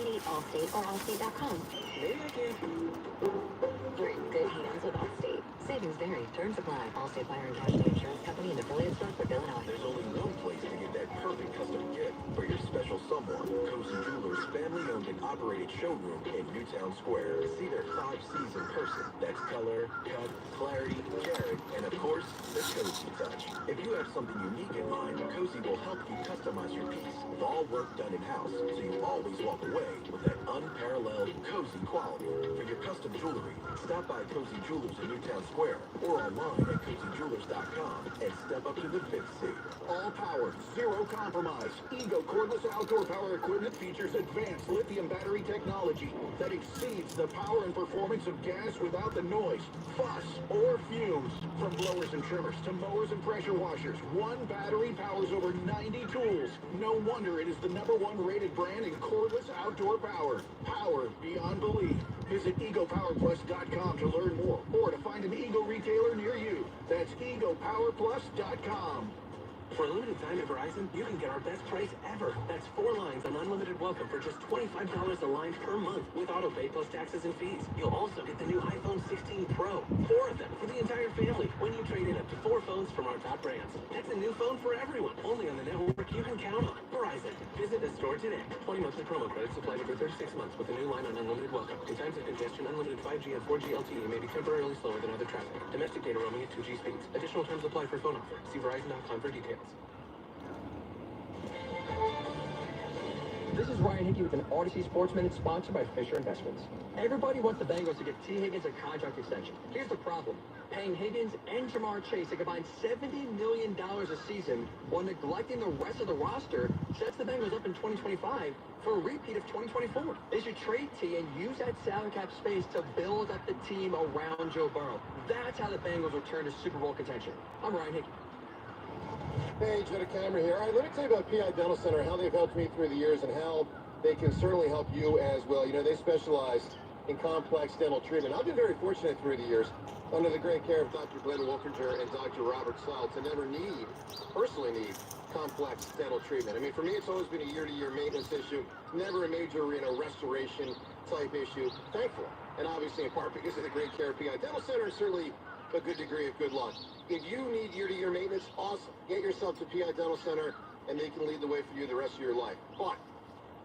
need Allstate or Allstate.com. Maybe I can. You're in good hands with Allstate. Savings vary. Terms apply. Allstate Fire and Casualty Insurance Company and affiliates, Northbrook, Illinois. There's only one place to get that perfect custom gift for your special someone. Cozy Jewelers' family-owned and operated showroom in Newtown Square. See their 5 C's in person. That's color, cut, clarity, carat, and of course, the Cozy touch. If you have something unique in mind, Cozy will help you customize your piece with all work done in-house, so you always walk away with that unparalleled Cozy quality. For your custom jewelry, stop by Cozy Jewelers in Newtown Square or online at cozyjewelers.com and step up to the 5th C. All power, zero compromise. Ego cordless outdoor power equipment features advanced lithium battery technology that exceeds the power and performance of gas without the noise, fuss, or fumes. From blowers and trimmers to mowers and pressure washers, one battery powers over 90 tools. No wonder it is the #1 rated brand in cordless outdoor power. Power beyond belief. Visit egopowerplus.com to learn more or to find an Ego retailer near you. That's egopowerplus.com. For a limited time at Verizon, you can get our best price ever. That's 4 lines on unlimited welcome for just $25 a line per month with autopay plus taxes and fees. You'll also get the new iPhone 16 Pro, 4 of them for the entire family when you trade in up to 4 phones from our top brands. That's a new phone for everyone, only on the network you can count on. Verizon. Visit the store today. 20 monthly promo credits applied over 36 months with a new line on unlimited welcome. In times of congestion, unlimited 5G and 4G LTE may be temporarily slower than other traffic. Domestic data roaming at 2G speeds. Additional terms apply for phone offer. See Verizon.com for details. This is Ryan Hickey with an Odyssey Sports Minute sponsored by Fisher Investments. Everybody wants the Bengals to give T. Higgins a contract extension. Here's the problem. Paying Higgins and Jamar Chase a combined $70 million a season while neglecting the rest of the roster sets the Bengals up in 2025 for a repeat of 2024. They should trade T and use that salary cap space to build up the team around Joe Burrow. That's how the Bengals return to Super Bowl contention. I'm Ryan Hickey. Hey, Joe DeCamera here. All right, let me tell you about PI Dental Center, how they've helped me through the years and how they can certainly help you as well. You know, they specialize in complex dental treatment. I've been very fortunate through the years under the great care of Dr. Glenn Wolfinger and Dr. Robert Sell to never personally need complex dental treatment. I mean, for me, it's always been a year-to-year maintenance issue, never a major, restoration type issue, thankfully. And obviously, in part because of the great care of PI Dental Center, and certainly a good degree of good luck. If you need year-to-year maintenance, awesome. Get yourself to PI Dental Center, and they can lead the way for you the rest of your life. But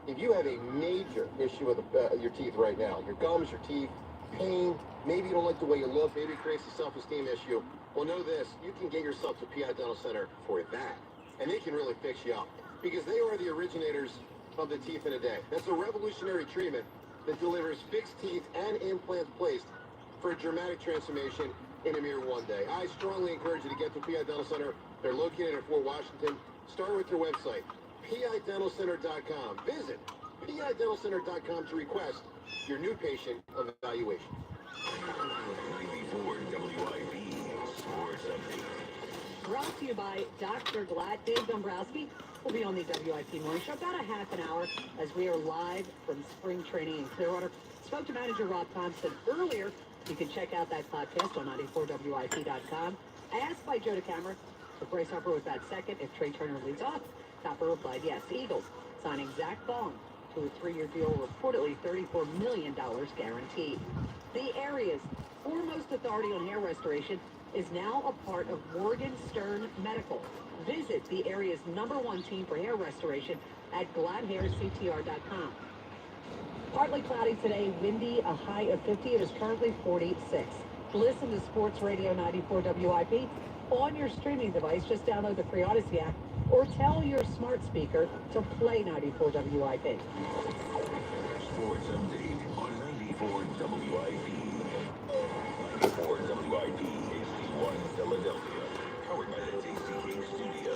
if you have a major issue with your teeth right now, your gums, your teeth, pain, maybe you don't like the way you look, maybe it creates a self-esteem issue, well, know this, you can get yourself to PI Dental Center for that. And they can really fix you up, because they are the originators of the teeth in a day. That's a revolutionary treatment that delivers fixed teeth and implants placed for a dramatic transformation in a mere one day. I strongly encourage you to get to PI Dental Center. They're located in Fort Washington. Start with their website, pidentalcenter.com. Visit pidentalcenter.com to request your new patient evaluation. 94 WIP Sports Update. Brought to you by Dr. Glatt. Dave Dombrowski will be on the WIP Morning Show about a half an hour as we are live from spring training in Clearwater. Spoke to manager Rob Thompson earlier. You can check out that podcast on 94WIP.com. Asked by Joe DeCamera if Bryce Harper was that second if Trey Turner leads off. Topper replied yes. Eagles signing Zack Baun to a 3-year deal, reportedly $34 million guaranteed. The area's foremost authority on hair restoration is now a part of Morgan Stern Medical. Visit the area's #1 team for hair restoration at gladhairctr.com. Partly cloudy today, windy, a high of 50. It is currently 46. Listen to Sports Radio 94 WIP on your streaming device. Just download the free Odyssey app or tell your smart speaker to play 94 WIP. Sports Update on 94 WIP. 94 WIP HD1 Philadelphia. Powered by the Tasty Cake Studio.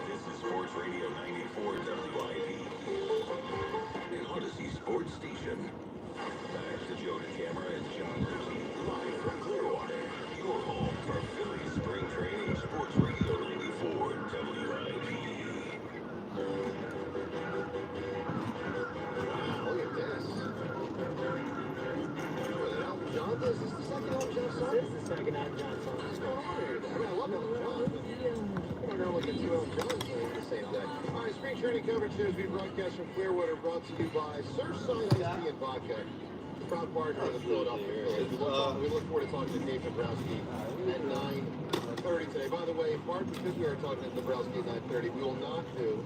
This is Sports Radio 94 WIP. An Odyssey Sports Station. Back to Joe DeCamera and John Ritchie, live from Clearwater. Your home for Phillies spring training. Sports Radio 94 WIP. Look at this. Was it Elton John? Is this the second Elton John song? This is the second Elton John song. What's going on here? I love Elton John. going to look at 2 Elton John's game the same day. All right, spring training coverage here as we broadcast from Clearwater, brought to you by Surfside Ice Tea and Vodka. Proud partner of the Philadelphia Phillies. We look forward to talking to Dave Dombrowski at 9:30 today. By the way, Bart, because we are talking to Dombrowski at 9:30, we will not do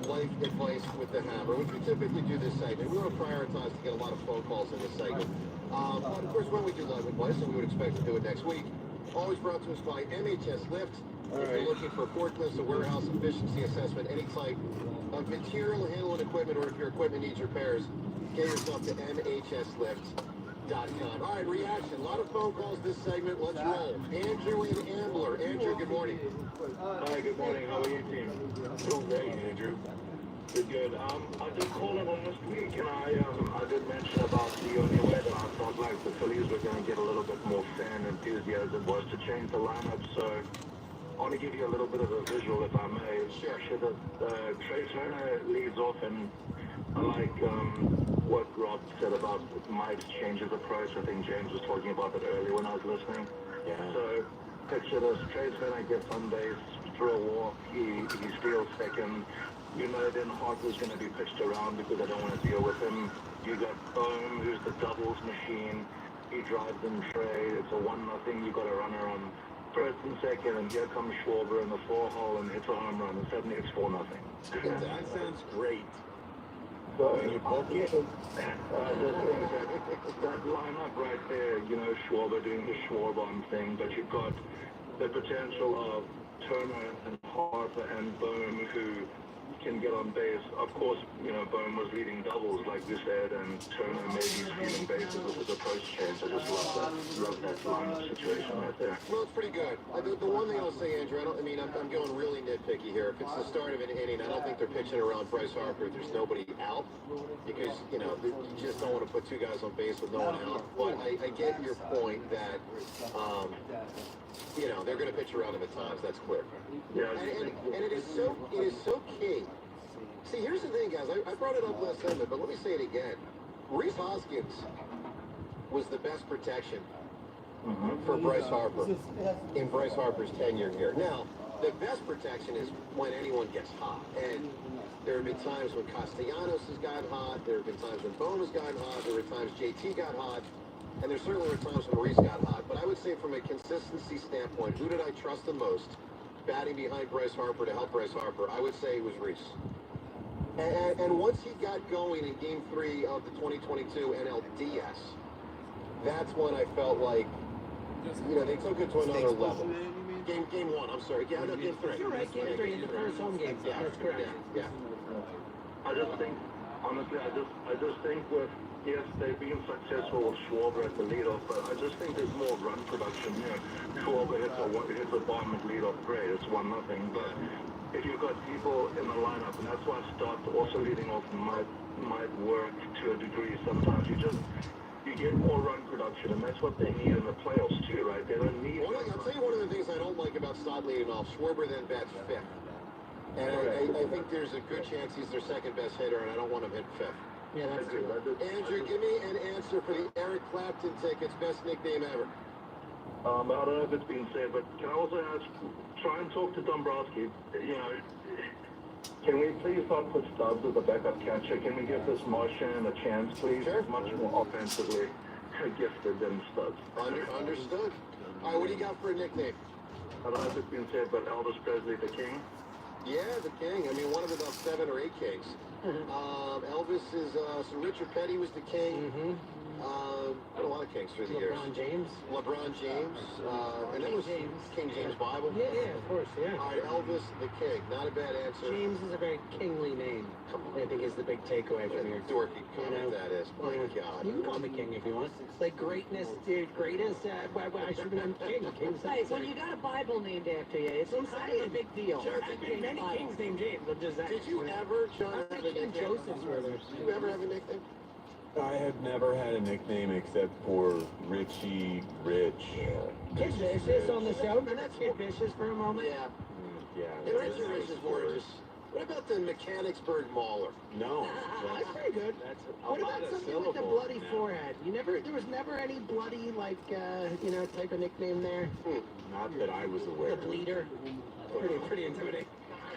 life advice with the hammer, which we typically do this segment. We want to prioritize to get a lot of phone calls in this segment. But of course, when we do life advice, and we would expect to do it next week, always brought to us by MHS Lift. If you're looking for forklifts, a warehouse efficiency assessment, any type of material handling equipment, or if your equipment needs repairs, get yourself to MHSLift.com. All right, reaction. A lot of phone calls this segment. Let's roll. Andrew in Ambler. Andrew, good morning. Hi, good morning. How are you, team? Doing great, Andrew. Good. I just called in last week, and I did mention about the only way that I felt like the Phillies were going to get a little bit more fan enthusiasm was to change the lineup. So I want to give you a little bit of a visual, if I may. Sure. Trey Turner leads off, and I like what Rob said about Mike's changes approach. I think James was talking about that earlier when I was listening. Yeah. So picture this: Trey Turner gets on base through a walk. He steals second. You know, then Harper's going to be pitched around because I don't want to deal with him. You got Baun, who's the doubles machine. He drives in Trey. It's a 1-0. You got a runner on first and second, and here comes Schwarber in the 4-hole and hits a home run, and suddenly it's 4-0. That sounds great. So, I just think that lineup right there, you know, Schwarber doing the Schwarbomb thing, but you've got the potential of Turner and Harper and Baun, who can get on base. Of course, you know, Baun was leading doubles, like you said, and Turner maybe stealing bases with his approach change. I just love that lineup situation right there. Well, it's pretty good. The one thing I'll say, Andrew, I'm going really nitpicky here. If it's the start of an inning, I don't think they're pitching around Bryce Harper if there's nobody out, because, you know, you just don't want to put two guys on base with no one out. But I get your point that, you know, they're going to pitch around him at times. That's clear. Yeah, and it is so key. See, here's the thing, guys. I brought it up last segment, but let me say it again. Rhys Hoskins was the best protection for Bryce Harper in Bryce Harper's tenure here. Now, the best protection is when anyone gets hot. And there have been times when Castellanos has gotten hot. There have been times when Baun has gotten hot. There were times JT got hot. And there certainly were times when Rhys got hot. But I would say from a consistency standpoint, who did I trust the most batting behind Bryce Harper to help Bryce Harper? I would say it was Rhys. And once he got going in Game 3 of the 2022 NLDS, that's when I felt like, you know, they took it to another level. Game 1, I'm sorry. Yeah, no, Game 3. You're right, Game 3 in the first home game. Yeah, That's correct. Yeah. I just think, honestly, I just think with, yes, they've been successful with Schwarber at the leadoff, but I just think there's more run production here. Schwarber hits a bomb at leadoff, great, it's 1-0, but if you've got people in the lineup, and that's why Stott also leading off might work to a degree sometimes. You get more run production, and that's what they need in the playoffs too, right? They don't need. I'll tell you one of the things I don't like about Stott leading off. Schwarber then bats fifth, and I think there's a good chance he's their second best hitter, and I don't want him hit fifth. Yeah, that's true. Andrew, give me an answer for the Eric Clapton tickets. Best nickname ever. I don't know if it's been said, but can I also try and talk to Dombrowski? You know, can we please not put Stubbs as a backup catcher? Can we give this Martian a chance, please? Sure. He's much more offensively gifted than Stubbs. Understood. All right, what do you got for a nickname? I don't know if it's been said, but Elvis Presley, the King. Yeah, the King. I mean, one of about 7 or 8 kings. Elvis is, so Richard Petty was the King. Had a lot of kings through the years. LeBron James. And that was King James Bible. Yeah, of course, yeah. All right, Elvis the King. Not a bad answer. James is a very kingly name. I think is the big takeaway from here. Dorky comment that is. My God. You can call me king if you want. Like greatness, dude. Greatest. Why I should be named king. Hey, when you got a Bible named after you, it's kind of a big deal. Sure, many kings named James. I'm just that. Did you ever, John, I have a think King nickname? Joseph's were there. Did you ever have a nickname? I have never had a nickname except for Richie Rich. Kid Vicious on the show. Remember Kid Vicious for a moment? Yeah. Yeah. And Richie Rich is more just What about the Mechanicsburg Mauler? No. That's pretty good. That's a What lot about of something with the syllables bloody now. forehead? There was never any bloody, like, type of nickname there? Not that I was aware. The bleeder? Pretty intimidating.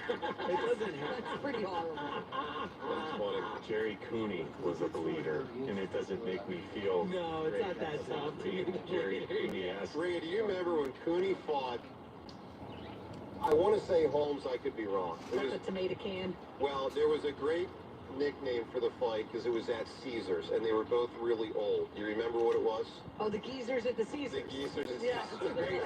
It doesn't have. That's pretty horrible. That's funny. Jerry Cooney was a bleeder, and it doesn't make me feel. No, it's great not that soft. being Jerry Cooney-esque. Ray, do you remember when Cooney fought? I want to say Holmes. I could be wrong. It Like was, a tomato can. well, there was a great nickname for the fight because it was at Caesars, and they were both really old. Do you remember what it was? Oh, the geezers at the The Caesars. Geezers at Yeah, Caesars. that's a great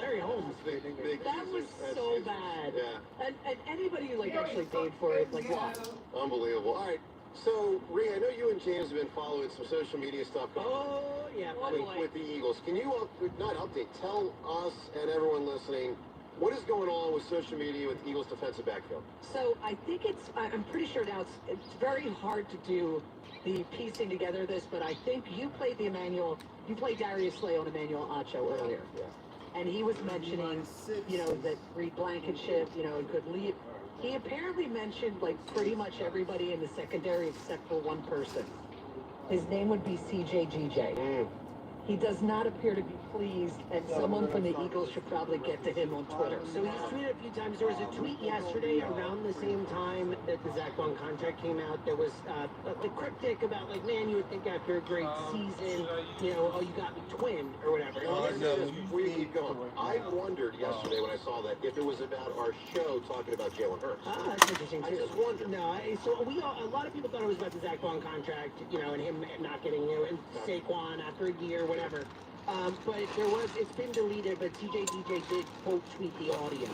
Larry Holmes. Big That was Geezers at so Caesars. bad. Yeah. And anybody who like actually paid for it, like what? Unbelievable. All right. So, Rhea, I know you and James have been following some social media stuff Oh, yeah. with the Eagles. Can you, not update, tell us and everyone listening what is going on with social media with the Eagles defensive backfield? So I think I'm pretty sure now it's very hard to do the piecing together of this, but I think you played Darius Slay on Emmanuel Acho earlier. Yeah. And he was mentioning, that Reed Blankenship, could leave. He apparently mentioned like pretty much everybody in the secondary except for one person. His name would be CJGJ. He does not appear to be pleased, and someone from the Eagles should probably get to him on Twitter. So he's tweeted a few times. There was a tweet yesterday around the same time that the Zack Baun contract came out. There was a cryptic about, like, man, you would think after a great season, you got me twinned or whatever. Before you keep going, I wondered yesterday when I saw that if it was about our show talking about Jalen Hurts. That's interesting, too. I just wondered. No, a lot of people thought it was about the Zack Baun contract, and him not getting, and Saquon after a year, whatever. But it's been deleted, but CJDJ did quote tweet the audio.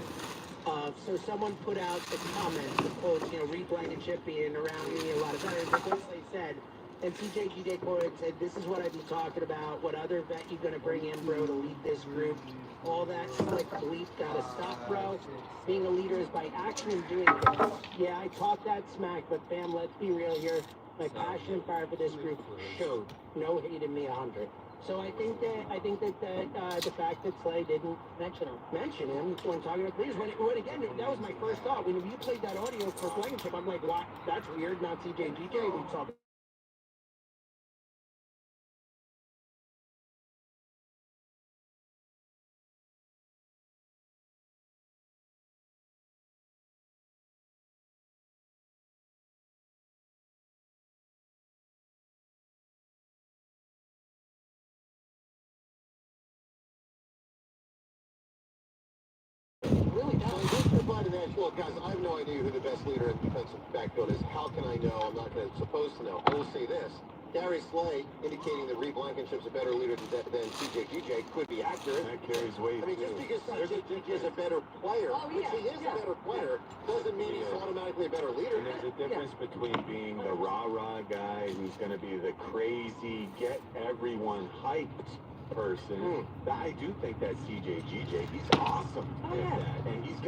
So someone put out a comment, the quote, Reed Blankenship being around me a lot of better. That's what they said. And CJDJ quoted and said, this is what I'd be talking about. What other vet you gonna bring in, bro, to lead this group? All that slick bleep gotta stop, bro. Being a leader is by action and doing things. Yeah, I talk that smack, but fam, let's be real here. My passion and fire for this group showed. No hate in me 100. So I think that the fact that Slay didn't mention him when talking about Cleveland, when again, that was my first thought. When you played that audio for Blankenship, I'm like, what? That's weird, not CJGJ. We talk. Really, just providing that, look, guys, I have no idea who the best leader in defensive backfield is. How can I know? I'm not supposed to know. I will say this. Darius Slay indicating that Reed Blankenship's a better leader than CJGJ could be accurate. That carries weight. I mean, just too. because CJGJ is a better player, which he is a better player, doesn't mean he's automatically a better leader. And there's a difference between being the rah-rah guy who's going to be the crazy, get everyone hyped person. I do think that CJGJ, he's awesome at that. And he's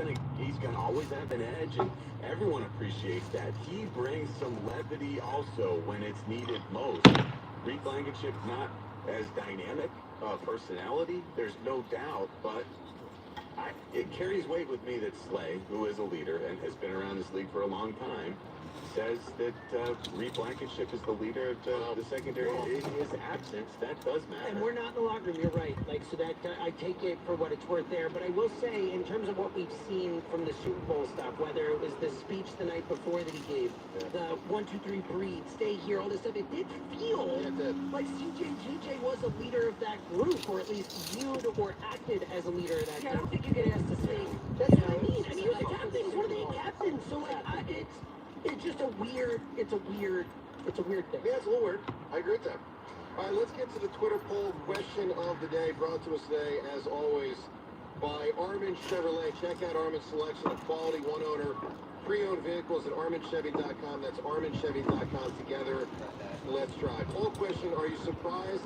gonna always have an edge, and everyone appreciates that. He brings some levity also when it's needed most. Reed Blankenship's not as dynamic personality, there's no doubt, but it carries weight with me that Slay, who is a leader and has been around this league for a long time, says that Reed Blankenship is the leader of the secondary. In his absence, that does matter. And we're not in the locker room, you're right. So that I take it for what it's worth there. But I will say, in terms of what we've seen from the Super Bowl stuff, whether it was the speech the night before that he gave, the 1, 2, 3 breathe, stay here, all this stuff, it did feel like CJGJ was a leader of that group, or at least viewed or acted as a leader of that group. I don't think you get asked to speak. That's what I mean. He was the captain. He's one of the captains. So it's just a weird thing. Yeah, it's a little weird. I agree with that. All right, let's get to the Twitter poll question of the day, brought to us today, as always, by Armin Chevrolet. Check out Armin's selection of quality one-owner pre-owned vehicles at arminchevy.com. That's arminchevy.com. Together, let's drive. Poll question, are you surprised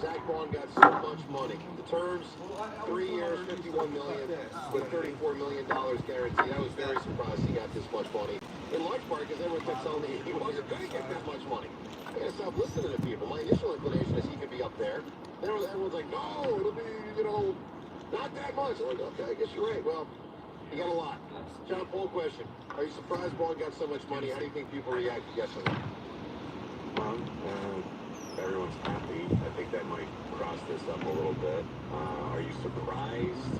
Zack Baun got so much money? The terms, 3 years, $51 million, with $34 million guaranteed. I was very surprised he got this much money. In large part because everyone kept telling me he wasn't going to get this much money. I gotta stop listening to people. My initial inclination is he could be up there. Then everyone's like, no, it'll be, not that much. I'm like, okay, I guess you're right. Well, You got a lot. John, poll question. Are you surprised Baun got so much money? How do you think people react yesterday? Well, everyone's happy. I think that might cross this up a little bit. Are you surprised?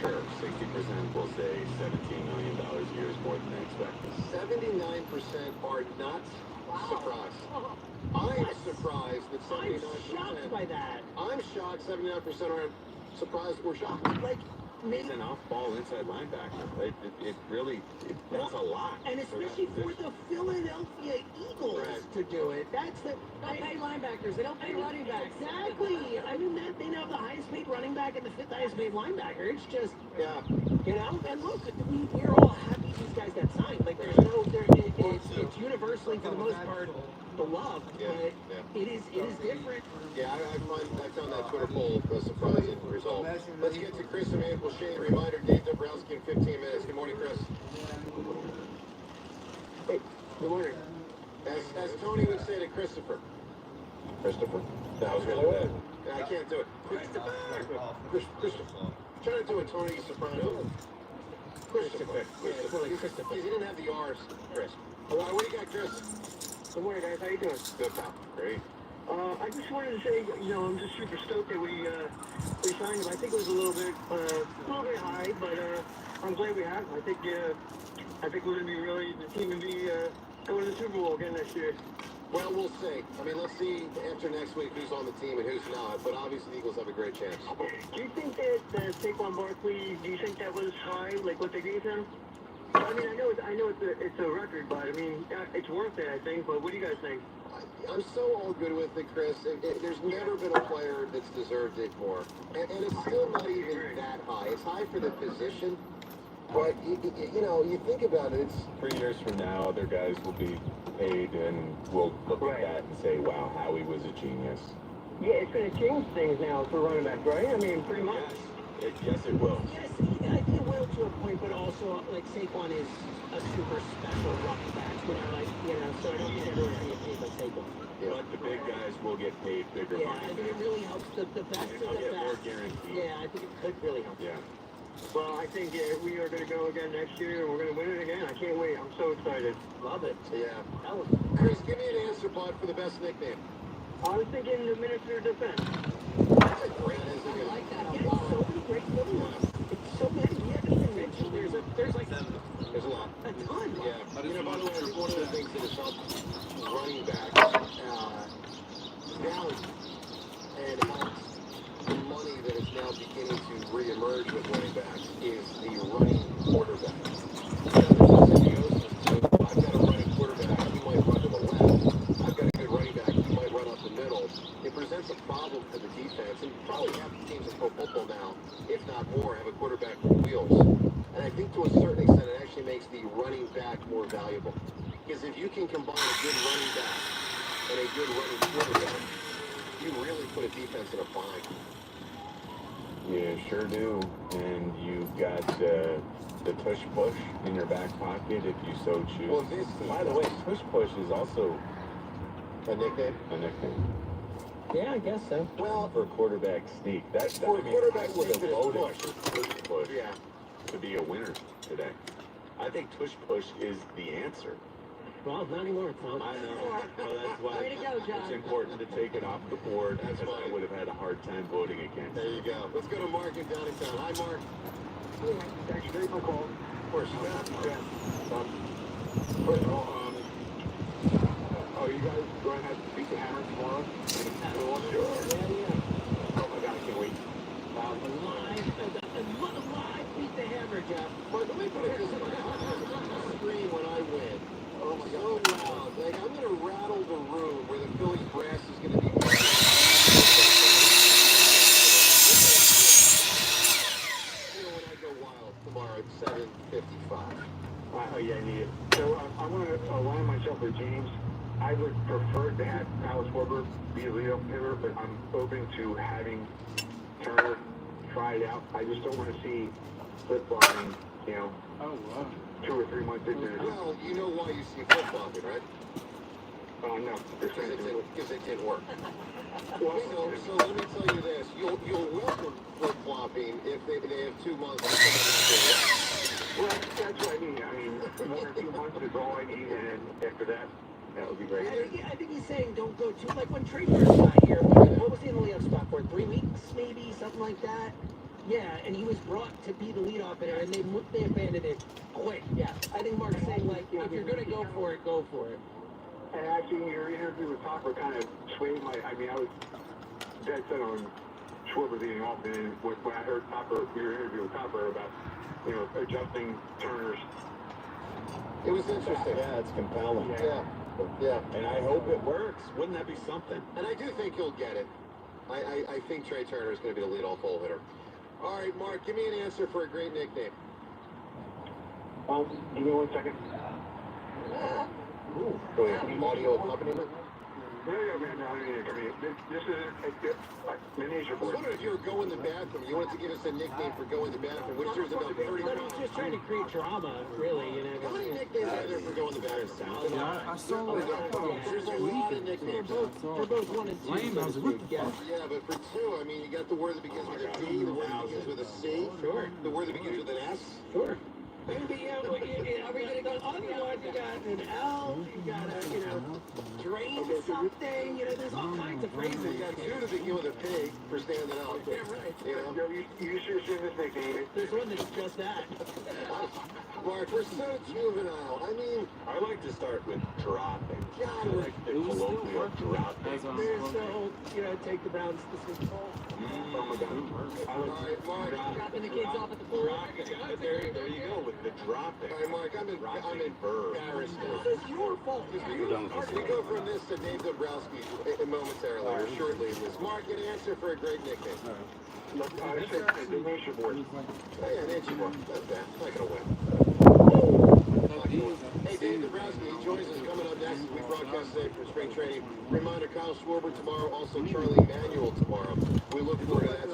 Sure, 60% will say $17 million a year is more than they expected. 79% are not surprised. I'm surprised that 79%. I'm shocked by that. I'm shocked 79% aren't surprised or shocked. Like, He's an off-ball inside linebacker. It really, that's a lot. and especially for the Philadelphia Eagles to do it. That's the... They pay linebackers. They don't pay running backs. Exactly. I mean, they have the highest paid running back and the fifth highest paid linebacker. It's just, Yeah. you know, and look, we're all happy these guys got signed. Like, there's no... It's universally, for the most part, beloved, but it is different. Yeah, I found that Twitter poll a surprising result. Let's get to Chris and Maple Shane. Reminder, Dave Dombrowski in 15 minutes. Good morning, Chris. Hey, good morning. As Tony would say to Christopher. Christopher? That was really bad. I can't do it. Christopher! Christopher. Try to do it, Tony Soprano. Christopher. Yeah, it's more like Christopher. He didn't have the R's, Chris. All right, what do you got, Chris? Good morning, guys. How you doing? Good, pal. Great. I just wanted to say, you know, I'm just super stoked that we signed him. I think it was a little bit high, but I'm glad we have him. I think we're going to be really, the team will be going to the Super Bowl again next year. Well, we'll see. I mean, let's see after next week who's on the team and who's not. But obviously, the Eagles have a great chance. Do you think that Saquon Barkley, do you think that was high, like what they gave him? I mean, I know it's a record, but I mean, it's worth it, I think. But what do you guys think? I'm so all good with it, Chris. There's never been a player that's deserved it more. And it's still not even that high. It's high for the position. But, you know, you think about it, it's... 3 years from now, other guys will be paid, and we'll look at that and say, wow, Howie was a genius. Yeah, it's going to change things now for running back, right? I mean, pretty much. Yes, it will. Yes, I think it will to a point, but also, like, Saquon is a super special running back, so I don't think everyone's going to get paid like Saquon. But the big guys will get paid bigger Yeah, money. I think it really helps the best of They'll the get more best. guaranteed. Yeah, I think it could really help. Yeah. Well, I think we are going to go again next year, and we're going to win it again. I can't wait. I'm so excited. Love it. Yeah. That was Chris, give me an answer, bud, for the best nickname. I was thinking the Minister of Defense. That's a great I answer. like that a lot. So many great little ones. It's so many. We haven't even mentioned. There's like There's a lot. a ton. Yeah. You know, by the way, it's one of the things that has helped running back value and helps the money that is now beginning to reemerge with running backs is the running quarterback. I've got a running quarterback, he might run to the left. I've got a good running back, he might run up the middle. It presents a problem for the defense, and probably half the teams in pro football now, if not more, have a quarterback with wheels. And I think to a certain extent it actually makes the running back more valuable. Because if you can combine a good running back and a good running quarterback, you really put a defense in a bind. You sure do. And you've got the tush push in your back pocket if you so choose. Well, by the way, tush push is also a nickname. a nickname Yeah, I guess so. Well, for quarterback sneak. That's for a quarterback I would have sneak, it's voted push. for tush push Yeah. to be a winner today. I think tush push is the answer. Well, not anymore, Tom. I know. Well, that's why Way to go, John. it's important to take it off the board. That's because fine. I would have had a hard time voting against There it. you go. Let's go to Mark in Downtown. Hi, Mark. Thanks for taking my call. Of course. Are you guys going to have to beat the Hammer tomorrow? Yeah. Oh my God, I can't wait. Live beat the hammer, Jeff. But let me put it this way. I'm going to scream when I win. Oh, my God. So loud. Like, I'm going to rattle the room where the Phillies brass is going to be... when I go wild tomorrow at 7:55. Oh, yeah, I need it. So I want to align myself with James. I would prefer to have Alice Weber be a leadoff hitter, but I'm open to having Turner try it out. I just don't want to see flip-flopping, 2 or 3 months into it. Well, you know why you see flip-flopping, right? No. Because it didn't work. Well, So let me tell you this: you'll welcome flip flopping if they have 2 months. well, that's what I mean. I mean, 1 or 2 months is all I need, and after that, that would be great. I think he's saying don't go too, like when Trey Burns got here, what was he in the leadoff spot for? 3 weeks, maybe? Something like that? Yeah, and he was brought to be the leadoff hitter, and they abandoned it quick. Yeah, I think Mark's saying, like, if you're going to go for it, go for it. And actually, your interview with Topper kind of swayed my. I mean, I was dead set on Schwarber being off, and then when I heard Topper, your interview with Topper about, adjusting Turner's. It was interesting. Yeah, it's compelling. Yeah. And I hope it works. Wouldn't that be something? And I do think he'll get it. I think Trey Turner is going to be the leadoff hole hitter. All right, Mark, give me an answer for a great nickname. Give me 1 second. Go ahead. Audio accompaniment. Yeah, man. No, I mean, this is miniature I was board. wondering if you were going to the bathroom. You wanted to give us a nickname for going to the bathroom, which there's about 30 But he's just trying to create drama, really, How many nicknames are there for going to the bathroom? Yeah, I saw it. There's a lot of nicknames. They're both 1 and 2. Lame, I was with the fuck. Yeah, but for 2, I mean, you got the word that begins with a D, the word that begins with a C, Sure. the word that begins with an S. Sure. Maybe, are we going to go on the one? You got an L, you got a, drain something, there's all kinds of phrases. You got 2 to begin with a P for standing out. Yeah, right. You know? You should have seen this nickname. There's one that's just that. Mark, we're so juvenile. I mean, I like to start with dropping. God, I like the colloquial dropping. There's still, take the Browns to Super Bowl. Oh my God. all right, Mark. Dropping the kids off at the pool. There you go with the dropping. All right, Mark, I'm embarrassed now. This is your fault. We go from this to Dave Dombrowski momentarily, or shortly. Mark, an answer for a great nickname. I said the nation board. Yeah, Nancy Moore. That's that. Not gonna win. Hey, Dave Dombrowski, he joins us coming up next. We broadcast today from spring training. Reminder, Kyle Schwarber tomorrow, also Charlie Manuel tomorrow. We look forward to that.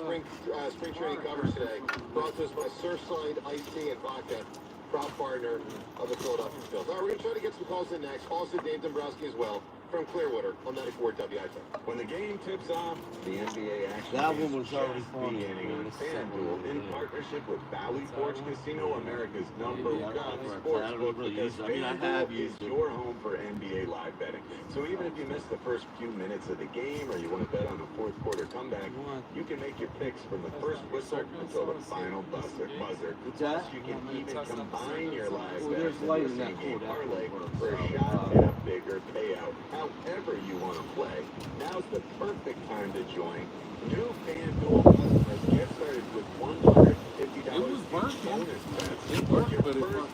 Spring training coverage today. Brought to us by Surfside Iced Tea and Vodka, prop partner of the Philadelphia Phillies. All right, we're going to try to get some calls in next. Also, Dave Dombrowski as well from Clearwater on 94 WIP. When the game tips off, the NBA action That is one was already just funny. beginning on FanDuel in partnership with Valley Forge Casino, America's number Yeah, I one don't sports book. really Because use it. I mean, I have FanDuel is used it. your home for NBA live betting. So even if you miss the first few minutes of the game or you want to bet on a fourth quarter comeback, you can make your picks from the first whistle until the final buzzer. Plus, you can even combine your live bets into a same-game parlay for a shot at a bigger payout. However you want to play, now's the perfect time to join. New FanDuel customers get started with $150 bonus bets. Your first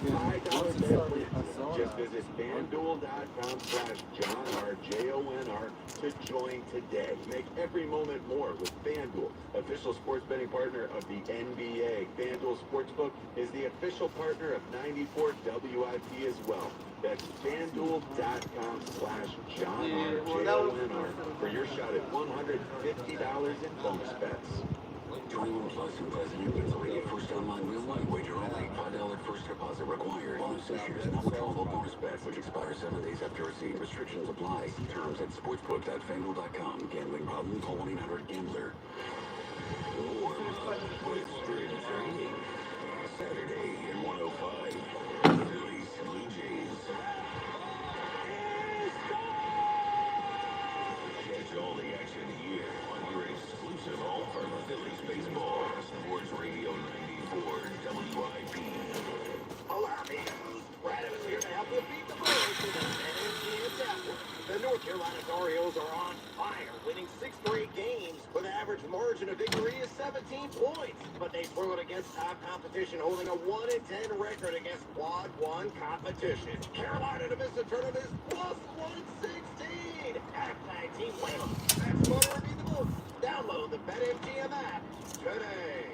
$5 bet wins. Just visit FanDuel.com/JONR to join today. Make every moment more with FanDuel, official sports betting partner of the NBA. FanDuel Sportsbook is the official partner of 94 WIP as well. That's FanDuel.com/JohnRJONR for your shot at $150 in bonus bets. 21 plus who president Pennsylvania first online real money wager only. $5 first deposit required. Bonus issues not withdrawable bonus bets, which expire 7 days after receipt. Restrictions apply. See terms at sportsbook.fanduel.com. Gambling problem? Call 1-800-GAMBLER. Warm up with spring training. Saturday in 105. Phillies, Blue Jays. Catch all the action here on your exclusive home for Phillies baseball. Sports Radio 94 WIP. Allow me. Brad Evans here to help you beat the Phillies with an NCAA Network. The North Carolina Orioles are on fire, winning 6 straight games with an average margin of victory is 17 points. But they threw it against top competition, holding a 1-10 record against Quad 1 competition. Carolina to miss the tournament is plus 116. Hashtag Team Whalen. That's motor beat the Bulls. Download the BetMGM app today.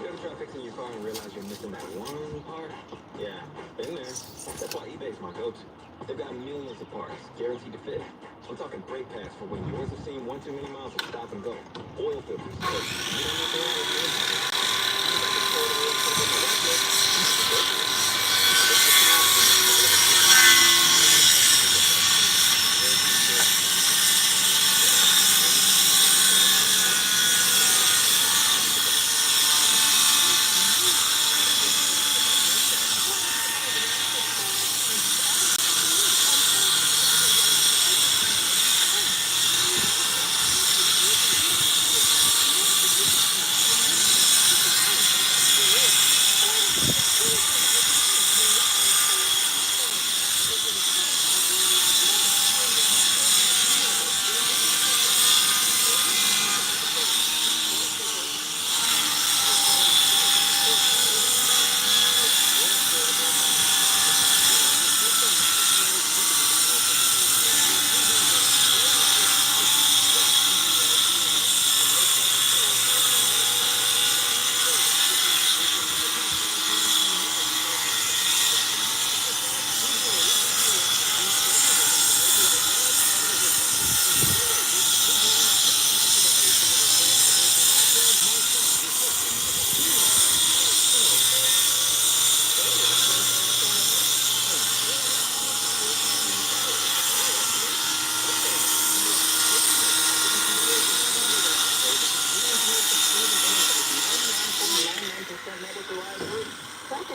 You ever try fixing your car and realize you're missing that one part? Yeah, been there. That's why eBay's my go-to. They've got millions of parts, guaranteed to fit. I'm talking brake pads for when yours have seen one too many miles of stop and go. Oil filters. So you don't have to worry about it.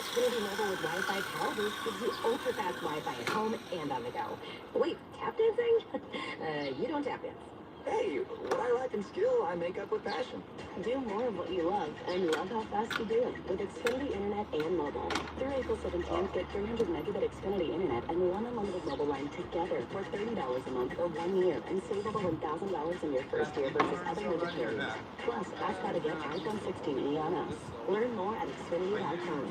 Xfinity Mobile with Wi-Fi Power Boost gives you ultra-fast Wi-Fi at home and on the go. Wait, tap dancing? You don't tap dance. Hey, what I lack in skill, I make up with passion. Do more of what you love and love how fast you do it with Xfinity Internet and mobile. Through April 17th, get 300 megabit Xfinity Internet and one unlimited mobile line together for $30 a month or 1 year and save over $1,000 in your first year versus other major carriers. Plus, ask how to get iPhone 16e on us. Learn more at Xfinity.com.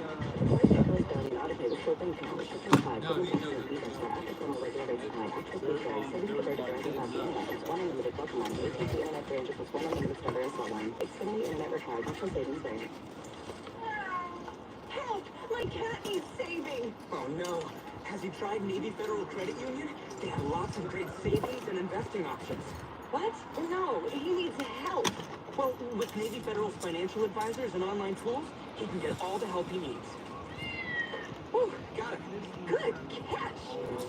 For checklist billing and autopay with full bank account, restrictions 5, 7% even for after promo regular rates apply. Access free sharing, service giver to driving class internet with one unlimited welcome line. AT&T Internet 300 plus one unlimited starter and small line. Xfinity Internet required. Actual savings vary. Help! My cat needs saving! Oh no. Has he tried Navy Federal Credit Union? They have lots of great savings and investing options. What? No, he needs help. Well, with Navy Federal's financial advisors and online tools, he can get all the help he needs. Whew, got it. Good catch.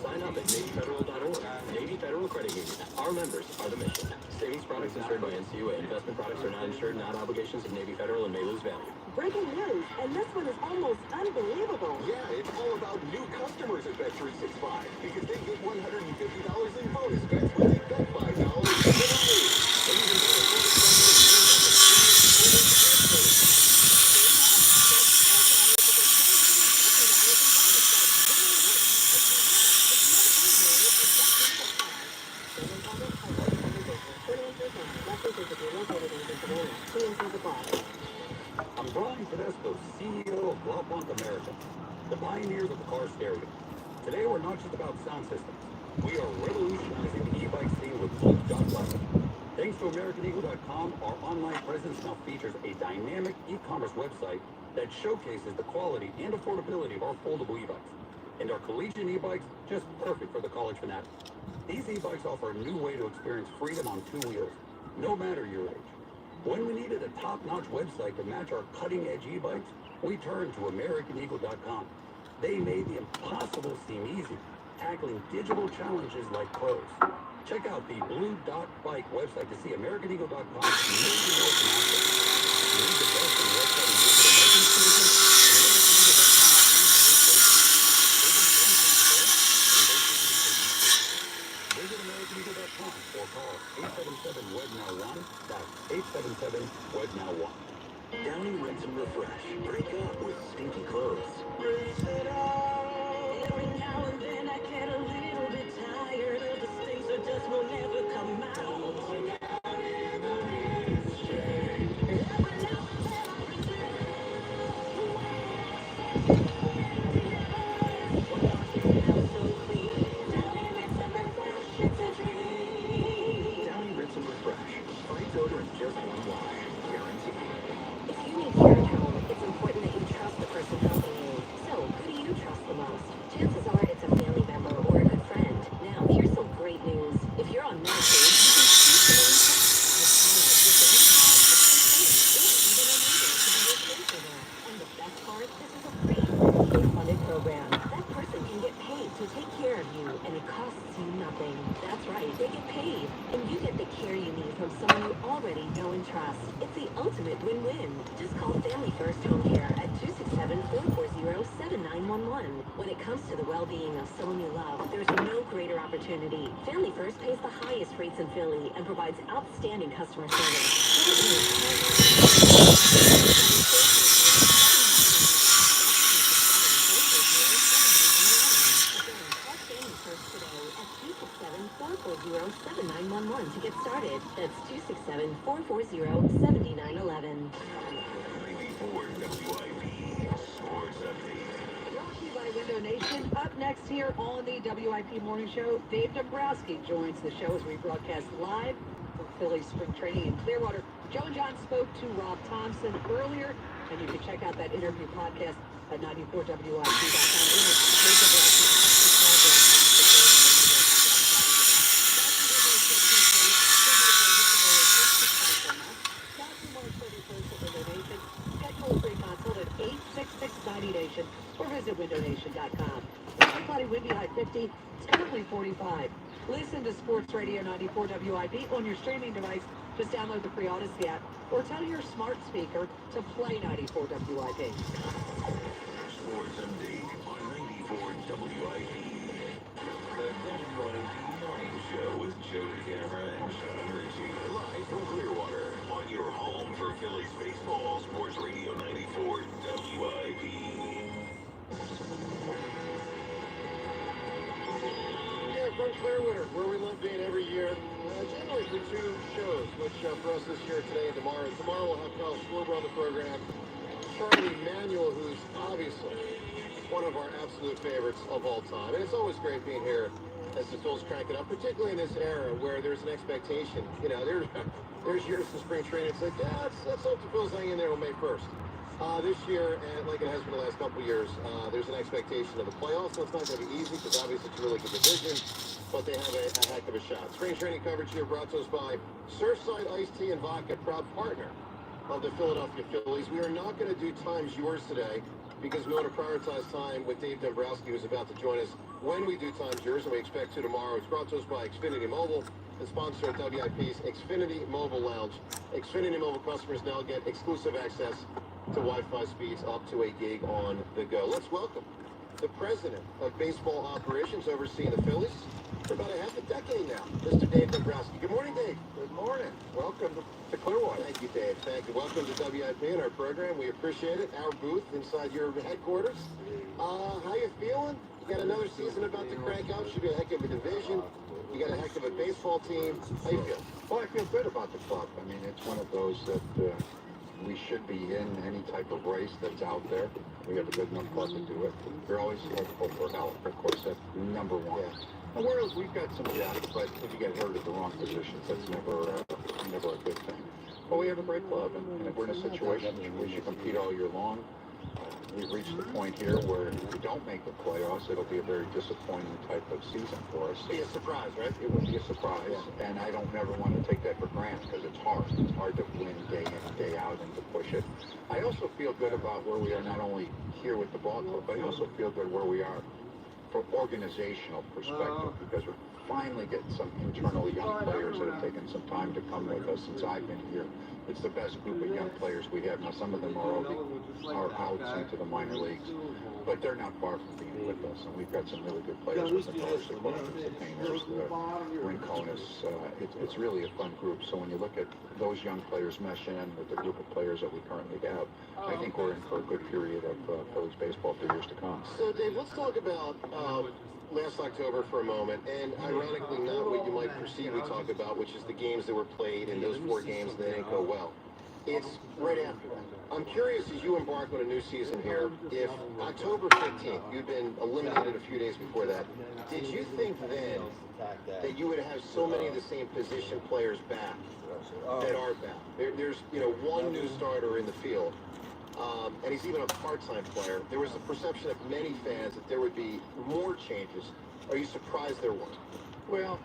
Sign up at NavyFederal.org. Navy Federal Credit Union. Our members are the mission. Savings products insured by NCUA. Investment products are not insured, not obligations of Navy Federal, and may lose value. Breaking news, and this one is almost unbelievable. Yeah, it's all about new customers at Bet365 because they get $150 in bonus bets when they bet $5 today. And even better, I'm Brian Tedesco, CEO of Blancpain America, the pioneers of the car stereo. Today we're not just about sound systems. We are revolutionizing the e-bike scene with Bolt.com. Thanks to AmericanEagle.com, our online presence now features a dynamic e-commerce website that showcases the quality and affordability of our foldable e-bikes. And our collegiate e-bikes, just perfect for the college fanatic. These e-bikes offer a new way to experience freedom on two wheels, no matter your age. When we needed a top-notch website to match our cutting-edge e-bikes, we turned to AmericanEagle.com. They made the impossible seem easy, tackling digital challenges like pros. Check out the Blue Dot Bike website to see AmericanEagle.com's amazing open access. You need the best in website and digital marketing solutions? Visit AmericanEagle.com or call 877-WEB-NOW-1. That's 877-WEB-NOW-1. Downy Rinse and Refresh. Break up with stinky clothes. Every now and then I get a little bit tired of the things that just will never come out. Downy Rinse and Refresh. Fights odor in just one wash. Guaranteed. If you need care at home, it's important that you trust the person helping you. So, who do you trust the most? Chances are it's a family member or a good friend. Now, here's some great news. If you're on Medicaid, you can choose the one you and the best part, this is a free, funded program. That person can get paid to take care of you, and it costs you nothing. That's right, they get paid, and you get the care you need from someone you already know and trust. It's the ultimate win-win. Just call Family First Home Care at 267-440-7911. When it comes to the well-being of someone you love, there's no greater opportunity. Family First pays the highest rates in Philly and provides outstanding customer service. To get started, that's 267-440-7911. 94 WIP Sports Update. Brought to you by Window Nation. Up next here on the WIP Morning Show, Dave Dombrowski joins the show as we broadcast live from Phillies spring training in Clearwater. Joe and John spoke to Rob Thompson earlier, and you can check out that interview podcast at 94WIP.com. Nation or visit windownation.com. It's cloudy, windy, high 50. It's currently 45. Listen to Sports Radio 94 WIP on your streaming device. Just download the free Odyssey app or tell your smart speaker to play 94 WIP. Sports Update on 94 WIP. The WIP Morning Show with Joe DeCamera and Sean Ritchie. Live from Clearwater on your home for Phillies baseball. Sports Radio 94 WIP. Yeah, from Clearwater, where we love being every year. Generally for two shows, which for us this year, today and tomorrow. Tomorrow we'll have Kyle Schwarber on the program. Charlie Manuel, who's obviously one of our absolute favorites of all time. And it's always great being here as the Phils crank it up, particularly in this era where there's an expectation. You know, there's years in spring training. It's like, yeah, let's hope the Phils hang in there on May 1st. This year, and like it has been the last couple of years, there's an expectation of the playoffs. So it's not going to be easy because obviously it's a really good division, but they have a heck of a shot. Spring training coverage here brought to us by Surfside Iced Tea and Vodka, proud partner of the Philadelphia Phillies. We are not going to do Times Yours today because we want to prioritize time with Dave Dombrowski, who's about to join us when we do Times Yours, and we expect to tomorrow. It's brought to us by Xfinity Mobile, the sponsor of WIP's Xfinity Mobile Lounge. Xfinity Mobile customers now get exclusive access to Wi-Fi speeds up to 8 gig on the go. Let's welcome the president of baseball operations overseeing the Phillies for about a half a decade now, Mr. Dave Dombrowski. Good morning, Dave. Good morning. Welcome to Clearwater. Thank you, Dave. Thank you. Welcome to WIP and our program. We appreciate it. Our booth inside your headquarters. How you feeling? You got another season about to crank out. Should be a heck of a division. You got a heck of a baseball team. How you feel? Well, I feel good about the club. I mean, it's one of those that we should be in any type of race that's out there. We have a good enough club to do it. We're always hopeful for help. Of course, that's number one. And we've got some depth, but if you get hurt at the wrong positions, that's never a good thing. But we have a great club, and we're in a situation where we should compete all year long. We've reached the point here where if we don't make the playoffs, it'll be a very disappointing type of season for us. Be a surprise, right? It would be a surprise, and I don't never want to take that for granted because it's hard. It's hard to win day in and day out and to push it. I also feel good about where we are not only here with the ball club, but I also feel good where we are from organizational perspective because we're finally getting some internally young players that have taken some time to come with us since I've been here. It's the best group of young players we have. Now, some of them are out into the minor leagues, but they're not far from being with us. And we've got some really good players with the Mars, the Clemens, the Painters, the Rinconis. It's really a fun group. So when you look at those young players mesh in with the group of players that we currently have, I think we're in for a good period of Phillies baseball for years to come. So, Dave, let's talk about last October for a moment, and ironically not what you might perceive we talk about, which is the games that were played in those 4 games that didn't go well. It's right after that. I'm curious, as you embark on a new season here, if October 15th, you'd been eliminated a few days before that, did you think then that you would have so many of the same position players back that are back? There's one new starter in the field. And he's even a part-time player. There was a perception of many fans that there would be more changes. Are you surprised there weren't? Well,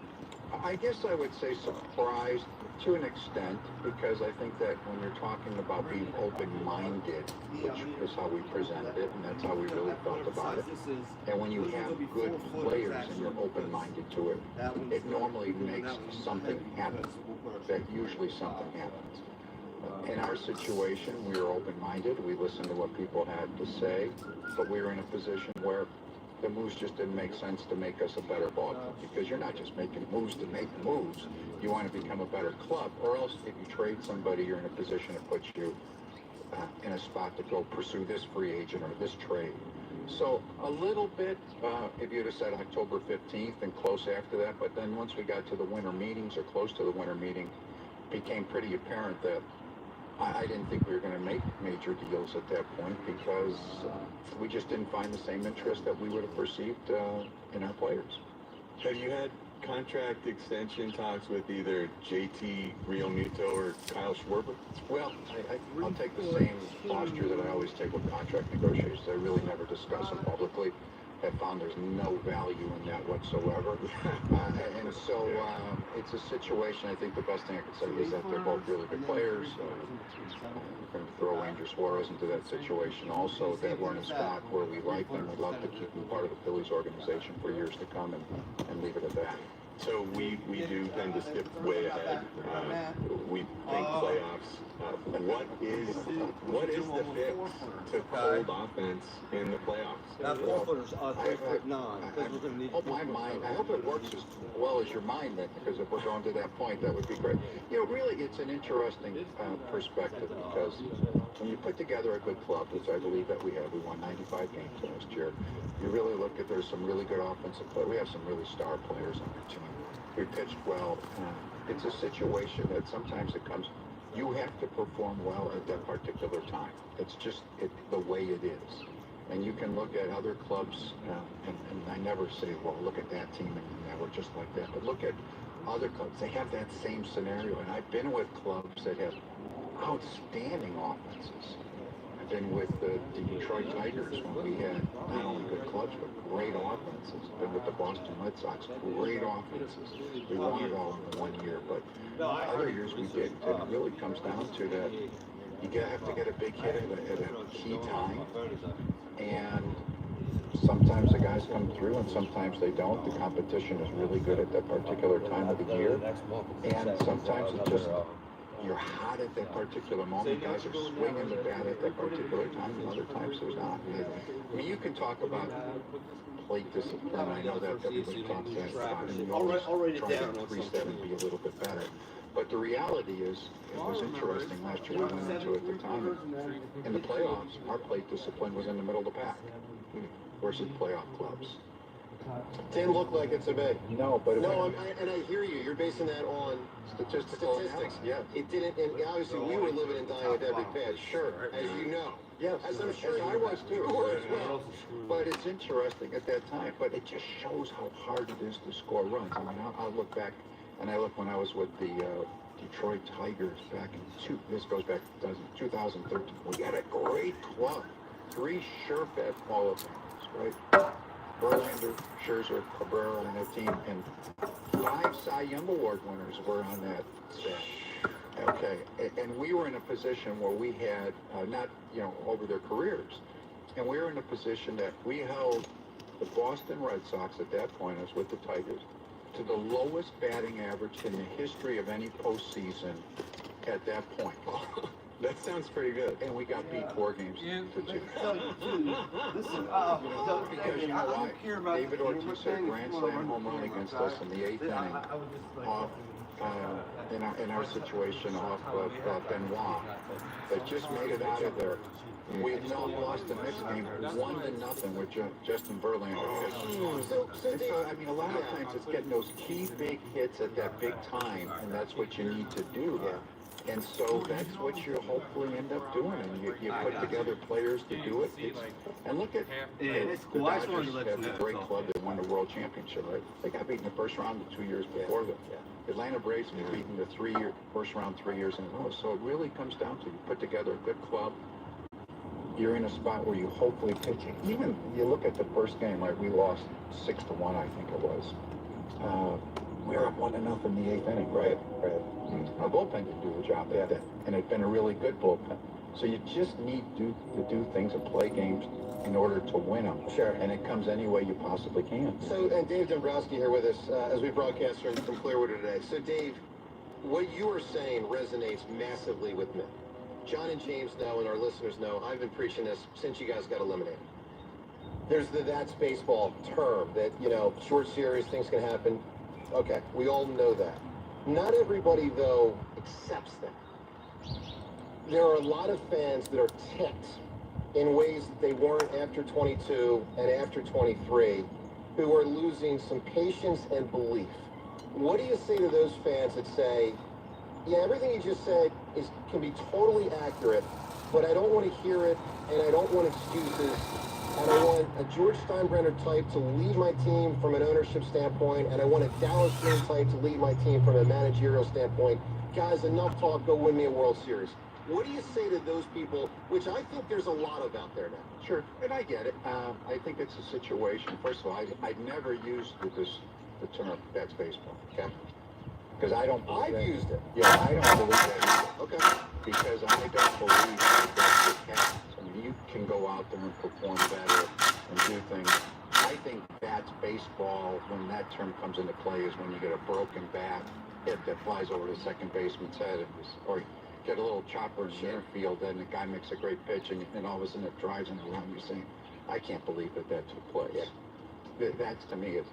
I guess I would say surprised to an extent because I think that when you're talking about being open-minded, which is how we presented it, and that's how we really felt about it, and when you have good players and you're open-minded to it, it normally makes something happen. That usually something happens. In our situation, we were open-minded. We listened to what people had to say, but we were in a position where the moves just didn't make sense to make us a better ball club because you're not just making moves to make moves. You want to become a better club, or else if you trade somebody, you're in a position that puts you in a spot to go pursue this free agent or this trade. So a little bit, if you'd have said October 15th and close after that, but then once we got to the winter meetings or close to the winter meeting, it became pretty apparent that I didn't think we were going to make major deals at that point because we just didn't find the same interest that we would have perceived in our players. Have you had contract extension talks with either JT Realmuto or Kyle Schwarber? Well, I'll take the same posture that I always take with contract negotiations. I really never discuss them publicly. I found there's no value in that whatsoever. And so it's a situation, I think the best thing I could say is that they're both really good players. We're going to throw Ranger Suarez into that situation also, that we're in a spot where we like them. We'd love to keep them part of the Phillies organization for years to come and leave it at that. So we do tend to skip way ahead. We think playoffs. What is the fix to cold offense in the playoffs? That 4-footers are 3'9", because we're going to need. Oh, my mind. I hope it works as well as your mind, then, because if we're going to that point, that would be great. You know, really, it's an interesting perspective, because when you put together a good club, which I believe that we have, we won 95 games last year. You really look at, there's some really good offensive players. We have some really star players on our team. We pitched well. It's a situation that sometimes it comes, you have to perform well at that particular time. It's just the way it is. And you can look at other clubs, and I never say, well, look at that team, and we're just like that. But look at other clubs. They have that same scenario. And I've been with clubs that have outstanding offenses. I've been with the Detroit Tigers when we had not only good clubs, but great offenses. I've been with the Boston Red Sox, great offenses. We won it all in 1 year, but other years we did. It really comes down to that you have to get a big hit at a key time, and sometimes the guys come through and sometimes they don't. The competition is really good at that particular time of the year, and sometimes it's just you're hot at that particular moment. Guys are swinging the bat at that particular time, and other times there's not. I mean, you can talk about plate discipline. I know that everybody talks that, and you always try to increase that and be a little bit better. But the reality is, it was interesting last year. We went into it at the time. In the playoffs, our plate discipline was in the middle of the pack versus playoff clubs. Didn't look like it to me. No, but and I hear you. You're basing that on statistics. Yeah. It didn't, and obviously we were living and dying with every pitch. Sure. As you know. Yes, as I'm sure I was too. You were as well. But it's interesting at that time. But it just shows how hard it is to score runs. I mean, I'll look back, and I look when I was with the Detroit Tigers back in this goes back to 2013. We had a great club, 3 sure bet Hall of Famers, right? Verlander, Scherzer, Cabrera on that team, and 5 Cy Young Award winners were on that staff. Okay, and we were in a position where we had, not, over their careers, and we were in a position that we held the Boston Red Sox at that point, I was with the Tigers, to the lowest batting average in the history of any postseason at that point. That sounds pretty good. And we got beat 4 games to 2. Listen, because you know why? David Ortiz hit a grand slam home run against us in the 8th inning off, in our situation, off of Benoit, that just made it out of there. We had now lost the next game 1-0 with Justin Verlander. So, I mean, a lot of times it's getting those key big hits at that big time, and that's what you need to do. And so that's what you hopefully end up doing, and you put together players to do it. And look at the Dodgers have a great club that won the World Championship, right? They got beaten in the first round the 2 years before them. Atlanta Braves have beaten the first round 3 years in a row. So it really comes down to you put together a good club. You're in a spot where you hopefully pitch. Even you look at the first game, right? We lost 6-1, I think it was. We were up 1-0 in the 8th inning, right? Our bullpen didn't do the job at that, and it's been a really good bullpen. So you just need to do things and play games in order to win them. Sure. And it comes any way you possibly can. So, and Dave Dombrowski here with us as we broadcast from Clearwater today. So, Dave, what you are saying resonates massively with me. John and James know, and our listeners know, I've been preaching this since you guys got eliminated. There's the that's baseball term that, short series, things can happen. Okay, we all know that. Not everybody, though, accepts that. There are a lot of fans that are ticked in ways that they weren't after 22 and after 23, who are losing some patience and belief. What do you say to those fans that say, yeah, everything you just said can be totally accurate, but I don't want to hear it, and I don't want excuses, and I want a George Steinbrenner type to lead my team from an ownership standpoint, and I want a Dallas Green type to lead my team from a managerial standpoint. Guys, enough talk, go win me a World Series. What do you say to those people, which I think there's a lot of out there now? Sure, and I get it. I think it's a situation. First of all, I've never used the term that's baseball, okay? Because I don't believe I've used it. Yeah, I don't believe that either. Okay. Because I don't believe that that's what happens. I mean, you can go out there and perform better and do things I think that's baseball. When that term comes into play is when you get a broken bat hit that flies over the second baseman's head, or get a little chopper in the infield, and the guy makes a great pitch, and all of a sudden it drives him around. You're saying, I can't believe that took place. That's, to me, is,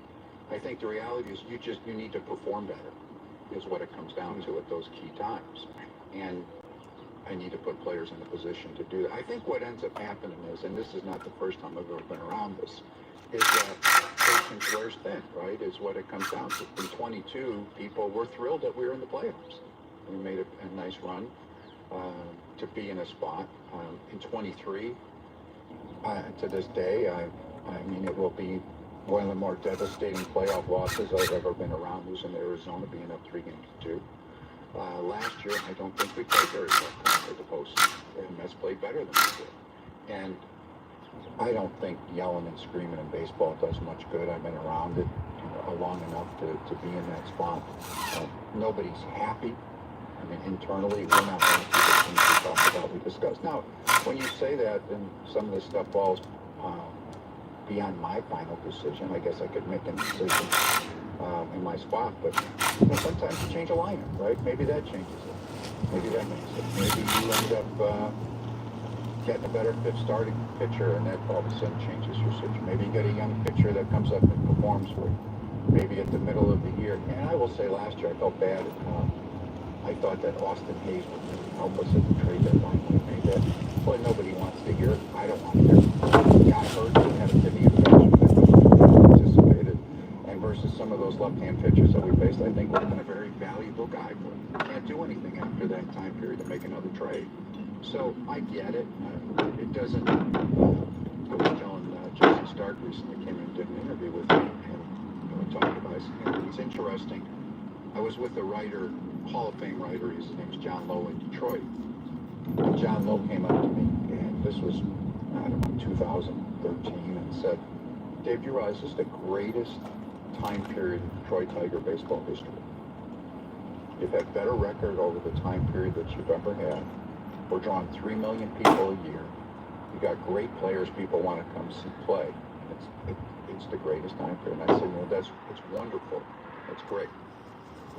I think the reality is you need to perform better, is what it comes down to at those key times. And I need to put players in a position to do that. I think what ends up happening is, and this is not the first time I've ever been around this, is that patience wears thin, right, is what it comes down to. In 22, people were thrilled that we were in the playoffs. We made a nice run to be in a spot. In 23, to this day, I mean, it will be one of the more devastating playoff losses I've ever been around, losing to Arizona, being up 3-2. Last year, I don't think we played very well at the post. And Mets played better than we did. And I don't think yelling and screaming in baseball does much good. I've been around it long enough to be in that spot. Nobody's happy. I mean, internally, we're not happy with the things we talk about, we discuss. Now, when you say that, then some of this stuff falls beyond my final decision. I guess I could make a decision in my spot, but sometimes you change a lineup, right? Maybe that changes it. Maybe that makes it. Maybe you end up getting a better fifth starting pitcher, and that all of a sudden changes your situation. Maybe you get a young pitcher that comes up and performs for you. Maybe at the middle of the year. And I will say last year I felt bad. I thought that Austin Hayes would really help us at the trade deadline when we made that. But nobody wants to hear it. I don't want to hear it. Got hurt, and had a kidney infection that was anticipated. And versus some of those left-hand pitchers that we faced, I think would have been a very valuable guy. But can't do anything after that time period to make another trade. So I get it. It doesn't. I was telling Jason Stark recently, came in and did an interview with me, and we talked about it. It's interesting. I was with a writer, Hall of Fame writer. His name's John Lowe in Detroit. And John Lowe came up to me, and this was, I don't know, 2013, and said, Dave, do you realize this is the greatest time period in Detroit Tiger baseball history? You've had better record over the time period that you've ever had. We're drawing 3 million people a year. You got great players people want to come see play. It's the greatest time period. And I said, it's wonderful. It's great.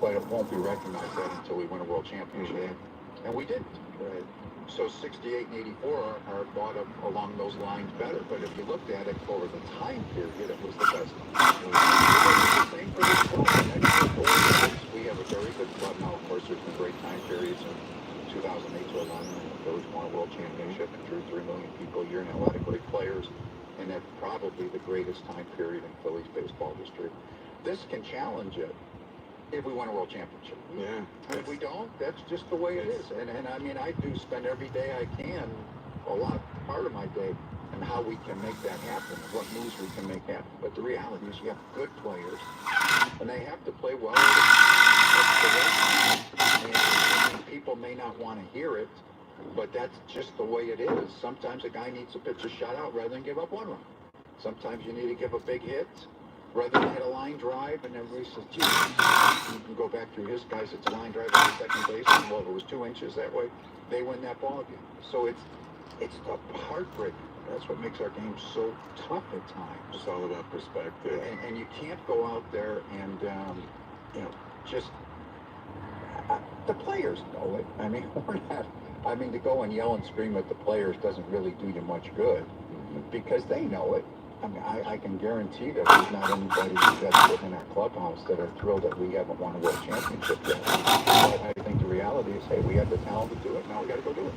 But it won't be recognized that until we win a world championship. Mm-hmm. And we didn't. Right. So 68 and 84 are thought of along those lines better. But if you looked at it over the time period, it was the best. The same for this club. We have a very good club now. Of course, there's been great time periods in 2008 to 11, and the Phillies won a world championship and drew 3 million people a year, and a lot of great players. And that's probably the greatest time period in Phillies baseball history. This can challenge it if we win a world championship. Yeah. And if we don't, that's just the way it is. And I mean, I do spend every day I can, part of my day, on how we can make that happen, what moves we can make happen. But the reality is you have good players, and they have to play well. And people may not want to hear it, but that's just the way it is. Sometimes a guy needs to pitch a shutout rather than give up one run. Sometimes you need to give a big hit rather than hit a line drive, and everybody says, gee, you can go back through his guys, it's a line drive at the second base, and well, if it was 2 inches that way, they win that ball game. So it's the heartbreak. That's what makes our game so tough at times. It's all about perspective. And you can't go out there and, just, the players know it. I mean, we're not, to go and yell and scream at the players doesn't really do you much good, because they know it. I mean, I can guarantee that there's not anybody that's within our clubhouse that are thrilled that we haven't won a world championship yet. But I think the reality is, hey, we have the talent to do it. Now we got to go do it.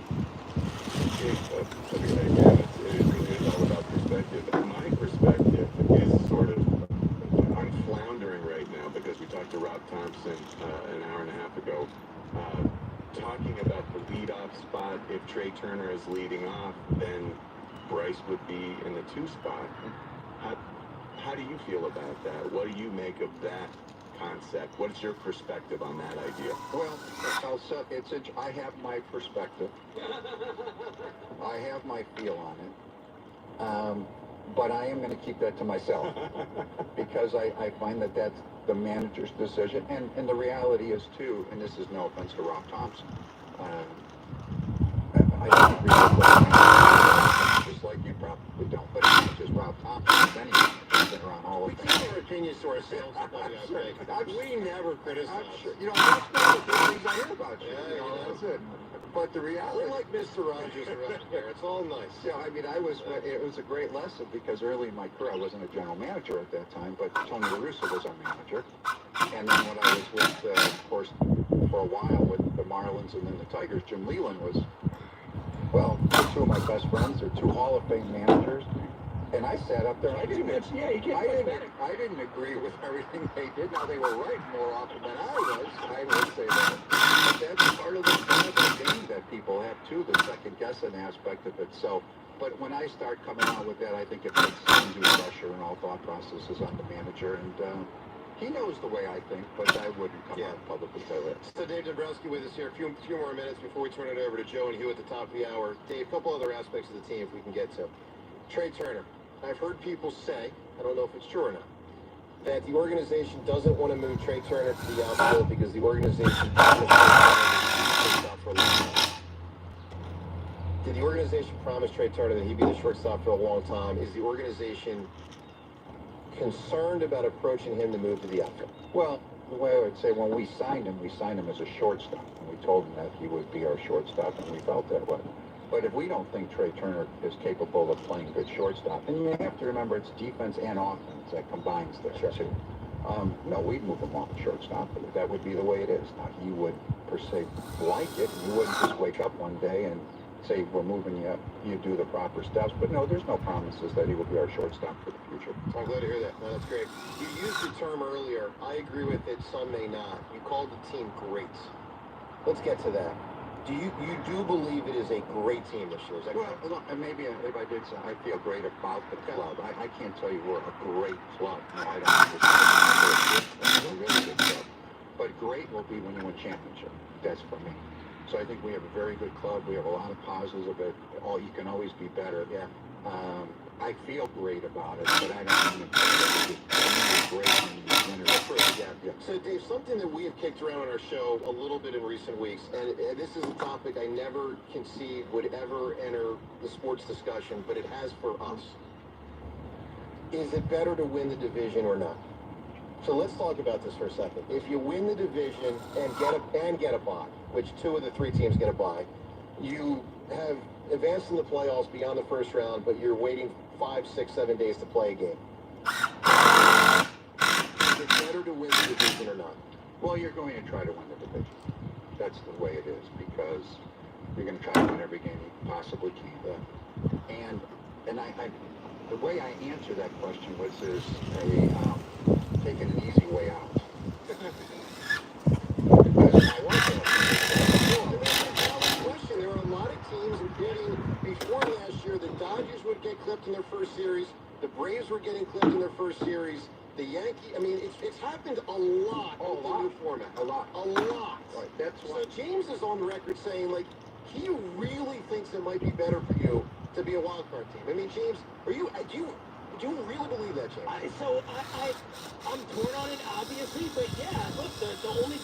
It really is all about perspective. My perspective is sort of, I'm floundering right now because we talked to Rob Thompson an hour and a half ago, talking about the leadoff spot. If Trey Turner is leading off, then Bryce would be in the 2 spot. How do you feel about that? What do you make of that concept? What's your perspective on that idea? Well, I have my perspective. I have my feel on it. But I am going to keep that to myself because I find that that's the manager's decision. And the reality is, too, and this is no offense to Rob Thompson, I don't agree with what just like you probably don't, but it's not just Rob Thompson, it's anyone. He's been around all We of keep our opinions to ourselves at WIP. We never criticize. I'm sure, that's one of the good things I hear about you. Yeah, That's it. But the reality... We're like Mr. Rogers around here. It's all nice. Yeah, I mean, it was a great lesson because early in my career, I wasn't a general manager at that time, but Tony La Russa was our manager. And then when I was with, of course, for a while with the Marlins and then the Tigers, Jim Leland was, well, they're two of my best friends. They're two Hall of Fame managers. And I sat up there. I didn't agree with everything they did. Now, they were right more often than I was. I would say that. But that's part of the game that people have, too, the second-guessing aspect of it. So, but when I start coming out with that, I think it puts undue pressure and all thought processes on the manager. And he knows the way I think, but I wouldn't come out in public and say that. So Dave Dombrowski with us here. A few more minutes before we turn it over to Joe and Hugh at the top of the hour. Dave, a couple other aspects of the team if we can get to. Trey Turner. I've heard people say, I don't know if it's true or not, that the organization doesn't want to move Trey Turner to the outfield because the organization promised Trey Turner that he'd be the shortstop for a long time. Did the organization promise Trey Turner that he'd be the shortstop for a long time? Is the organization concerned about approaching him to move to the outfield? Well, the way I would say, when we signed him as a shortstop. And we told him that he would be our shortstop, and we felt that way. But if we don't think Trey Turner is capable of playing good shortstop, and you have to remember it's defense and offense that combines there, too. No, we'd move him off the shortstop. That would be the way it is. Now, he would, per se, like it. You wouldn't just wake up one day and say, we're moving you up, you do the proper steps. But no, there's no promises that he will be our shortstop for the future. I'm glad to hear that. No, that's great. You used the term earlier. I agree with it. Some may not. You called the team great. Let's get to that. You do believe it is a great team this year? Is that correct? Well, maybe if I did say I feel great about the club. I can't tell you we're a great club. No, I don't think we're a really good club. But great will be when you win championship. That's for me. So I think we have a very good club. We have a lot of positives of it. You can always be better. Yeah. I feel great about it, but I don't mean it's great when you win it. Yeah. So, Dave, something that we have kicked around on our show a little bit in recent weeks, and this is a topic I never conceived would ever enter the sports discussion, but it has for us. Is it better to win the division or not? So let's talk about this for a second. If you win the division and get a bye, which 2 of the 3 teams get a bye, you have advanced in the playoffs beyond the first round, but you're waiting 5, 6, 7 days to play a game. Is it better to win the division or not? Well, you're going to try to win the division. That's the way it is, because you're going to try to win every game you possibly can. And the way I answer that question was there's taking an easy way out. There are a lot of teams, including before last year, the Dodgers would get clipped in their first series. The Braves were getting clipped in their first series. The Yankees, I mean, it's happened a lot with the new format. A lot. Right, that's why. So James is on the record saying, like, he really thinks it might be better for you to be a wild card team. I mean, James, do you really believe that, James? I'm torn on it, obviously, but yeah, look, the only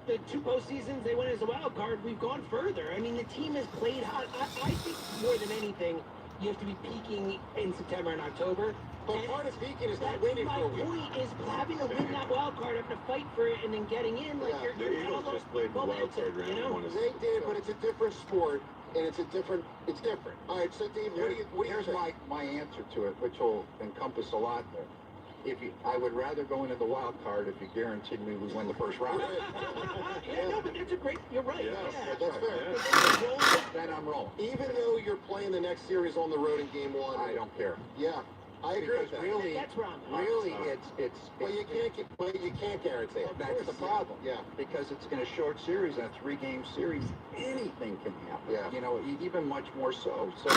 the 2 postseasons they went as a wild card, we've gone further. I mean, the team has played hot. I think more than anything, you have to be peaking in September and October. But part of peaking is not waiting for a week. My point is having to win that wild card, having to fight for it, and then getting in. Like The Eagles just played the wild card round. You know? They did, but it's a different sport, and it's different. All right, so Dave, here's my answer to it, which will encompass a lot there. I would rather go into the wild card if you guaranteed me we win the first round. No, but that's a great. You're right. That's fair. Yeah. Then I'm rolling. Even though you're playing the next series on the road in game 1, I don't care. Yeah. I agree with that. Really, that's wrong. Really, it's. Well, you can't guarantee it. That's the problem. Yeah. Because it's in a short series, a 3-game series, anything can happen. Yeah. You know, even much more so. So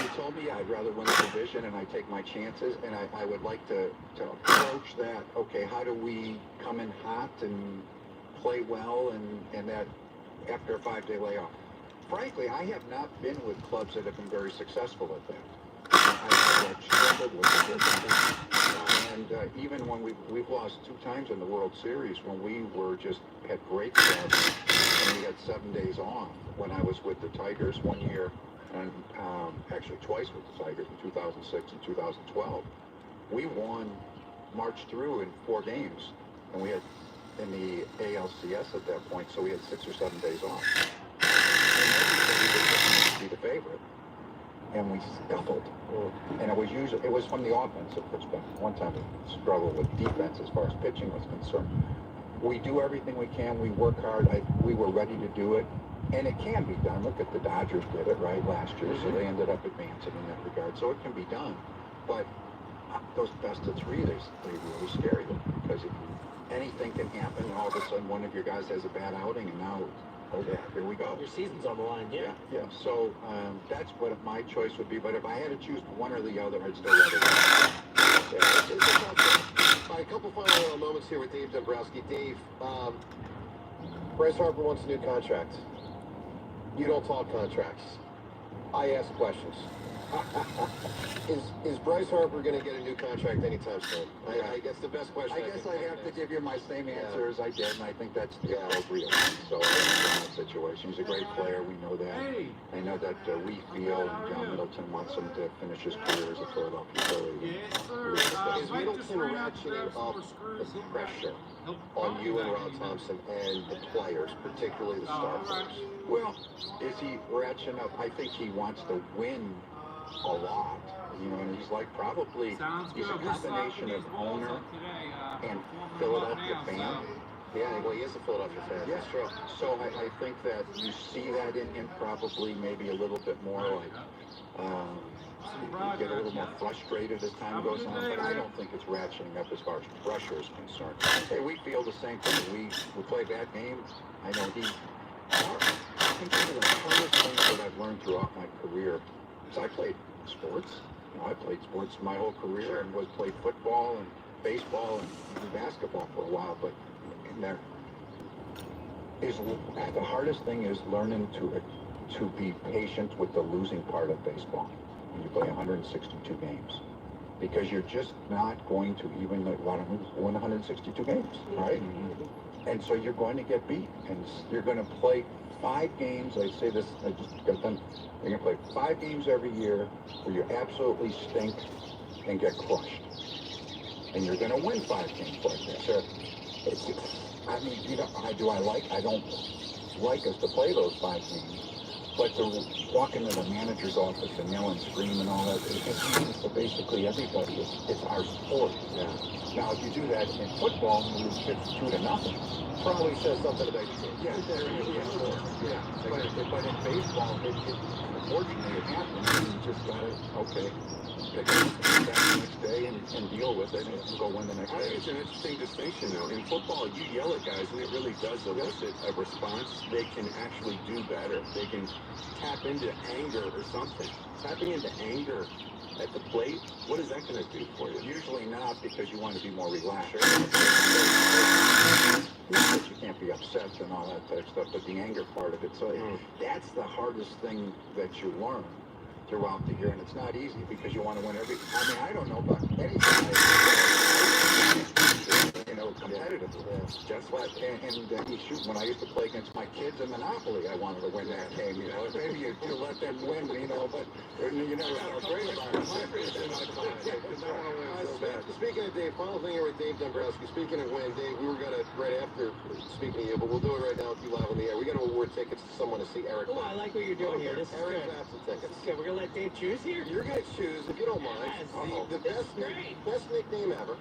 you told me I'd rather win the division, and I take my chances, and I would like to approach that. Okay, how do we come in hot and play well, and that after a 5-day layoff? Frankly, I have not been with clubs that have been very successful at that. I've struggled with it. And even when we've lost 2 times in the World Series, when we had great clubs, and we had 7 days off. When I was with the Tigers 1 year, and actually twice with the Tigers in 2006 and 2012, we marched through in 4 games, and we had in the ALCS at that point, so we had 6 or 7 days off. And everybody was be the favorite, and we scuffled. And it was from the offensive perspective. One time we struggled with defense as far as pitching was concerned. We do everything we can. We work hard. We were ready to do it, and it can be done. Look at the Dodgers did it right last year, so they ended up advancing in that regard. So it can be done, but those best of 3, they really scare you because anything can happen, and all of a sudden one of your guys has a bad outing, and now, oh yeah, here we go. Your season's on the line, yeah. Yeah. So that's what my choice would be. But if I had to choose one or the other, I'd still rather go. All right, a couple final moments here with Dave Dombrowski. Dave, Bryce Harper wants a new contract. You don't talk contracts. I ask questions. Is Bryce Harper going to get a new contract anytime soon? I guess the best question. I guess I have to give you my same answer as I did, and I think that's the appropriate one. So in that situation, he's a great player. We know that. I know that we feel John Middleton wants him to finish his career as a Philadelphia Philly. Is Middleton ratcheting up the pressure on you and Ron Thompson and the players, particularly the star players? Well, is he ratcheting up? I think he wants to win a lot, and he's like probably he's a combination of owner and Philadelphia fan. Yeah, well, he is a Philadelphia fan. Yeah, sure. So I think that you see that in him probably maybe a little bit more like you get a little more frustrated as time goes on, but I don't think it's ratcheting up as far as pressure is concerned. Hey, we feel the same thing. We play that game. I know I think one of the hardest things that I've learned throughout my career is I played sports. I played sports my whole career and played football and baseball and basketball for a while, but the hardest thing is learning to be patient with the losing part of baseball when you play 162 games, because you're just not going to even want to win 162 games, right? And so you're going to get beat, and you're going to play 5 games. I say this, I just got done. You're going to play 5 games every year where you absolutely stink and get crushed. And you're going to win 5 games like that. So I mean, I don't like us to play those 5 games. But to walk into the manager's office and yell and scream and all that, it means to basically everybody. It's our sport. Yeah. Now, if you do that in football, it's 2-0. Probably says something about you. Yeah. But in baseball, unfortunately, it happens. You just gotta, pick up the next day and deal with it and go win the next day. I think it's an interesting distinction, though. In football, you yell at guys, and it really does elicit a response. They can actually do better. They can tap into anger or something. Tapping into anger at the plate, what is that going to do for you? Usually not, because you want to be more relaxed. You can't be upset and all that type of stuff, but the anger part of it, so that's the hardest thing that you learn throughout the year, and it's not easy because you want to win I don't know about anything. Competitively. Just like, when I used to play against my kids in Monopoly, I wanted to win that game, Maybe you let them win, but you never felt great about it. Speaking of Dave, final thing here with Dave Dombrowski. Speaking of win, Dave, we were going to, right after speaking to you, but we'll do it right now with you live on the air. We got to award tickets to someone to see Eric. Oh, I like what you're doing here. This is Eric good. Clapton tickets. Okay, we're going to let Dave choose here? You're going to choose, if you don't mind, the best nickname ever,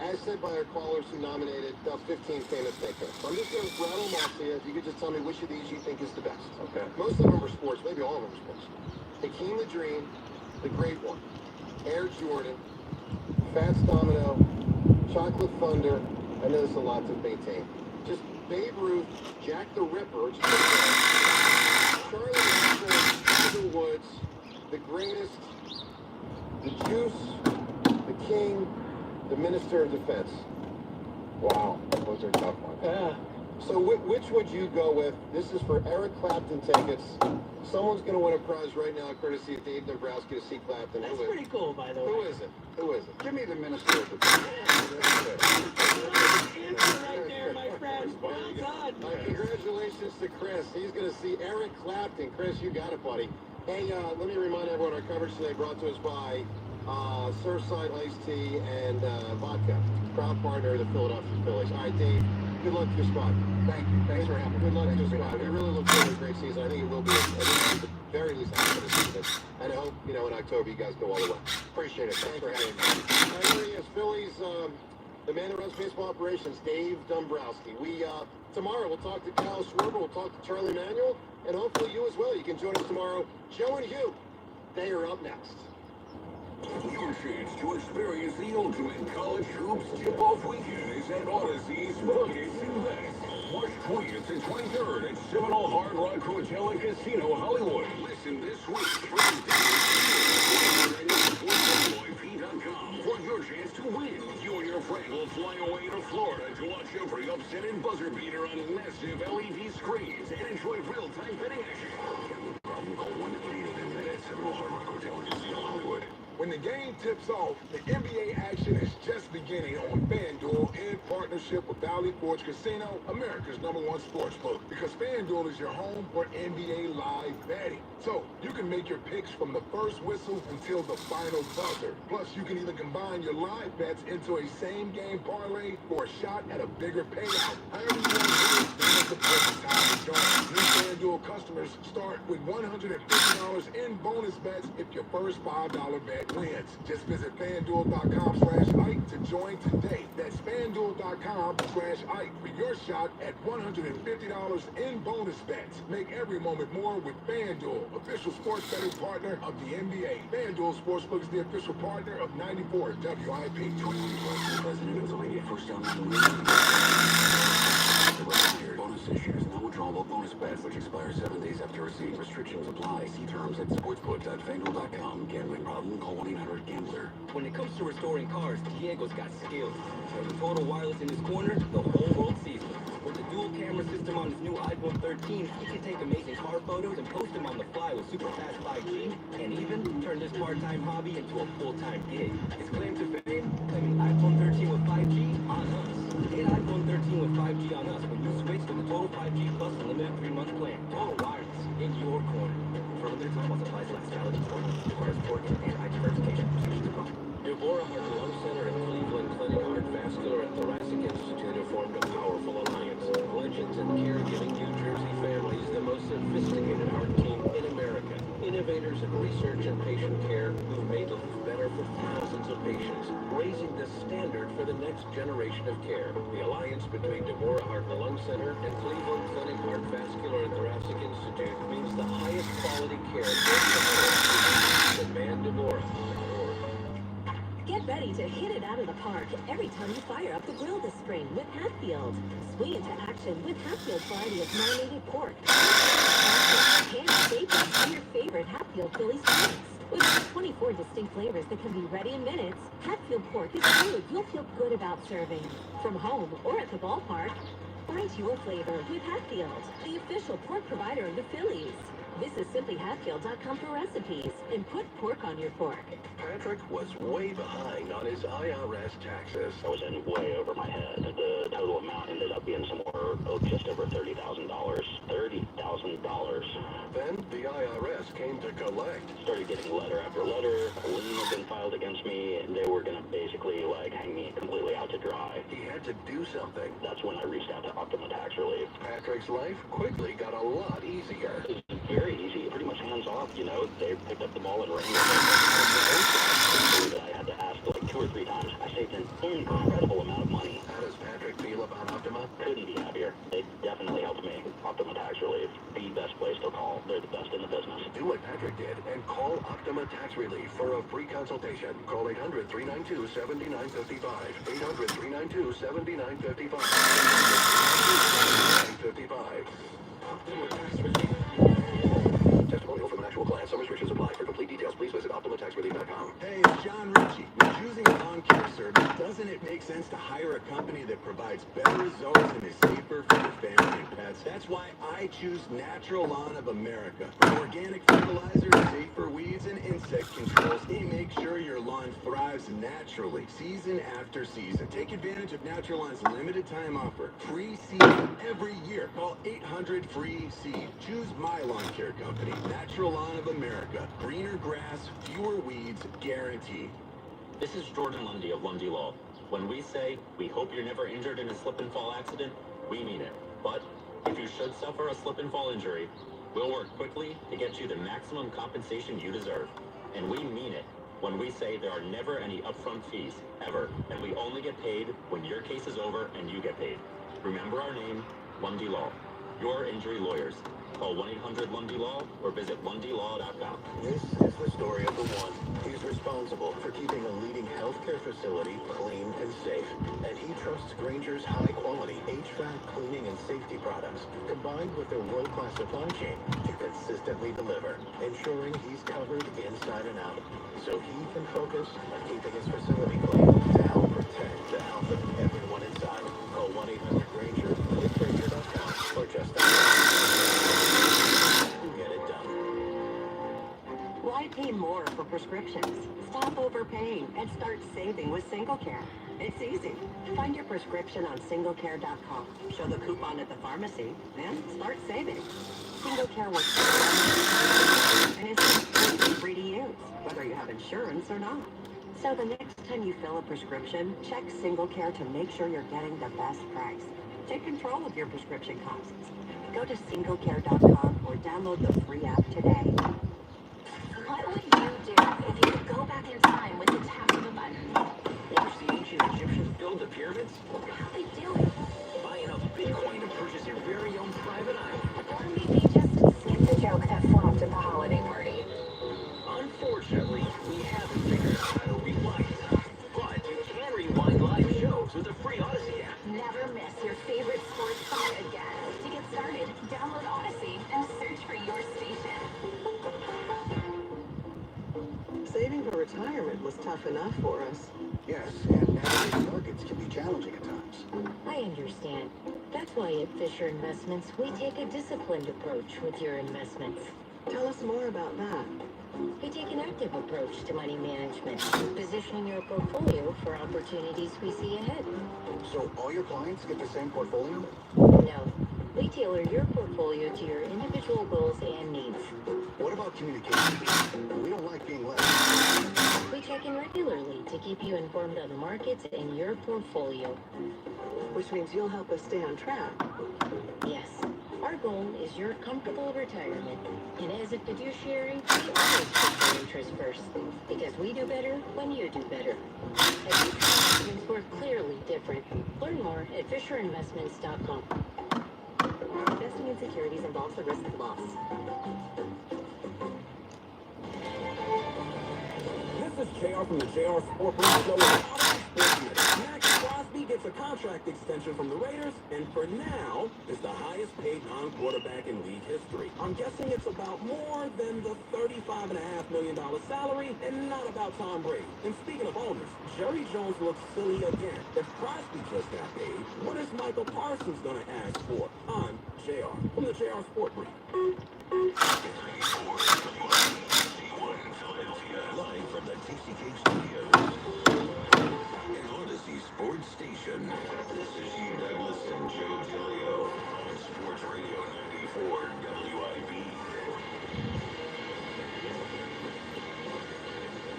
as said by our callers who nominated 15 famous nicknames. So I'm just going to rattle them off to you. If you could just tell me which of these you think is the best. Okay. Most of them are sports, maybe all of them are sports. Hakeem the Dream, the Great One, Air Jordan, Fats Domino, Chocolate Thunder. I know there's a lot to maintain. Just Babe Ruth, Jack the Ripper, Charlie Russell, Tiger Woods, the greatest, the Juice, the King, the Minister of Defense. Wow, those are tough ones. So which would you go with? This is for Eric Clapton tickets. Someone's going to win a prize right now, courtesy of Dave Dombrowski, to see Clapton. That's pretty cool, by the way. Who is it? Who is it? Give me the Minister of Defense. Right there, my friend. Well done. Congratulations to Chris. He's going to see Eric Clapton. Chris, you got it, buddy. Hey, let me remind everyone, our coverage today brought to us by Surfside iced tea, and vodka. Proud partner of the Philadelphia Phillies. All right, Dave, good luck to your spot. Thank you. Thanks for having me. Good luck to Thanks your for spot. having We me. really look forward to a great season. I think it will be, at the very least, half of the season. And I hope, in October, you guys go all the way. Appreciate it. Thanks for having me. All right, here he is, Phillies, the man that runs baseball operations, Dave Dombrowski. Tomorrow we'll talk to Kyle Schwarber, we'll talk to Charlie Manuel, and hopefully you as well. You can join us tomorrow. Joe and Hugh, they are up next. Your chance to experience the ultimate college hoops tip-off weekend is at Odyssey's Buckets Invest. March 20th and 23rd at Seminole Hard Rock Hotel and Casino, Hollywood. Listen this week for your chance to win. You and your friend will fly away to Florida to watch every upset and buzzer beater on massive LED screens and enjoy real-time betting action. Call 1-888 at Seminole Hard Rock Hotel and Casino, Hollywood. When the game tips off, the NBA action is just beginning on FanDuel in partnership with Valley Forge Casino, America's #1 sportsbook. Because FanDuel is your home for NBA live betting. So, you can make your picks from the first whistle until the final buzzer. Plus, you can even combine your live bets into a same-game parlay for a shot at a bigger payout. However you want to do it, now's the perfect time to join. New FanDuel customers start with $150 in bonus bets if your first $5 bet wins. Just visit FanDuel.com/Ike to join today. That's FanDuel.com/Ike for your shot at $150 in bonus bets. Make every moment more with FanDuel, official sports betting partner of the NBA. FanDuel Sportsbook is the official partner of 94 WIP. 21 plus, President of Pennsylvania, first down bonus issues, no withdrawable bonus bets, which expire 7 days after receipt. Restrictions apply. See terms at sportsbook.fanduel.com. Gambling problem? Call 1-800-GAMBLER. When it comes to restoring cars, Diego's got skills. With Total Wireless in his corner, the whole world sees him. With the dual camera system on his new iPhone 13, he can take amazing car photos and post them on the fly with super fast 5G, and even turn this part-time hobby into a full-time gig. His claim to fame? Claiming iPhone 13 with 5G on us. Get iPhone 13 with 5G on us when you switch to the Total 5G Plus Unlimited 3-month plan. Total Wireless, in your corner. For limited time, while supplies last, valid employment requires port and ID verification. Restrictions apply. Deborah Heart Lung Center and Cleveland Clinic Heart Vascular and Thoracic Institute have formed a powerful alliance. Legends in caregiving New Jersey families, the most sophisticated heart team in America. Innovators in research and patient care who've made life better for thousands of patients, raising the standard for the next generation of care. The alliance between Deborah Heart and Lung Center and Cleveland Clinic Heart Vascular and Thoracic Institute means the highest quality care. Demand Deborah. Get ready to hit it out of the park every time you fire up the grill this spring with Hatfield. Swing into action with Hatfield's variety of marinated pork, and staples to your favorite Hatfield Phillies products. With over 24 distinct flavors that can be ready in minutes, Hatfield pork is food you'll feel good about serving. From home or at the ballpark, find your flavor with Hatfield, the official pork provider of the Phillies. Visit simplyhatfield.com for recipes and put pork on your fork. Patrick was way behind on his IRS taxes. I was in way over my head. The total amount ended up being somewhere just over $30,000. $30,000. Then the IRS came to collect. Started getting letter after letter. A lien had been filed against me, and they were going to basically hang me completely out to dry. He had to do something. That's when I reached out to Optima Tax Relief. Patrick's life quickly got a lot easier. It was very easy, pretty much hands off, They picked up the ball and ran with it. I had to ask 2 or 3 times. I saved an incredible amount of money. How does Patrick feel about Optima? Couldn't be happier. They definitely helped me. Optima Tax Relief, the best place to call. They're the best in the business. Do what Patrick did and call Optima Tax Relief for a free consultation. Call 800-392-7955. 800-392-7955. 800-392-7955. Optima Tax Relief. Testimonial from an actual client. Some restrictions apply. For complete details, please visit OptimaTaxRelief.com. Hey, it's John Ritchie. When choosing a lawn care service, doesn't it make sense sense to hire a company that provides better results and is safer for your family and pets. That's why I choose Natural Lawn of America. From organic fertilizer, safer weeds, and insect controls, they make sure your lawn thrives naturally, season after season. Take advantage of Natural Lawn's limited time offer. Free seed every year. Call 800-FREE-SEED. Choose my lawn care company, Natural Lawn of America. Greener grass, fewer weeds, guaranteed. This is Jordan Lundy of Lundy Law. When we say we hope you're never injured in a slip and fall accident, we mean it. But if you should suffer a slip and fall injury, we'll work quickly to get you the maximum compensation you deserve. And we mean it when we say there are never any upfront fees, ever. And we only get paid when your case is over and you get paid. Remember our name, Lundy Law. Your injury lawyers. Call 1-800-LUNDY-LAW or visit lundylaw.com. This is the story of the one. He's responsible for keeping a leading healthcare facility clean and safe. And he trusts Grainger's high-quality HVAC cleaning and safety products, combined with their world-class supply chain, to consistently deliver, ensuring he's covered inside and out, so he can focus on keeping his facility clean to help protect the health of everyone inside. Call 1-800-GRAINGER, Grainger.com, or just get it done. Why pay more for prescriptions? Stop overpaying and start saving with SingleCare. It's easy. Find your prescription on SingleCare.com. Show the coupon at the pharmacy and start saving. SingleCare works and is completely free to use, whether you have insurance or not. So the next time you fill a prescription, check SingleCare to make sure you're getting the best price. Take control of your prescription costs. Go to SingleCare.com or download the free app today. What would you do if you could go back in time with the tap of a button? Watch the ancient Egyptians build the pyramids? How'd they do it? Buy enough Bitcoin to purchase your very own private island. Or maybe just skip the joke that flopped at the holiday party. Unfortunately, we haven't figured out how to rewind time. But you can rewind live shows with the free Odyssey app. Never miss your favorite sports song again. To get started, download Odyssey and search for your station. Saving for retirement was tough enough for us. Yes, and navigating markets can be challenging at times. I understand. That's why at Fisher Investments, we take a disciplined approach with your investments. Tell us more about that. We take an active approach to money management, positioning your portfolio for opportunities we see ahead. So all your clients get the same portfolio? No, we tailor your portfolio to your individual goals and needs. What about communication? We don't like being left. We check in regularly to keep you informed on the markets and your portfolio. Which means you'll help us stay on track. Yes, our goal is your comfortable retirement. And as a fiduciary, we always put your interests first. Because we do better when you do better. At Fisher Investments, we're clearly different. Learn more at FisherInvestments.com. Investing in securities involves the risk of loss. This is JR from the JR Sport Brief Show with Auto Sports Minute. Max Crosby gets a contract extension from the Raiders, and for now, is the highest paid non-quarterback in league history. I'm guessing it's about more than the $35.5 million salary, and not about Tom Brady. And speaking of owners, Jerry Jones looks silly again. If Crosby just got paid, what is Michael Parsons going to ask for? I'm JR from the JR Sport Brief. Live from the TCK Studios. An Odyssey Sports Station. This is Hugh Douglas and Joe Giglio on Sports Radio 94 WIB.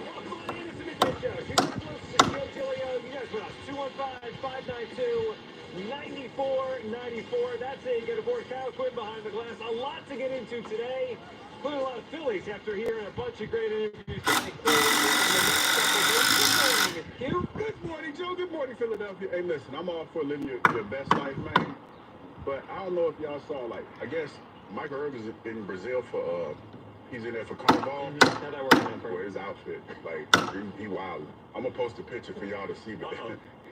Welcome on in, it's the Midday Show. Hugh Douglas and Joe Giglio. You guys with us. 215-592-9494. That's it. You got a board Kyle Quinn behind the glass. A lot to get into today. Including a lot of Phillies after hearing a bunch of great interviews. Good morning, Hugh. Good morning, Joe. Good morning, Philadelphia. Hey, listen, I'm all for living your best life, man. But I don't know if y'all saw, like, I guess Michael Irvin's in Brazil for, he's in there for Carnival. How'd that work out for For his outfit. Like, he wild. I'm going to post a picture for y'all to see, but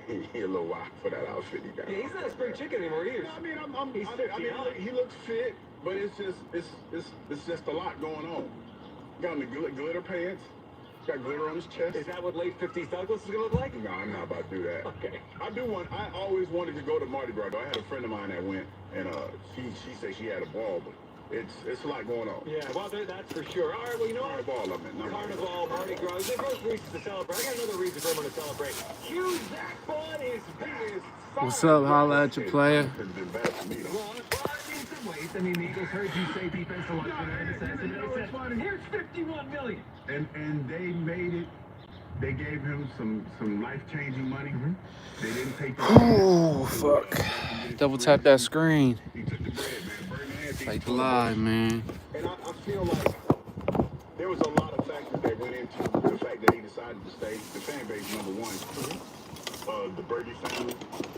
he a little wild for that outfit he got. Yeah, he's not a spring chicken anymore either. No, I mean, he looks fit, but it's just a lot going on. Got on the glitter pants. Got glitter on his chest. Is that what late 50s Douglas is going to look like? No, I'm not about to do that. Okay. I always wanted to go to Mardi Gras, though. I had a friend of mine that went, and she said she had a ball, but it's a lot going on. Yeah, well, that's for sure. All right, well, you know what? Carnival, I mean. Carnival, Mardi Gras. They're both reasons to celebrate. I got another reason for everyone to celebrate. Huge Zack Baun is big. What's up, holla at your player? Well, in some ways, I mean, the Eagles heard you say defense to lunch and said, here's $51 million. And they made it. They gave him some life-changing money. They didn't take the Oh, fuck. Double tap that screen. He took the bread, man. Burn the hands. Like live, man. And I feel like there was a lot of factors that went into the fact that he decided to stay. The fan base, number one. The Berge family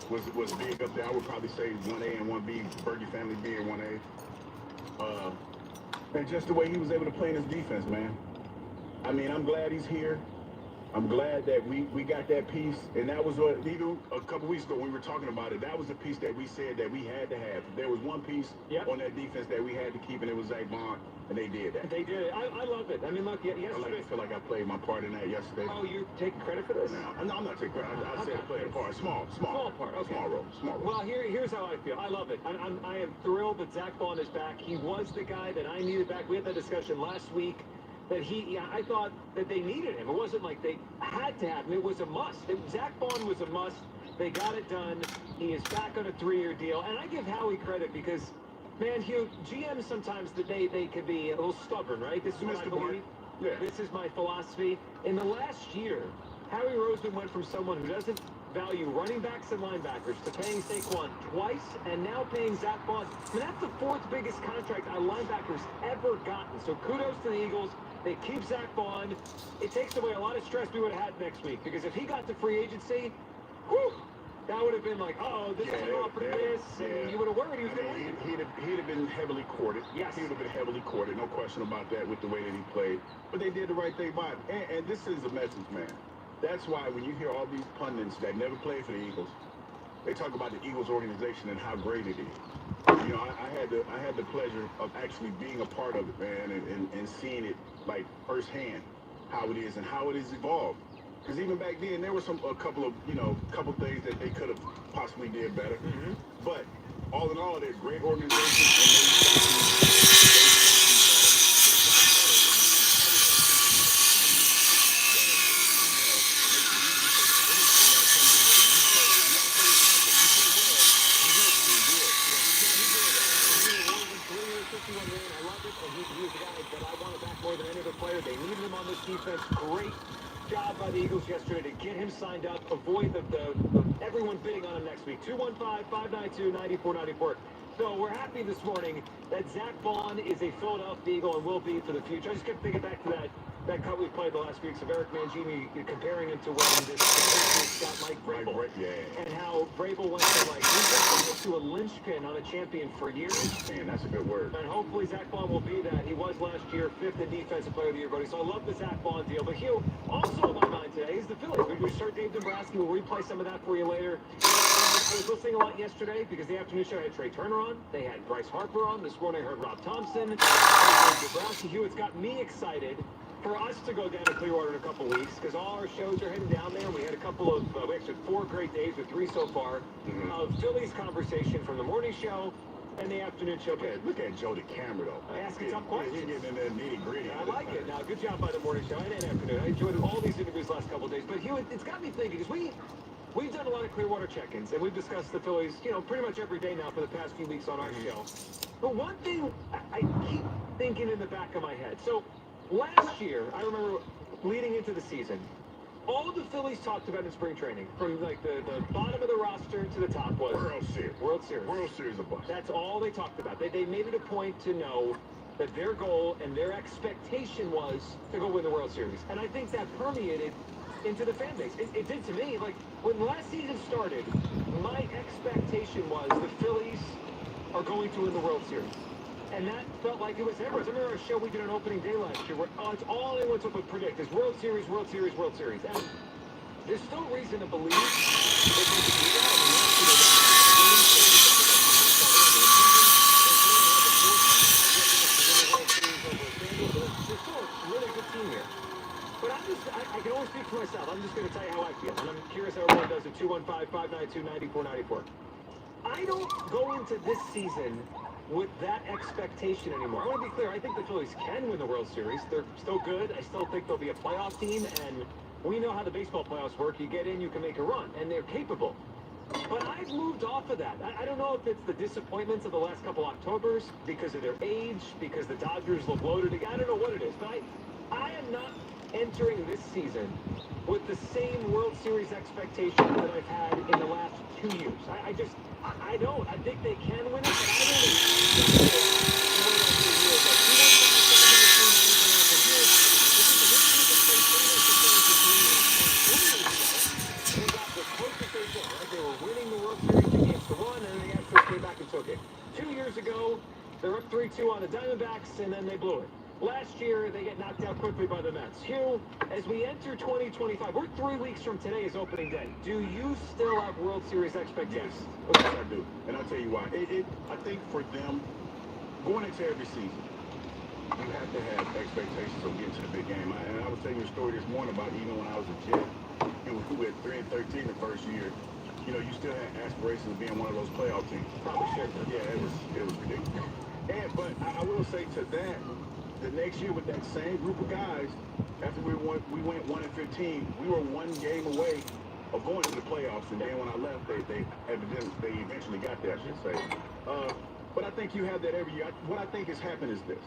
was big up there. I would probably say 1A and 1B. Berge family being 1A. And just the way he was able to play in his defense, man. I mean, I'm glad he's here. I'm glad that we got that piece, and that was what, even a couple weeks ago when we were talking about it, that was the piece that we said that we had to have. There was one piece on that defense that we had to keep, and it was Zack Baun, and they did that. They did it. I love it. I mean, look, yesterday. I feel like I played my part in that yesterday. Oh, you're taking credit for this? No, I'm not taking credit. I said I played a part. Small part. Okay. Small role. Well, here's how I feel. I love it. I am thrilled that Zack Baun is back. He was the guy that I needed back. We had that discussion last week. That I thought that they needed him. It wasn't like they had to have him. It was a must. Zack Baun was a must. They got it done. He is back on a 3-year deal. And I give Howie credit because, man, Hugh, GMs sometimes they can be a little stubborn, right? This is what I believe. Yeah. This is my philosophy. In the last year, Howie Roseman went from someone who doesn't value running backs and linebackers to paying Saquon twice and now paying Zack Baun. I mean, that's the 4th biggest contract a linebacker's ever gotten. So kudos to the Eagles. They keep Zack Baun. It takes away a lot of stress we would have had next week because if he got to free agency, whew, that would have been like, this is an offer to this, and you would have worried he was going to leave. He'd have been heavily courted. Yes. He would have been heavily courted, no question about that with the way that he played. But they did the right thing by him. And this is a message, man. That's why when you hear all these pundits that never played for the Eagles, they talk about the Eagles organization and how great it is. You know, I had the pleasure of actually being a part of it, man, and seeing it like firsthand how it is and how it has evolved. Because even back then there were a couple things that they could have possibly did better. But all in all, they're great organizations. They needed him on this defense. Great job by the Eagles yesterday to get him signed up, avoid everyone bidding on him next week. 215-592-9494. So we're happy this morning that Zack Baun is a Philadelphia Eagle and will be for the future. I just kept thinking back to that cut we played the last weeks of Eric Mangini comparing him to when this got Mike Vrabel. And how Vrabel went to a linchpin on a champion for years. Man, that's a good word. And hopefully Zack Baun will be that. He was last year 5th in Defensive Player of the Year, buddy. So I love the Zack Baun deal. But Hugh, also on my mind today is the Phillies. We start Dave Dombrowski. We'll replay some of that for you later. I was listening a lot yesterday because the afternoon show had Trey Turner on. They had Bryce Harper on. This morning I heard Rob Thompson. Dombrowski. Hugh, it's got me excited for us to go down to Clearwater in a couple weeks because all our shows are heading down there. We had a couple of, we actually had 4 great days with 3 so far of Phillies conversation from the morning show and the afternoon show. Look at Joe DeCamera, though. Asking tough questions. He's getting in there nitty-gritty. I like it. Now, good job by the morning show and afternoon. I enjoyed all these interviews the last couple of days. But Hugh, it's got me thinking because we've done a lot of Clearwater check-ins and we've discussed the Phillies, pretty much every day now for the past few weeks on our show. But one thing I keep thinking in the back of my head. So last year, I remember leading into the season, all the Phillies talked about in spring training, from like the bottom of the roster to the top, was World Series. World Series. World Series a bust. That's all they talked about. They made it a point to know that their goal and their expectation was to go win the World Series. And I think that permeated into the fan base. It did to me. Like, when last season started, my expectation was the Phillies are going to win the World Series. And that felt like it was ever. I remember a show we did on opening day last year where it's all anyone took would predict is World Series, World Series, World Series. And there's still reason to believe that they can do that. They're still a really good team here. But I'm just to speak for myself. I'm just going to tell you how I feel. And I'm curious how everyone does at 215-592-9494. I don't go into this season with that expectation anymore. I want to be clear. I think the Phillies can win the World Series. They're still good. I still think they'll be a playoff team. And we know how the baseball playoffs work. You get in, you can make a run. And they're capable. But I've moved off of that. I don't know if it's the disappointments of the last couple Octobers, because of their age, because the Dodgers look loaded. I don't know what it is. But I am not entering this season with the same World Series expectation that I've had in the last 2 years. I don't. I think they can win it, but I don't expect it. They were winning the World Series 2-1, and then they actually came back and took it. 2 years ago, they're up 3-2 on the Diamondbacks, and then they blew it. Last year, they get knocked out quickly by the Mets. Hugh, as we enter 2025, we're 3 weeks from today is opening day. Do you still have World Series expectations? Yes, I do. And I'll tell you why. I think for them, going into every season, you have to have expectations of getting to the big game. And I was telling you a story this morning about even when I was a Jet, who had 3-13 the first year, you still had aspirations of being one of those playoff teams. Probably should. Yeah, it was ridiculous. But I will say to that, the next year with that same group of guys, after we went 1-15, we were 1 game away of going to the playoffs. And then when I left, they eventually got there, I should say. But I think you have that every year. What I think has happened is this,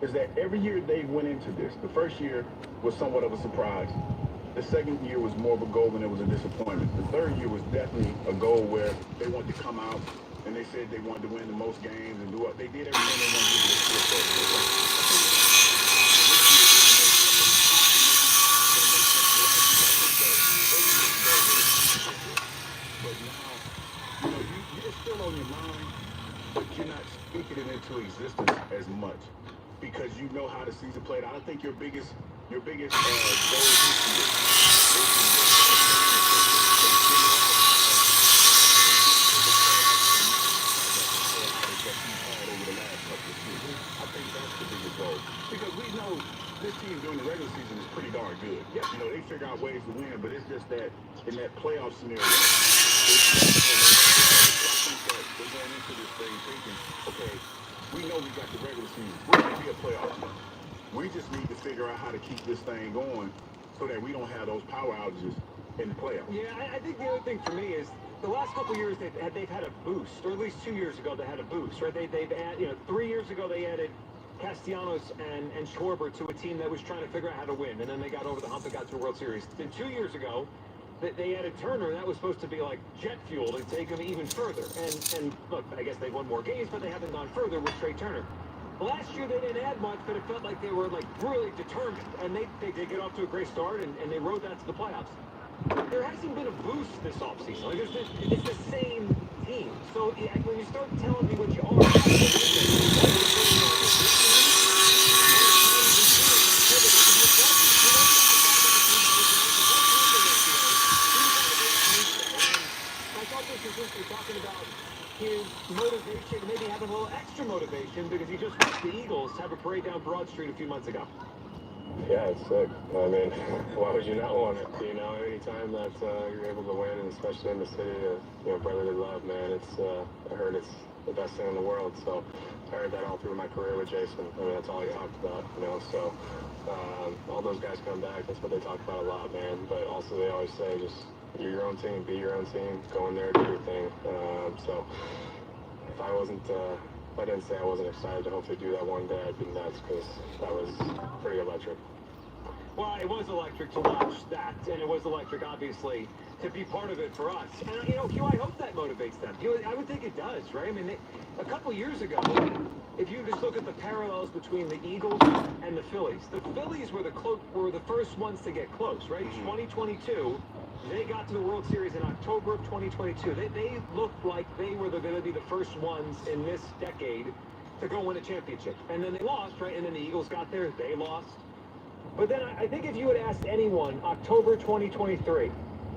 is that every year they went into this. The first year was somewhat of a surprise. The second year was more of a goal than it was a disappointment. The third year was definitely a goal where they wanted to come out and they said they wanted to win the most games and do what they did everything they wanted to do to But now, you're still on your mind, but you're not speaking it into existence as much because you know how the season played out. I think your biggest goal this year I think that's the biggest goal. Because we know this team during the regular season is pretty darn good. Yep. They figure out ways to win, but it's just that in that playoff scenario, I think that we're going into this thing thinking, okay, we know we got the regular season. We're going to be a playoff team. We just need to figure out how to keep this thing going so that we don't have those power outages in the playoffs. Yeah, I think the other thing for me is the last couple of years they've had a boost, or at least 2 years ago they had a boost, right? They've added, 3 years ago they added Castellanos and Schwarber to a team that was trying to figure out how to win, and then they got over the hump and got to a World Series. Then 2 years ago, they added Turner, and that was supposed to be like jet fuel to take them even further. And look, I guess they won more games, but they haven't gone further with Trey Turner. Last year they didn't add much, but it felt like they were really determined, and they did get off to a great start, and they rode that to the playoffs. There hasn't been a boost this offseason. It's the same team. So when you start telling me what you are, talking about his motivation, maybe having a little extra motivation because he just watched the Eagles have a parade down Broad Street a few months ago. Yeah, it's sick. I mean, why would you not want it? Anytime that you're able to win, and especially in the city of brotherly love, man, I heard it's the best thing in the world. So I heard that all through my career with Jason. I mean, that's all he talked about, So all those guys come back. That's what they talk about a lot, man. But also they always say, just you're your own team, be your own team, go in there, do your thing. So if I didn't say I wasn't excited to hopefully do that one day, I'd be nuts because that was pretty electric. Well, it was electric to watch that, and it was electric, obviously, to be part of it for us. And, Q, I hope that motivates them. I would think it does, right? I mean, a couple years ago, if you just look at the parallels between the Eagles and the Phillies were the first ones to get close, right? 2022, they got to the World Series in October of 2022. They looked like they were going to be the first ones in this decade to go win a championship. And then they lost, right? And then the Eagles got there, they lost. But then I think if you had asked anyone October 2023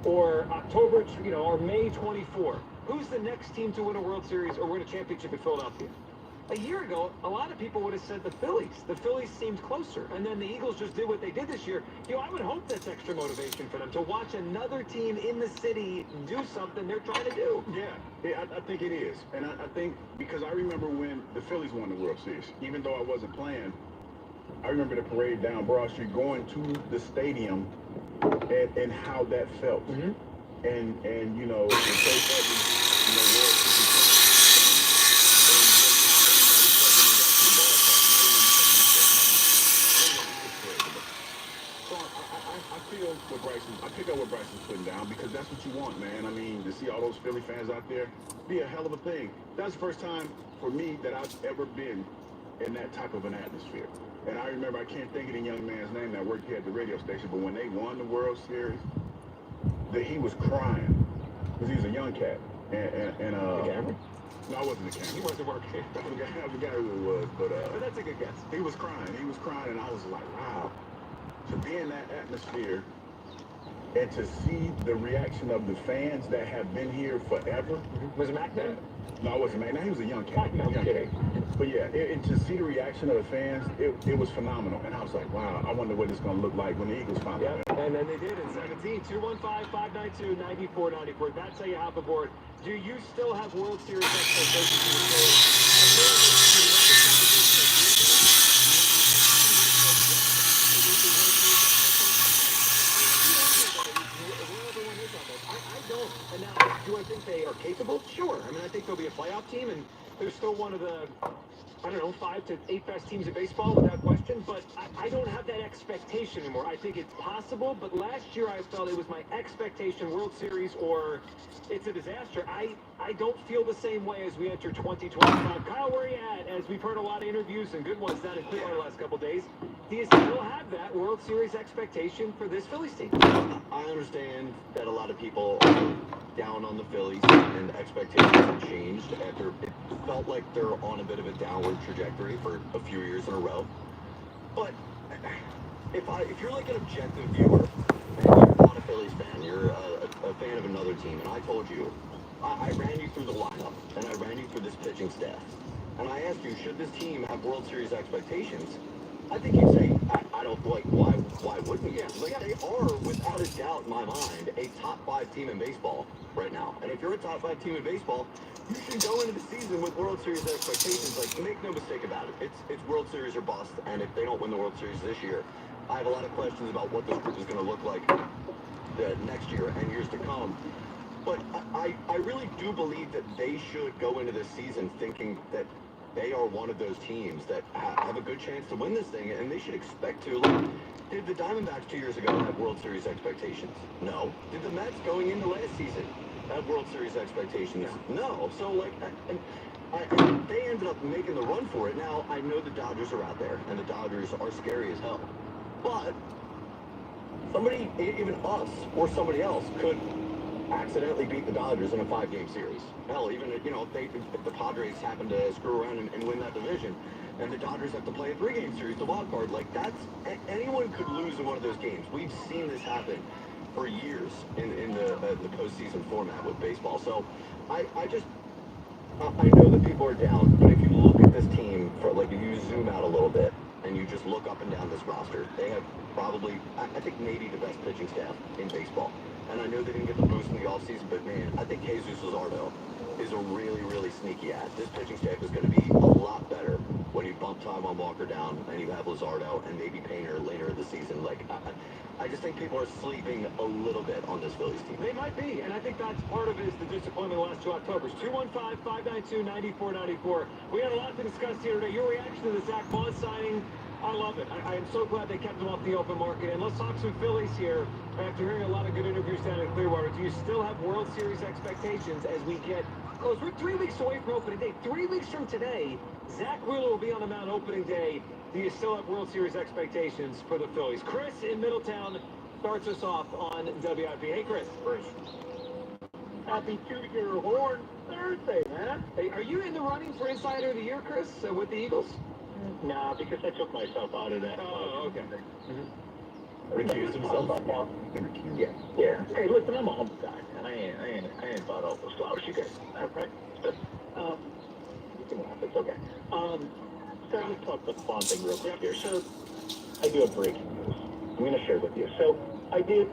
or October, or May 24, who's the next team to win a World Series or win a championship in Philadelphia? a year ago, a lot of people would have said the Phillies. The Phillies seemed closer, and then the Eagles just did what they did this year. I would hope that's extra motivation for them to watch another team in the city do something they're trying to do. Yeah, I think it is. And I think, because I remember when the Phillies won the World Series, even though I wasn't playing, I remember the parade down Broad Street, going to the stadium and how that felt. And you know, World I pick up what Bryson's putting down, because that's what you want, man. I mean, to see all those Philly fans out there, be a hell of a thing. That's the first time for me that I've ever been in that type of an atmosphere. And I remember, I can't think of the young man's name that worked here at the radio station, but when they won the World Series, that he was crying, because he was a young cat. No, I wasn't the camera. He wasn't working. I forgot who it was, but that's a good guess. He was crying, and I was like, wow. To be in that atmosphere and to see the reaction of the fans that have been here forever. Was it Mac then? No, it wasn't Mac. No, he was a young cat. I'm kidding. But yeah, and to see the reaction of the fans, it was phenomenal. And I was like, wow, I wonder what it's going to look like when the Eagles finally win. And then they did in 17. 215-592-9494. That's how you hop aboard. Do you still have World Series expectations for the Phillies? I don't. And now, do I think they are capable? Sure. I mean, I think they'll be a playoff team, and they're still one of the, 5 to 8 best teams in baseball, without question. But I don't have that expectation anymore. I think it's possible, but last year I felt it was my expectation, World Series, or it's a disaster. I don't feel the same way as we enter 2025. Kyle, where are you at? As we've heard a lot of interviews and good ones down in Clearwater the last couple of days, do you still have that World Series expectation for this Phillies team? I understand that a lot of people are down on the Phillies, and expectations have changed after it felt like they're on a bit of a downward trajectory for a few years in a row. But if you're like an objective viewer, and you're not a Phillies fan, you're a fan of another team, and I told you, I ran you through the lineup, and I ran you through this pitching staff, and I asked you, should this team have World Series expectations? I think you'd say, I don't, like, why wouldn't you? Like, they are, without a doubt in my mind, a top 5 team in baseball right now. And if you're a top 5 team in baseball, you should go into the season with World Series expectations. Like, make no mistake about it. It's World Series or bust, and if they don't win the World Series this year, I have a lot of questions about what this group is going to look like next year and years to come. But I really do believe that they should go into this season thinking that they are one of those teams that have a good chance to win this thing, and they should expect to. Like, did the Diamondbacks 2 years ago have World Series expectations? No. Did the Mets going into last season have World Series expectations? No. So, like, they ended up making the run for it. Now, I know the Dodgers are out there, and the Dodgers are scary as hell. But somebody, even us or somebody else, could accidentally beat the Dodgers in a 5-game series. Hell, even if the Padres happen to screw around and win that division, and the Dodgers have to play a 3-game series, the wild card, like, anyone could lose in one of those games. We've seen this happen for years in the postseason format with baseball. So I know that people are down, but if you look at this team, if you zoom out a little bit and you just look up and down this roster, they have probably, I think, maybe the best pitching staff in baseball. And I know they didn't get the boost in the offseason, but man, I think Jesus Luzardo is a really, really sneaky ass. This pitching staff is going to be a lot better when you bump Taijuan Walker down and you have Luzardo and maybe Painter later in the season. Like, I just think people are sleeping a little bit on this Phillies team. They might be, and I think that's part of it is the disappointment the last 2 Octobers. 215-592-9494. We had a lot to discuss here today. Your reaction to the Zack Baun signing, I love it. I am so glad they kept him off the open market. And let's talk some Phillies here. After hearing a lot of good interviews down in Clearwater, do you still have World Series expectations as we get close? We're 3 weeks away from opening day. 3 weeks from today, Zach Wheeler will be on the mound opening day. Do you still have World Series expectations for the Phillies? Chris in Middletown starts us off on WIP. Hey, Chris. Happy Two-Year Horn Thursday, man. Hey, are you in the running for Insider of the Year, Chris, with the Eagles? Nah, because I took myself out of that. Oh, okay. Recused himself. Yeah. Hey, listen, I'm a humble guy, man. I ain't about all those flowers you guys have, right? But, can laugh. It's okay. So let's talk the Baun thing real quick here. So I do have breaking news. I'm going to share with you. So I did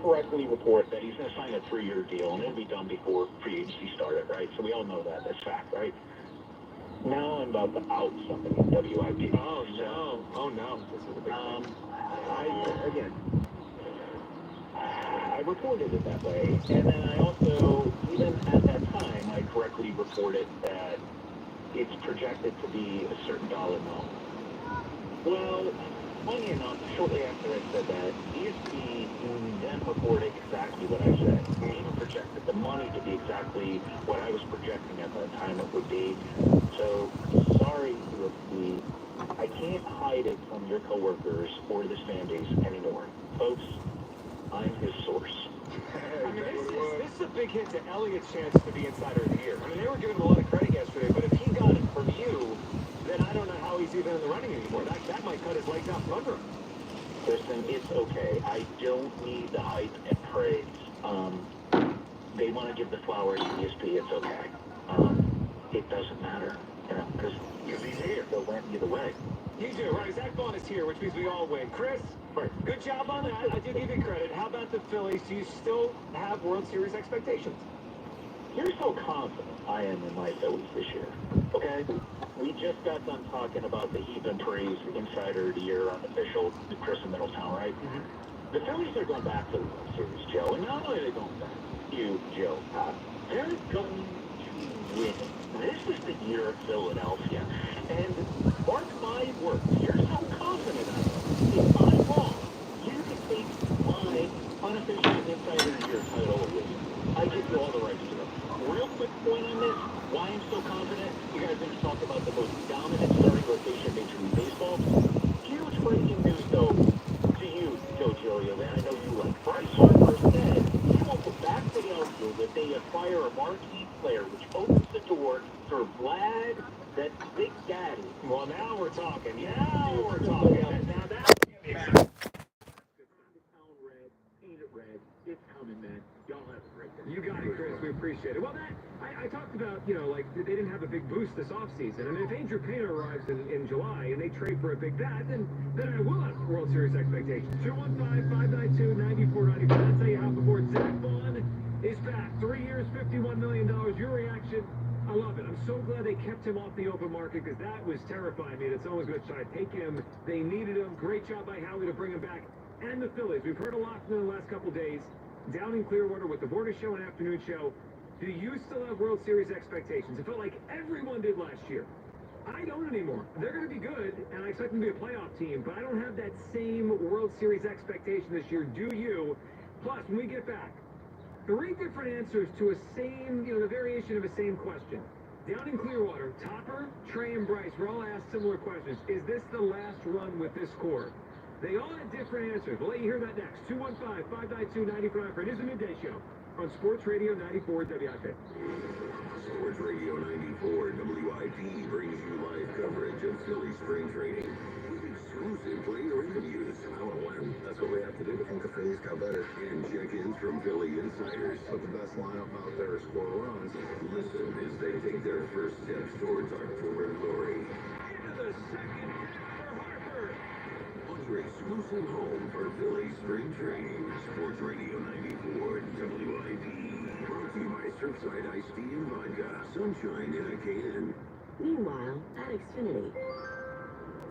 correctly report that he's going to sign a 3-year deal, and it'll be done before free agency started, right? So we all know that. That's fact, right? Now I'm about to out somebody in WIP. Oh, no. Oh, no. This is a big thing. I reported it that way, and then I also, even at that time, I correctly reported that it's projected to be a certain dollar amount. Well, funny enough, shortly after I said that, ESP then reported exactly what I said. We even projected the money to be exactly what I was projecting at that time it would be. So, sorry, ESP, I can't hide it from your coworkers or this fan base anymore. Folks, I'm his source. I mean, this is a big hit to Elliott's chance to be Insider of the Year. I mean, they were giving him a lot of credit yesterday, but if he got it from you, then I don't know how he's even in the running anymore. That might cut his legs out from under him. Listen, it's okay. I don't need the hype and praise. They want to give the flowers to ESP, it's okay. It doesn't matter, you know, because he's here. They'll win either way. You do, right? Zack Baun is here, which means we all win. Chris, good job on that. I do give you credit. How about the Phillies? Do you still have World Series expectations? Here's how confident I am in my Phillies this year, okay? We just got done talking about the heap and praise Insider of the Year unofficial Chris in Middletown, right? Mm-hmm. The Phillies are going back to the World Series, Joe, and not only are they going back, you, Joe, they're going to win. This is the year of Philadelphia, and mark my words, here's how confident I am. If I'm wrong, you can take my unofficial Insider of the Year title away. I give you all the rights to it. Real quick point on this, why I'm so confident. You guys need to talk about the most dominant starting rotation in Major League Baseball. Huge breaking news, though, to you, Joe Giglio, man. I know you like. Bryce Harper said he will go back to the outfield if they acquire a marquee player, which opens the door for Vlad, that Big Daddy. Well, now we're talking. Now we're talking. Now that's Paint it red. It's coming, man. Y'all have a great day. You got it, Chris. We appreciate it. Well, I talked about, you know, like, they didn't have a big boost this offseason. I mean, if Andrew Painter arrives in July and they trade for a big bat, then I will have World Series expectations. 215-592-9494. That's how you hop aboard. Zack Baun is back. 3 years, $51 million. Your reaction? I love it. I'm so glad they kept him off the open market because that was terrifying me that someone was going to try to take him. They needed him. Great job by Howie to bring him back. And the Phillies. We've heard a lot from them the last couple days. Down in Clearwater with the morning show and afternoon show. Do you still have World Series expectations? It felt like everyone did last year. I don't anymore. They're going to be good, and I expect them to be a playoff team, but I don't have that same World Series expectation this year. Do you? Plus, when we get back, 3 different answers to a same, you know, the variation of a same question. Down in Clearwater, Topper, Trey, and Bryce were all asked similar questions. Is this the last run with this core? They all had different answers. We'll let you hear that next. 215-592-94. It is the Midday Show on Sports Radio 94 WIP. Sports Radio 94 WIP brings you live coverage of Philly spring training with exclusive player interviews. How and when? That's what we have to do to think the Phillies got better. And check-ins from Philly insiders. Put the best lineup out there, score runs. Listen as they take their first steps towards October glory. Into the second for Harper. On your exclusive home for Philly spring training. Sports Radio 94 WIP. Brought to you by Surfside Iced Tea and Vodka. Sunshine in a can. Meanwhile, at Xfinity.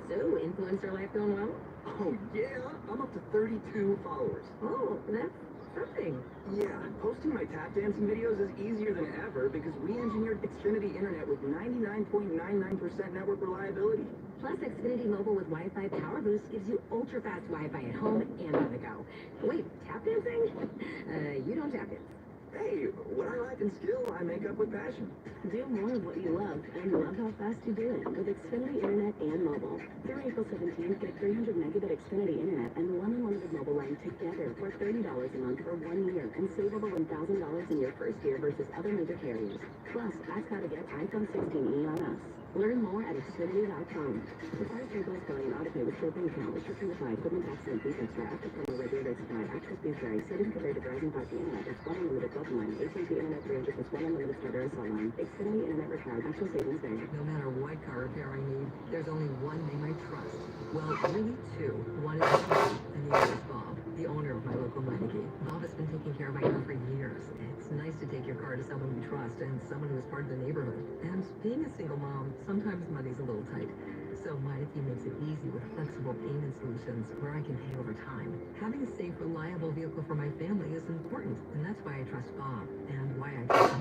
So, influencer life going well? Oh, yeah? I'm up to 32 followers. Oh, that's something. Yeah, posting my tap dancing videos is easier than ever because we engineered Xfinity Internet with 99.99% network reliability. Plus, Xfinity Mobile with Wi-Fi Power Boost gives you ultra-fast Wi-Fi at home and on the go. Wait, tap dancing? You don't tap dance. Hey, what I lack in skill, I make up with passion. Do more of what you love and love how fast you do it with Xfinity Internet and mobile. Through April 17th, get 300 megabit Xfinity Internet and 1 unlimited mobile line together for $30 a month for 1 year and save over $1,000 in your first year versus other major carriers. Plus, ask how to get iPhone 16e on us. Learn more at Xfinity.com. Required trade plus phone and auto pay with short bank account. Restrictions apply. Equipment tax and fees extra. After promo rate rates apply. Access fees vary. Savings compared to Verizon 5G internet. That's one unlimited welcome line. AT&T internet 300 plus one unlimited starter and cell line. Xfinity internet required. Actual savings vary. No matter what car repair I need, there's only one name I trust. Well, really two. One is me, and the other is Bob, the owner of my local Meineke. Bob has been taking care of my car for years. It's nice to take your car to someone you trust and someone who is part of the neighborhood. And being a single mom, sometimes money's a little tight. So Meineke makes it easy with flexible payment solutions where I can pay over time. Having a safe, reliable vehicle for my family is important, and that's why I trust Bob, and why I trust him.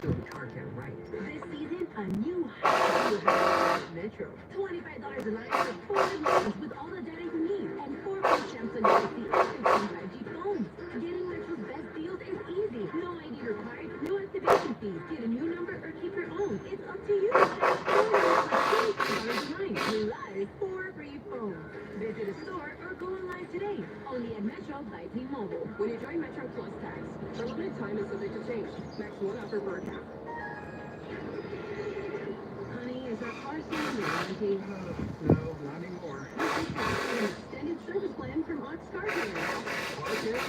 Doing car care right. This season, a new high Metro. $25 a line for 4 months with all the data you need and 4 free Samsung Galaxy A15 5G phones. Getting Metro's best deals is easy. No ID required, no activation fees. Get a new number or keep your own. It's up to you. $25 a line. Live 4 free phones. Visit a store or go online today. Only at Metro by T-Mobile. When you join Metro Plus tax, for limited time and subject to change. Max 1 offer per account. Honey, is our car still in warranty? No, not anymore. An extended service plan from Ox Car Care.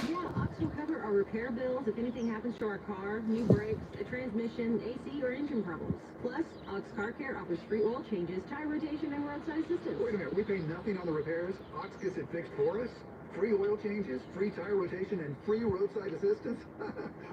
Yeah, Ox will cover our repair bills if anything happens to our car, new brakes, a transmission, AC, or engine problems. Plus, Ox Car Care offers free oil changes, tire rotation, and roadside assistance. Wait a minute, we pay nothing on the repairs? Ox gets it fixed for us? Free oil changes, free tire rotation, and free roadside assistance?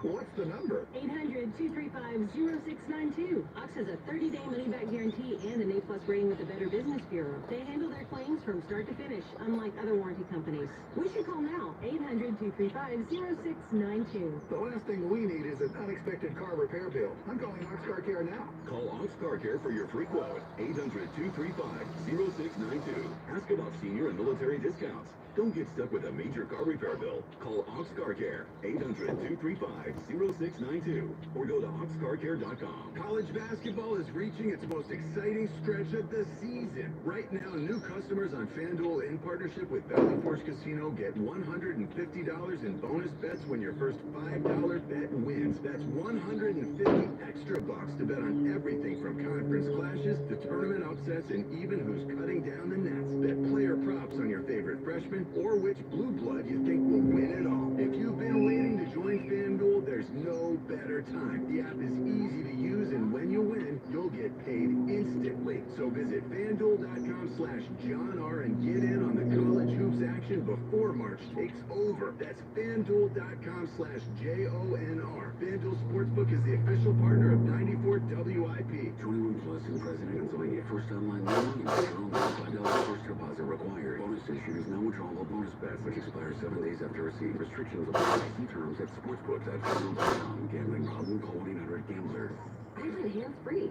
What's the number? 800-235-0692. Ox has a 30-day money-back guarantee and an A-plus rating with the Better Business Bureau. They handle their claims from start to finish, unlike other warranty companies. We should call now. 800-235-0692. The last thing we need is an unexpected car repair bill. I'm calling Ox Car Care now. Call Ox Car Care for your free quote. 800-235-0692. Ask about senior and military discounts. Don't get stuck with a major car repair bill. Call Ox Car Care, 800-235-0692, or go to oxcarcare.com. College basketball is reaching its most exciting stretch of the season. Right now, new customers on FanDuel in partnership with Valley Forge Casino get $150 in bonus bets when your first $5 bet wins. That's 150 extra bucks to bet on everything from conference clashes to tournament upsets and even who's cutting down the nets. Bet player props on your favorite freshmen or which blue blood you think will win it all. If you've been waiting to join FanDuel, there's no better time. The app is easy to use, and when you win, you'll get paid instantly. So visit FanDuel.com/JohnR and get in on the college hoops action before March takes over. That's FanDuel.com/JONR. FanDuel Sportsbook is the official partner of 94 WIP. 21 plus in present Pennsylvania. First online loan and $5 first deposit required. Bonus issues, no withdrawal bonus bets that expire 7 days after receipt. Restrictions apply. See terms at sportsbooks.FanDuel.com. Gambling problem? Call 1-800-GAMBLER. I went hands-free.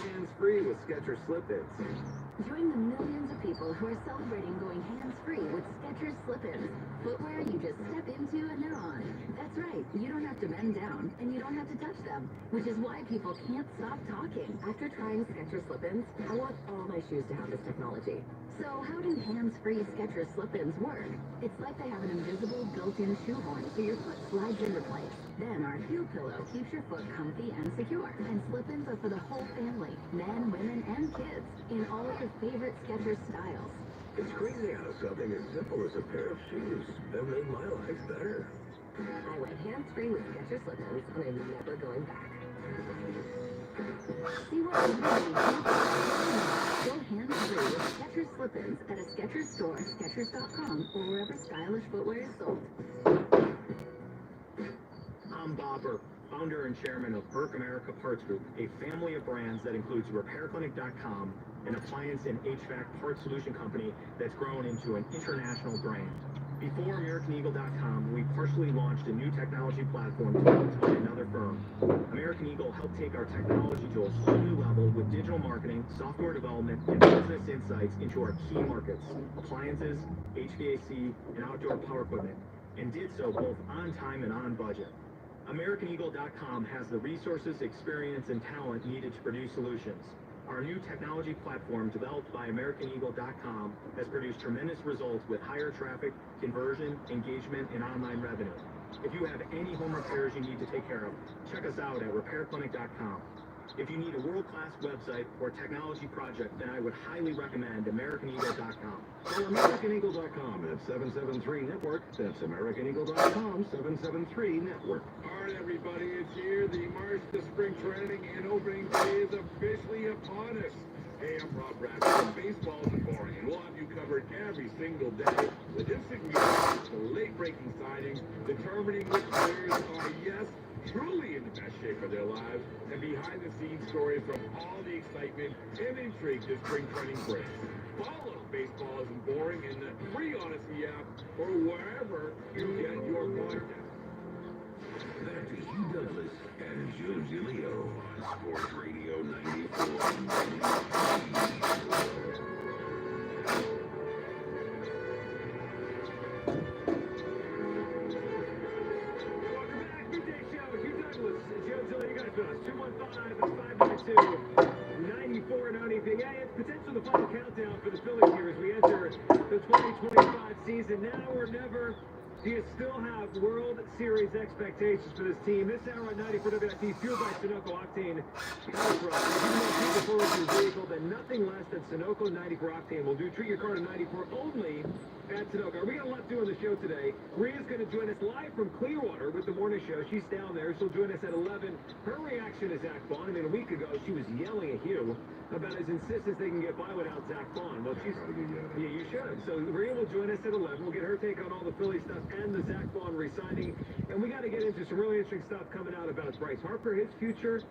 Hands-free with Skechers Slip-ins. Join the millions of people who are celebrating going hands-free with Skechers Slip-ins. Footwear you just step into and they're on. That's right, you don't have to bend down and you don't have to touch them, which is why people can't stop talking. After trying Skechers Slip-ins, I want all my shoes to have this technology. So how do hands-free Skechers Slip-ins work? It's like they have an invisible built-in shoehorn so your foot slides into place. Then our heel pillow keeps your foot comfy and secure. And Slip-ins are for the whole family, men, women, and kids, in all of your favorite Skechers styles. It's crazy how something as simple as a pair of shoes have made my life better. I went hands-free with Skechers Slip-ins, and I'm never going back. See what you need. Go hands-free with Skechers Slip-ins at a Skechers store, Skechers.com, or wherever stylish footwear is sold. I'm Bob Burke, founder and chairman of Burke America Parts Group, a family of brands that includes RepairClinic.com, an appliance and HVAC parts solution company that's grown into an international brand. Before AmericanEagle.com, we partially launched a new technology platform developed by another firm. American Eagle helped take our technology to a whole new level with digital marketing, software development, and business insights into our key markets, appliances, HVAC, and outdoor power equipment, and did so both on time and on budget. AmericanEagle.com has the resources, experience, and talent needed to produce solutions. Our new technology platform, developed by AmericanEagle.com, has produced tremendous results with higher traffic, conversion, engagement, and online revenue. If you have any home repairs you need to take care of, check us out at repairclinic.com. If you need a world-class website or technology project, then I would highly recommend AmericanEagle.com. Or AmericanEagle.com at 773 Network. That's AmericanEagle.com, 773 Network. All right, everybody, it's here. The march to spring training and opening day is officially upon us. Hey, I'm Rob Bradford. Baseball isn't boring, and we'll have you covered every single day. Logistic meetings, the late-breaking signings, determining which players are, yes, truly in the best shape of their lives, and behind-the-scenes stories from all the excitement and intrigue this spring training brings. Follow Baseball Isn't Boring in the free Odyssey app or wherever you get your podcast. Back to Hugh Douglas and Joe Giglio on Sports Radio 94. Yeah, it's potentially the final countdown for the Phillies here as we enter the 2025 season. Now or never. Do you still have World Series expectations for this team? This hour on 94 WIP, fueled by Sunoco Octane Power Product. If you want to keep the forward to your vehicle, then nothing less than Sunoco 94 Octane will do. Treat your car to 94 only at Sunoco. We got a lot to do on the show today. Maria's going to join us live from Clearwater with the morning show. She's down there. She'll join us at 11. Her reaction to Zack Baun. I mean, a week ago, she was yelling at Hugh about his insistence they can get by without Zack Baun. Well, yeah, you should. So Maria will join us at 11. We'll get her take on all the Philly stuff and the Zack Baun re-signing. And we got to get into some really interesting stuff coming out about Bryce Harper, his future,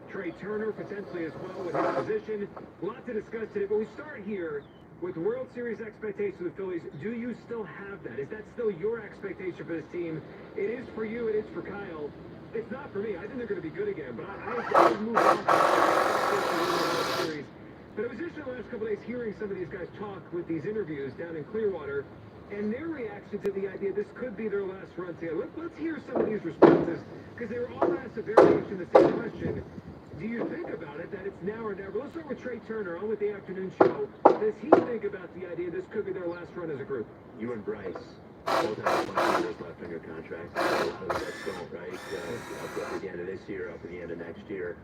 Trey Turner potentially as well with his position. A lot to discuss today, but we start here with World Series expectations of the Phillies. Do you still have that? Is that still your expectation for this team? It is for you. It is for Kyle. It's not for me. I think they're going to be good again, but I move on to the World Series. But it was interesting the last couple of days hearing some of these guys talk with these interviews down in Clearwater, and their reaction to the idea this could be their last run together. Let's hear some of these responses, because they were all asked a variation of the same question. Do you think about it, that it's now or never? Let's start with Trey Turner on with the afternoon show. Does he think about the idea this could be their last run as a group? You and Bryce both have 5 years left on your contract. A lot of guys don't, right? Up at the end of this year, up at the end of next year.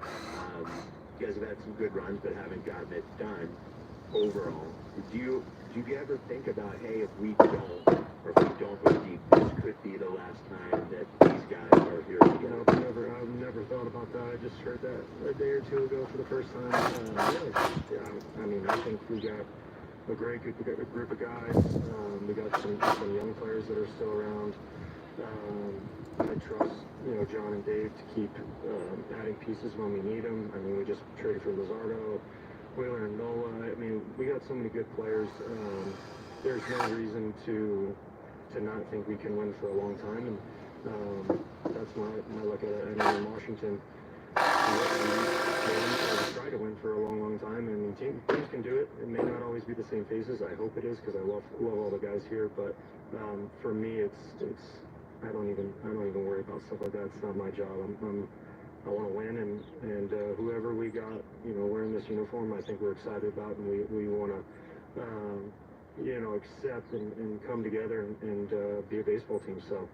You guys have had some good runs, but haven't gotten it done overall. Do you ever think about, hey, if we don't go deep, this could be the last time that these guys are here together? I've never thought about that. I just heard that a day or two ago for the first time. I mean, I think we got a great group of guys. We got some young players that are still around. I trust, John and Dave to keep adding pieces when we need them. I mean, we just traded for Luzardo, Wheeler and Nola. I mean, we got so many good players. There's no reason to not think we can win for a long time, and that's my look at it. I mean, in Washington, we try to win for a long time, and teams can do it. It may not always be the same faces. I hope it is, because I love all the guys here. But for me, it's I don't even worry about stuff like that. It's not my job. I want to win, and whoever we got, wearing this uniform, I think we're excited about, and we want to, accept and come together and be a baseball team. So,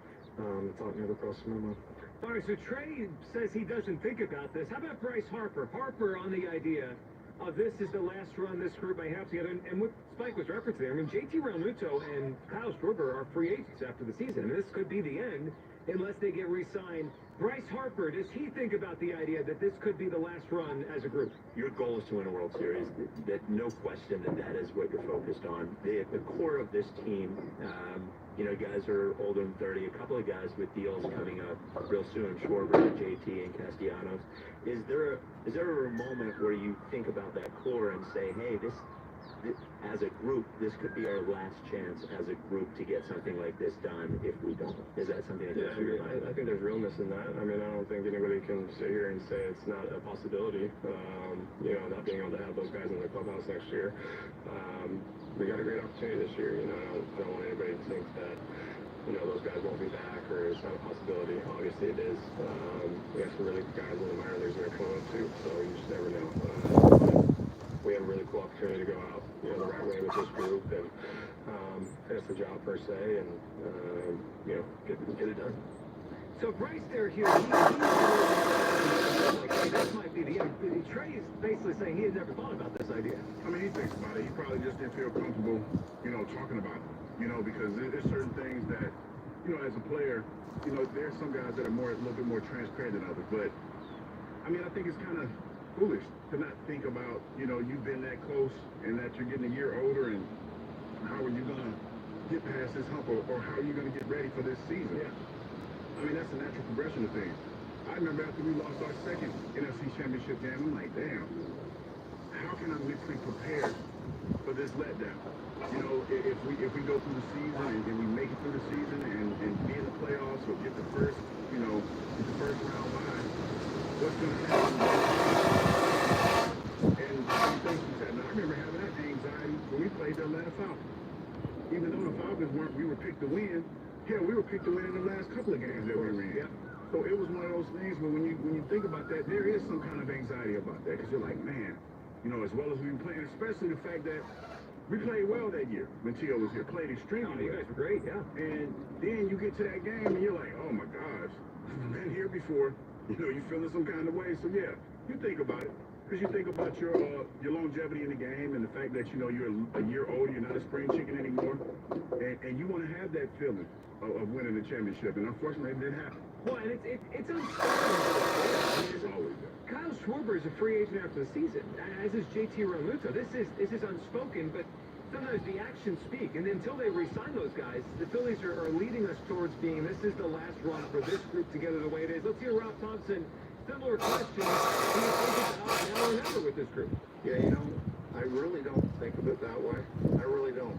thought never crossed my mind. All right, so Trey says he doesn't think about this. How about Bryce Harper? Harper on the idea of this is the last run this group may have together. And what Spike was referencing there, I mean, JT Realmuto and Kyle Schwarber are free agents after the season. I mean, this could be the end unless they get re-signed. Bryce Harper, does he think about the idea that this could be the last run as a group? Your goal is to win a World Series. That no question that is what you're focused on. The core of this team, guys are older than 30. A couple of guys with deals coming up real soon, Schwarber, JT, and Castellanos. Is there a moment where you think about that core and say, hey, this as a group, this could be our last chance as a group to get something like this done if we don't? Is that something that goes through your mind? I think there's realness in that. I mean, I don't think anybody can sit here and say it's not a possibility, not being able to have those guys in the clubhouse next year. We got a great opportunity this year. I don't want anybody to think that, those guys won't be back or it's not a possibility. Obviously it is. We have some really good guys in the minor leagues that are coming up too, so you just never know. We have a really cool opportunity to go out, the right way with this group and finish the job per se and, get it done. So Bryce there, Hugh, this might be the end. Trey is basically saying he had never thought about this idea. I mean, he thinks about it. He probably just didn't feel comfortable, talking about it. Because there's certain things that, as a player, there's some guys that are a little bit more transparent than others. But, I mean, I think it's kind of foolish to not think about, you've been that close and that you're getting a year older, and how are you going to get past this hump, or how are you going to get ready for this season? Yeah. I mean, that's a natural progression of things. I remember after we lost our second NFC Championship game, I'm like, damn, how can I mentally prepare for this letdown? If we go through the season and we make it through the season and be in the playoffs or get the first round bye, what's going to happen? And some things we said, now I remember having that anxiety when we played the Atlanta Falcons. Even though the Falcons we were picked to win. Yeah, we were picked to win in the last couple of games that we were in. So it was one of those things where when you think about that, there is some kind of anxiety about that, because you're like, man, as well as we've been playing, especially the fact that we played well that year when Tio was here, played extremely well. You guys were great, yeah. And then you get to that game and you're like, oh my gosh, I've been here before. You're feeling some kind of way. So yeah, you think about it. Because you think about your longevity in the game and the fact that, you're a year older, you're not a spring chicken anymore. And you want to have that feeling of winning the championship. And unfortunately, it didn't happen. Well, and it's unspoken. It's always that. Kyle Schwarber is a free agent after the season, as is JT Realmuto. This is unspoken, but sometimes the actions speak. And until they re-sign those guys, the Phillies are leading us towards being, this is the last run for this group together the way it is. Let's hear Rob Thompson. Similar question. Do you think it's out now or never with this group? Yeah, I really don't think of it that way. I really don't.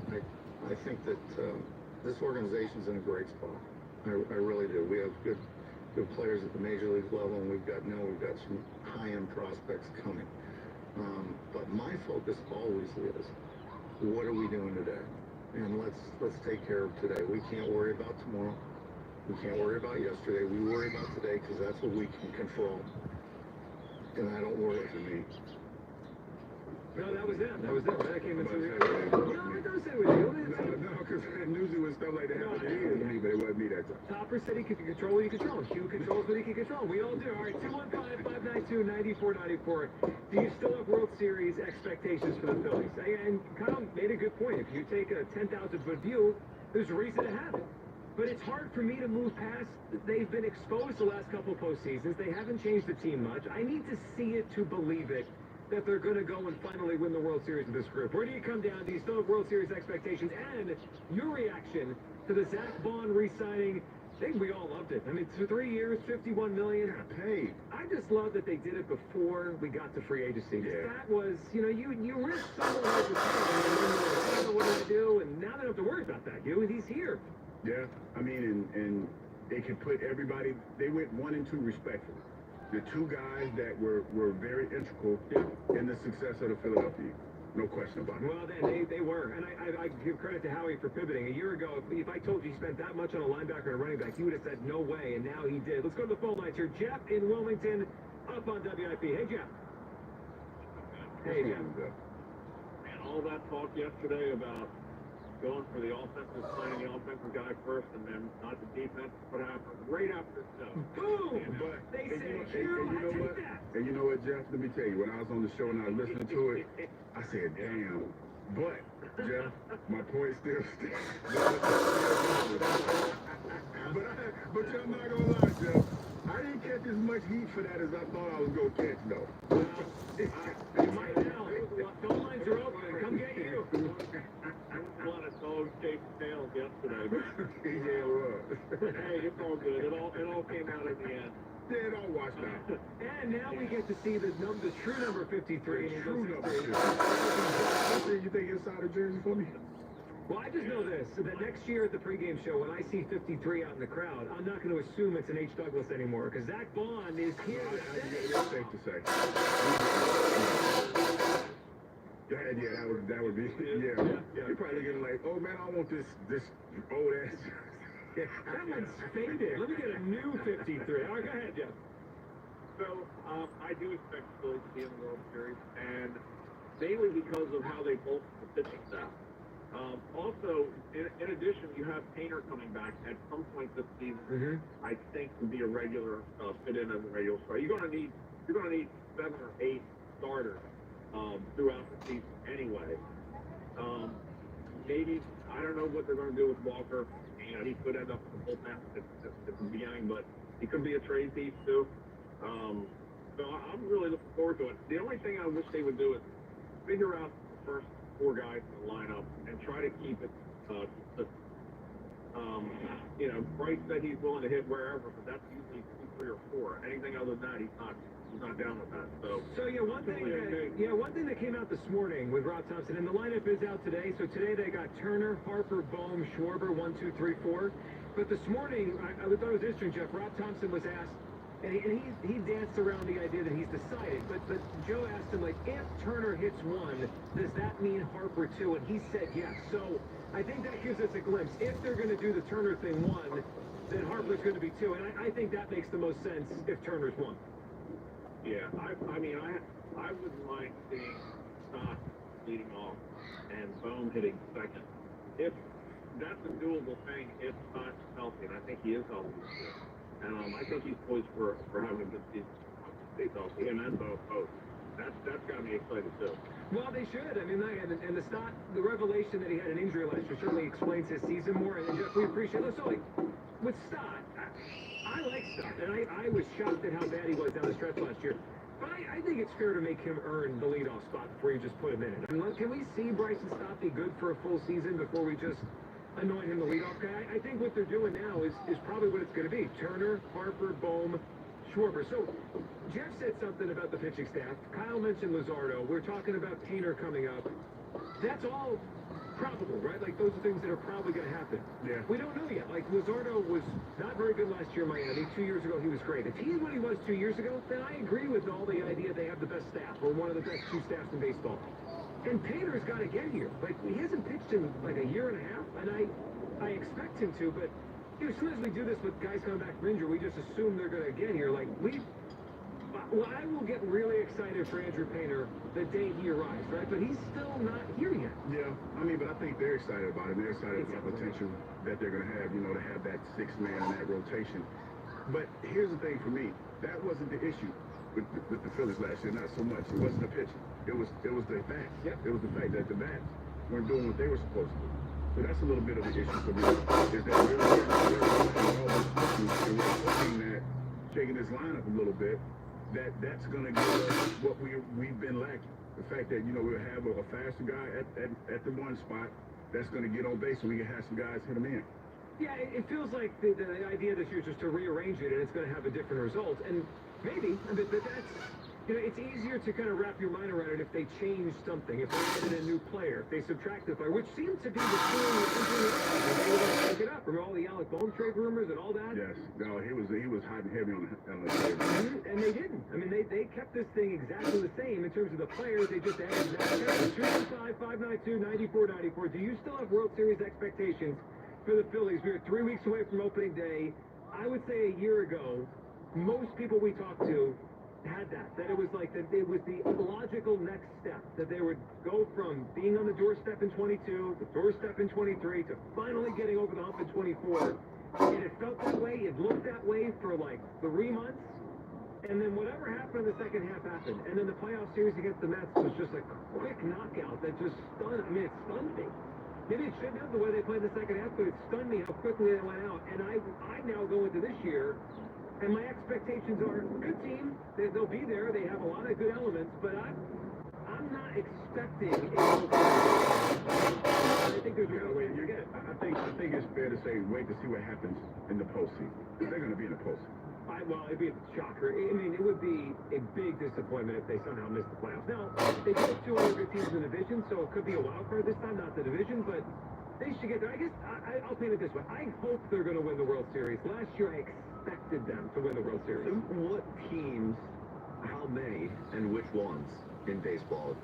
I think that this organization's in a great spot. I really do. We have good players at the major league level, and we've got some high-end prospects coming. But my focus always is, what are we doing today? And let's take care of today. We can't worry about tomorrow. We can't worry about yesterday. We worry about today because that's what we can control. And I don't worry for me. No, that was them. That came into the No, it doesn't say with you. No, because usually when stuff like that happens, it is me, but it wasn't me that time. Topper said he could control what he controls. Hugh controls what he can control. We all do. All right, 215-592-9494. Do you still have World Series expectations for the Phillies? And Kyle made a good point. If you take a 10,000-foot view, there's a reason to have it. But it's hard for me to move past. They've been exposed the last couple of postseasons. They haven't changed the team much. I need to see it to believe it, that they're going to go and finally win the World Series with this group. Where do you come down? Do you still have World Series expectations? And your reaction to the Zack Baun re-signing? I think we all loved it. I mean, for 3 years, $51 million. Paid. I just love that they did it before we got to free agency. Yeah. That was, you risk someone else's time, what do I do? And now they don't have to worry about that. He's here. Yeah, I mean, and they can put everybody, they went 1 and 2 respectfully. The two guys that were very integral in the success of the Philadelphia Eagles. No question about it. Well, they were. And I give credit to Howie for pivoting. A year ago, if I told you he spent that much on a linebacker and a running back, you would have said no way, and now he did. Let's go to the phone lines here. Jeff in Wilmington, up on WIP. Hey, Jeff. Hey, Jeff. Man, all that talk yesterday about going for the offensive, signing the offensive guy first, and then not the defense. What happened? Right after the boom! But they said, and you know what, Jeff? Let me tell you, when I was on the show and I was listening to it, I said, damn. But, Jeff, my point still stands. But I'm not going to lie, Jeff. I didn't catch as much heat for that as I thought I was going to catch, though. You might now. Phone lines are open. Come get you. A lot of dogs chasing tails yesterday. Yeah, it was. Hey, it's all good. It all came out in the end. Yeah, it all washed out. And now we get to see the true number 53. True number 53. You think inside the jersey for me? Well, I just know this, that next year at the pregame show, when I see 53 out in the crowd, I'm not going to assume it's an H. Douglas anymore, because Zack Baun is here to stay. That's safe to say. Yeah, that would be, yeah. You're probably getting like, oh man, I want this old ass. That one's faded. Let me get a new 53. All right, go ahead, Jeff. So, I do expect the Phillies to be in the World Series, and mainly because of how they bolstered the pitching staff. Also, in addition, you have Painter coming back at some point this season. I think to be a regular fit in as a regular starter. You're gonna need 7 or 8 starters throughout the season anyway. Maybe I don't know what they're gonna do with Walker. You know, he could end up in the bullpen at the beginning, but he could be a trade piece too. So I'm really looking forward to it. The only thing I wish they would do is figure out the first 4 guys in the lineup and try to keep it consistent. You know, Bryce said he's willing to hit wherever, but that's usually 2, 3, or 4. Anything other than that, he's not down with that. So yeah, one thing that came out this morning with Rob Thompson, and the lineup is out today. So today they got Turner, Harper, Bohm, Schwarber, 1, 2, 3, 4. But this morning, I thought it was interesting, Jeff. Rob Thompson was asked, and he danced around the idea that he's decided. But Joe asked him, like, if Turner hits 1, does that mean Harper 2? And he said yes. So I think that gives us a glimpse. If they're going to do the Turner thing 1, then Harper's going to be 2. And I think that makes the most sense if Turner's 1. Yeah, I mean, I wouldn't mind seeing Stott leading off and Bohm hitting second. If that's a doable thing, if Stott's healthy, and I think he is healthy this year. And I think he's poised for having a good season. He's healthy, him and both. That's got me excited too. Well, they should. I mean, and the Stott, the revelation that he had an injury last year certainly explains his season more. And Jeff, we appreciate it. So, like, with Stott, I like Stott, and I was shocked at how bad he was down the stretch last year. But I think it's fair to make him earn the leadoff spot before you just put him in it. I mean, can we see Bryson Stott be good for a full season before we just anoint him the leadoff guy? I think what they're doing now is probably what it's going to be. Turner, Harper, Bohm, Schwarber. So Jeff said something about the pitching staff. Kyle mentioned Luzardo. We're talking about Painter coming up. That's all probable, right? Like, those are things that are probably going to happen. Yeah. We don't know yet. Like, Luzardo was not very good last year in Miami. 2 years ago, he was great. If he's what he was 2 years ago, then I agree with all the idea they have the best staff, or one of the best 2 staffs in baseball. And Painter's got to get here. Like, he hasn't pitched in, like, a year and a half, and I expect him to, but, you know, as soon as we do this with guys coming back from injury, we just assume they're going to get here. Like, well, I will get really excited for Andrew Painter the day he arrives, right? But he's still not here yet. Yeah, I mean, but I think they're excited about it. They're excited about the potential that they're going to have, you know, to have that 6th man in that rotation. But here's the thing for me. That wasn't the issue with the Phillies last year, not so much. It wasn't the pitching. It was the fact. Yep. It was the fact that the bats weren't doing what they were supposed to do. So that's a little bit of an issue for me. Is that really hoping that shaking this lineup a little bit, that's going to give us what we've been lacking. The fact that, you know, we'll have a faster guy at the 1 spot that's going to get on base, so we can have some guys hit him in. Yeah, it feels like the idea this year is just to rearrange it, and it's going to have a different result. And maybe, but that's, you know, it's easier to kind of wrap your mind around it if they change something, if they added a new player, if they subtract a player, which seems to be the feeling of they were going to pick it up. Remember all the Alec Bohm trade rumors and all that? Yes. No, he was hot and heavy on the trade. And they didn't. I mean, they kept this thing exactly the same in terms of the players. They just added 215-592-9494. Do you still have World Series expectations for the Phillies? We are 3 weeks away from opening day. I would say a year ago, most people we talked to had that it was like that it was the logical next step, that they would go from being on the doorstep in 22, the doorstep in 23, to finally getting over the hump in 24. And it felt that way, it looked that way for like 3 months, and then whatever happened in the second half happened, and then the playoff series against the Mets was just a quick knockout that just stunned. I mean, it stunned me. Maybe it shouldn't have the way they played the second half, but it stunned me how quickly they went out. And I now go into this year, and my expectations are good team. They'll be there. They have a lot of good elements, but I'm not expecting a I think there's a real way to get it. I think it's fair to say wait to see what happens in the postseason. They're going to be in the postseason. Well, it'd be a shocker. I mean, it would be a big disappointment if they somehow missed the playoffs. Now, they do have 2 other good teams in the division, so it could be a wild card this time, not the division, but they should get there. I guess I'll paint it this way. I hope they're going to win the World Series. Last year, I expected them to win the World Series. What teams, how many, and which ones in baseball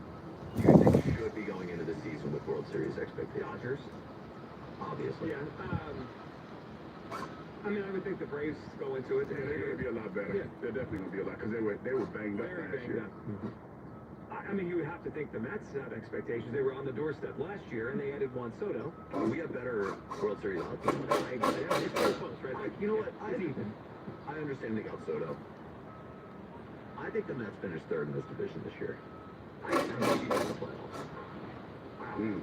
do you think should be going into the season with World Series expectations? Dodgers. Obviously. Yeah. I mean, I would think the Braves go into it. Yeah, they're going to be a lot better. Yeah. They're definitely going to be a lot, because they were banged up last year. I mean, you would have to think the Mets have expectations. They were on the doorstep last year, and they added Juan Soto. We have better World Series odds. It's so close, right? You know what? I understand they got Soto. I think the Mets finished third in this division this year. I think they're in the playoffs. Wow.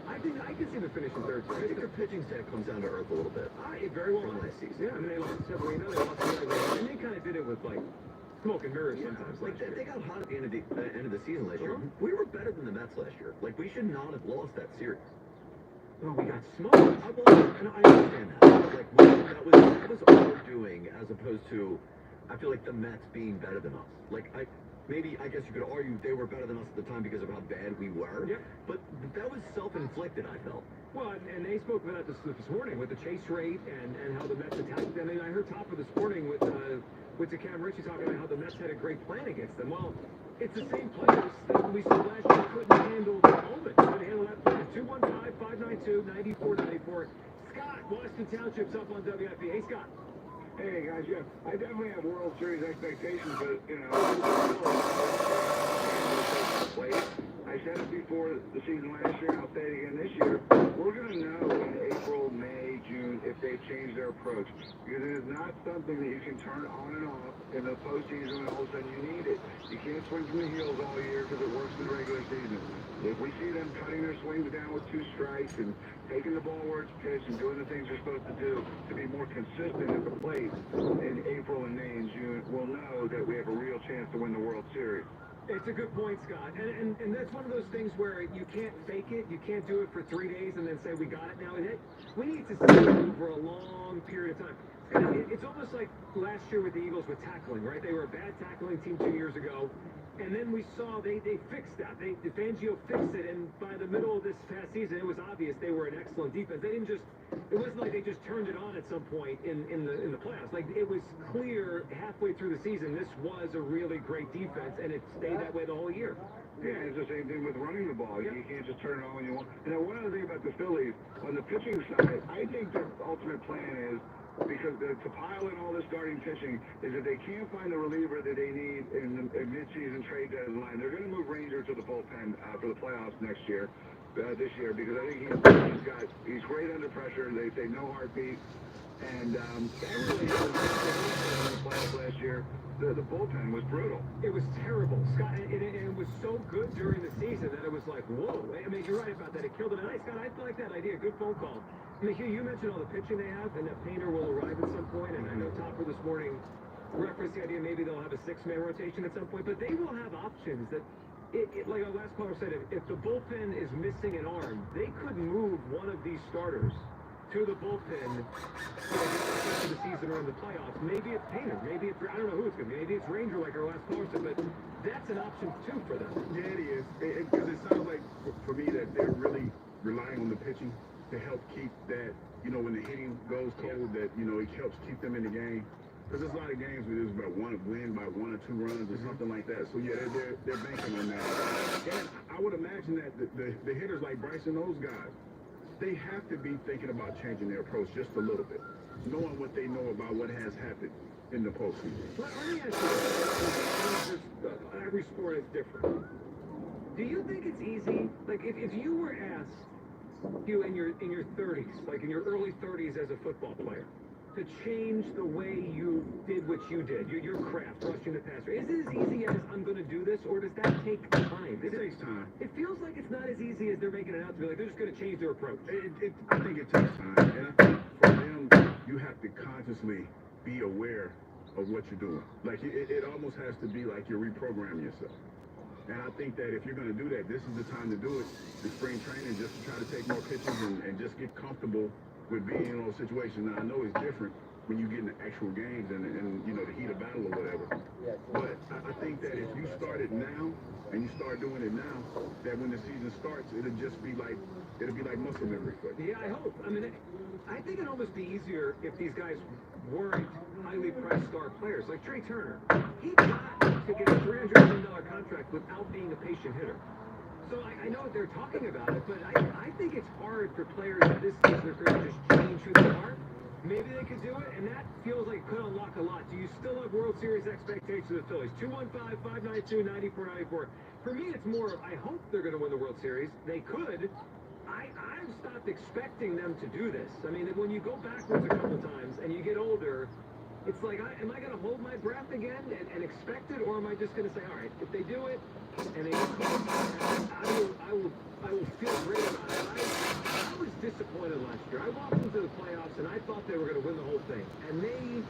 I can see them finishing third. I think their pitching staff comes down to earth a little bit. It very well from might. last season. Yeah, I mean, they lost Severino, they lost Severino, and they kind of did it with, like, smoke and mirrors sometimes. Like, they got hot at the end of the season last year. We were better than the Mets last year. Like, we should not have lost that series. Well, we got smoked. And I understand that. Like, that was all we're doing, as opposed to, I feel like the Mets being better than us. Like, I guess you could argue they were better than us at the time because of how bad we were. Yeah. But that was self-inflicted, I felt. Well, and they spoke about that this morning with the chase rate and how the Mets attacked them. And I heard Topper this morning with Cam Ritchie talking about how the Mets had a great plan against them. Well, it's the same players that we saw last year couldn't handle the moment. Couldn't handle that plan. 215-592-9494. Scott, Washington Township's up on WIP. Hey, Scott. Hey guys, yeah, I definitely have World Series expectations, but I said it before the season last year, I'll say it again this year. We're going to know in April, May, June if they've changed their approach, because it is not something that you can turn on and off in the postseason and all of a sudden you need it. You can't swing from the heels all year because it works in the regular season. If we see them cutting their swings down with 2 strikes and taking the ball where it's pitched and doing the things they're supposed to do to be more consistent at the plate in April and May and June, we'll know that we have a real chance to win the World Series. It's a good point, Scott. And that's one of those things where you can't fake it. You can't do it for 3 days and then say, we got it now. We need to see it over a long period of time. And it's almost like last year with the Eagles with tackling, right? They were a bad tackling team 2 years ago. And then we saw they fixed that. Fangio fixed it, and by the middle of this past season, it was obvious they were an excellent defense. They didn't it wasn't like they just turned it on at some point in the playoffs. Like, it was clear halfway through the season, this was a really great defense, and it stayed that way the whole year. Yeah, it's the same thing with running the ball. You can't just turn it on when you want. And then one other thing about the Phillies, on the pitching side, I think their ultimate plan is, because to pile in all this starting pitching, is that they can't find the reliever that they need in the mid-season trade deadline. They're going to move Ranger to the bullpen for the playoffs next year, this year, because I think he's great under pressure. They say no heartbeat, and that really happened in the playoffs last year. The bullpen was brutal. It was terrible, Scott, and it was so good during the season that it was like, whoa. I mean, you're right about that. It killed it. And Scott, I like that idea. Good phone call. I mean, Hugh, you mentioned all the pitching they have, and that Painter will arrive at some point, and I know Topper this morning referenced the idea maybe they'll have a 6-man rotation at some point, but they will have options that, like our last caller said, if the bullpen is missing an arm, they could move one of these starters to the bullpen for the season or in the playoffs. Maybe it's Painter, maybe it's, I don't know who it's going to be, maybe it's Ranger like our last caller said, but that's an option too for them. Yeah, it is, because it sounds like for me that they're really relying on the pitching to help keep that, when the hitting goes cold, that, it helps keep them in the game. Because there's a lot of games where there's about win by 1 or 2 runs or something like that. So, yeah, they're banking on that. And I would imagine that the hitters like Bryson, those guys, they have to be thinking about changing their approach just a little bit, knowing what they know about what has happened in the postseason. Let me ask you, every sport is different. Do you think it's easy, like if you were asked, you in your 30s, like in your early 30s as a football player, to change the way you did what you did, your craft, rushing the passer, is it as easy as I'm going to do this, or does that take time? It takes time. It feels like it's not as easy as they're making it out to be. Like they're just going to change their approach. I think it takes time, and I think for them, you have to consciously be aware of what you're doing. Like it almost has to be like you're reprogramming yourself. And I think that if you're going to do that, this is the time to do it, the spring training, just to try to take more pitches and just get comfortable with being in those situations. Now, I know it's different when you get in the actual games and the heat of battle or whatever. But I think that if you start it now and you start doing it now, that when the season starts, it'll be like muscle memory for you. Yeah, I hope. I mean, I think it'd almost be easier if these guys weren't highly priced star players. Like Trey Turner, he got to get a $300 million contract without being a patient hitter. So I know they're talking about it, but I think it's hard for players at this stage of their career to just change who they are maybe they could do it, and that feels like it could unlock a lot. Do you still have World Series expectations of the Phillies? 215-592-9494. For me, it's more of, I hope they're going to win the World Series. They could. I've stopped expecting them to do this. I mean, when you go backwards a couple times and you get older, it's like, am I going to hold my breath again and expect it, or am I just going to say, all right, if they do it and they get close, I will feel great about it. I was disappointed last year. I walked into the playoffs and I thought they were going to win the whole thing, and they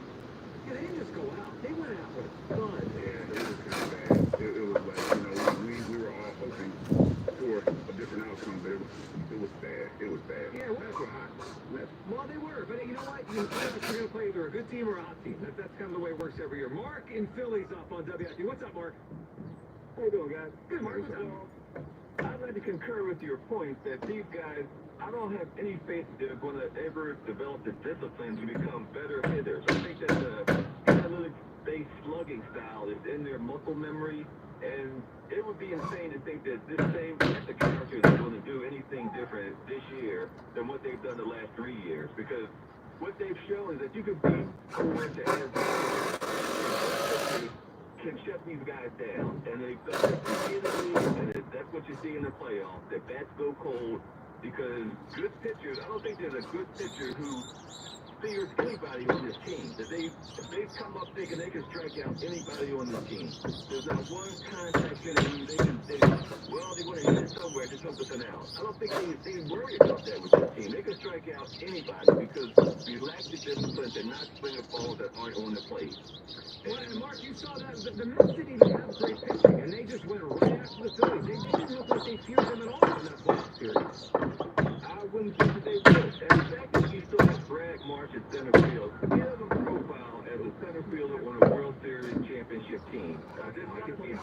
didn't just go out. They went out with fun. Yeah, it was kind of bad. It was like, we were all hoping for a different outcome, but it was bad. It was bad. Yeah, well, That's hot. well, they were, but you know what? You're going to play either a good team or a hot team. That's kind of the way it works every year. Mark in Philly's up on WIP. What's up, Mark? How you doing, guys? Good, Mark. What's up? I'd like to concur with your point that these guys, I don't have any faith that they're going to ever develop the discipline to become better hitters. I think that the analytic-based slugging style is in their muscle memory, and it would be insane to think that this same type of character is going to do anything different this year than what they've done the last 3 years, because what they've shown is that you can beat forward to can shut these guys down, and they've done it repeatedly, and that's what you see in the playoffs. Their bats go cold because good pitchers, I don't think there's a good pitcher who fears anybody on this team. That they come up thinking they can strike out anybody on this team. There's not one contact interview they want to hit it somewhere, just hope it's an out. I don't think they worry about that with this team. They can strike out anybody because we lack the discipline to not swing at balls that aren't on the plate. Well, and Mark, you saw that the Mets didn't even have great pitching, and they just went right after the Phillies. They didn't look like they feared them at all in that playoff series. I wouldn't think that they would. And the fact that you still have Brad March at center field, he has a profile as a center fielder on a World Series championship team. There's got to be a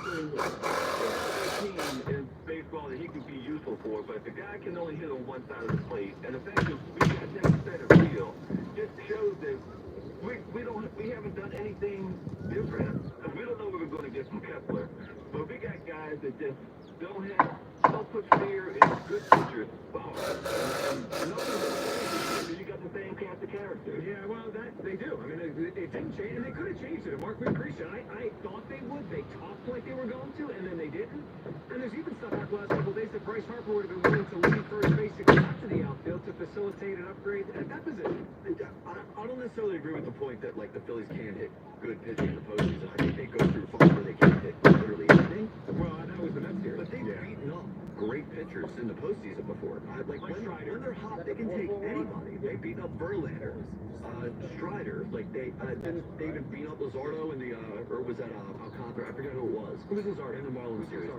team in baseball that he could be useful for, but the guy can only hit on one side of the plate. And the fact that we got that center field just shows that we haven't done anything different. We don't know what we're going to get from Kepler, but we got guys that just don't put fear in good pitchers. You got the same cast of characters. Yeah, well, that they do. I mean, it didn't change, and they could have changed it. Mark, we appreciate it. I thought they would. They talked like they were going to, and then they didn't. And there's even stuff out the last couple of days that Bryce Harper would have been willing to leave first base to go out to the outfield to facilitate an upgrade at that position. I don't necessarily agree with the point that, like, the Phillies can't hit good pitching in the postseason. I think they go through fun where they can't hit literally anything. Well, that was the Mets series. But they've beaten up great pitchers in the postseason before. When they're hot, they can take anybody. They've beaten up Verlander, Strider. Like, didn't David beat up Luzardo in the, or was that Alcantara? I forget who it was. It was Luzardo in the Marlins series.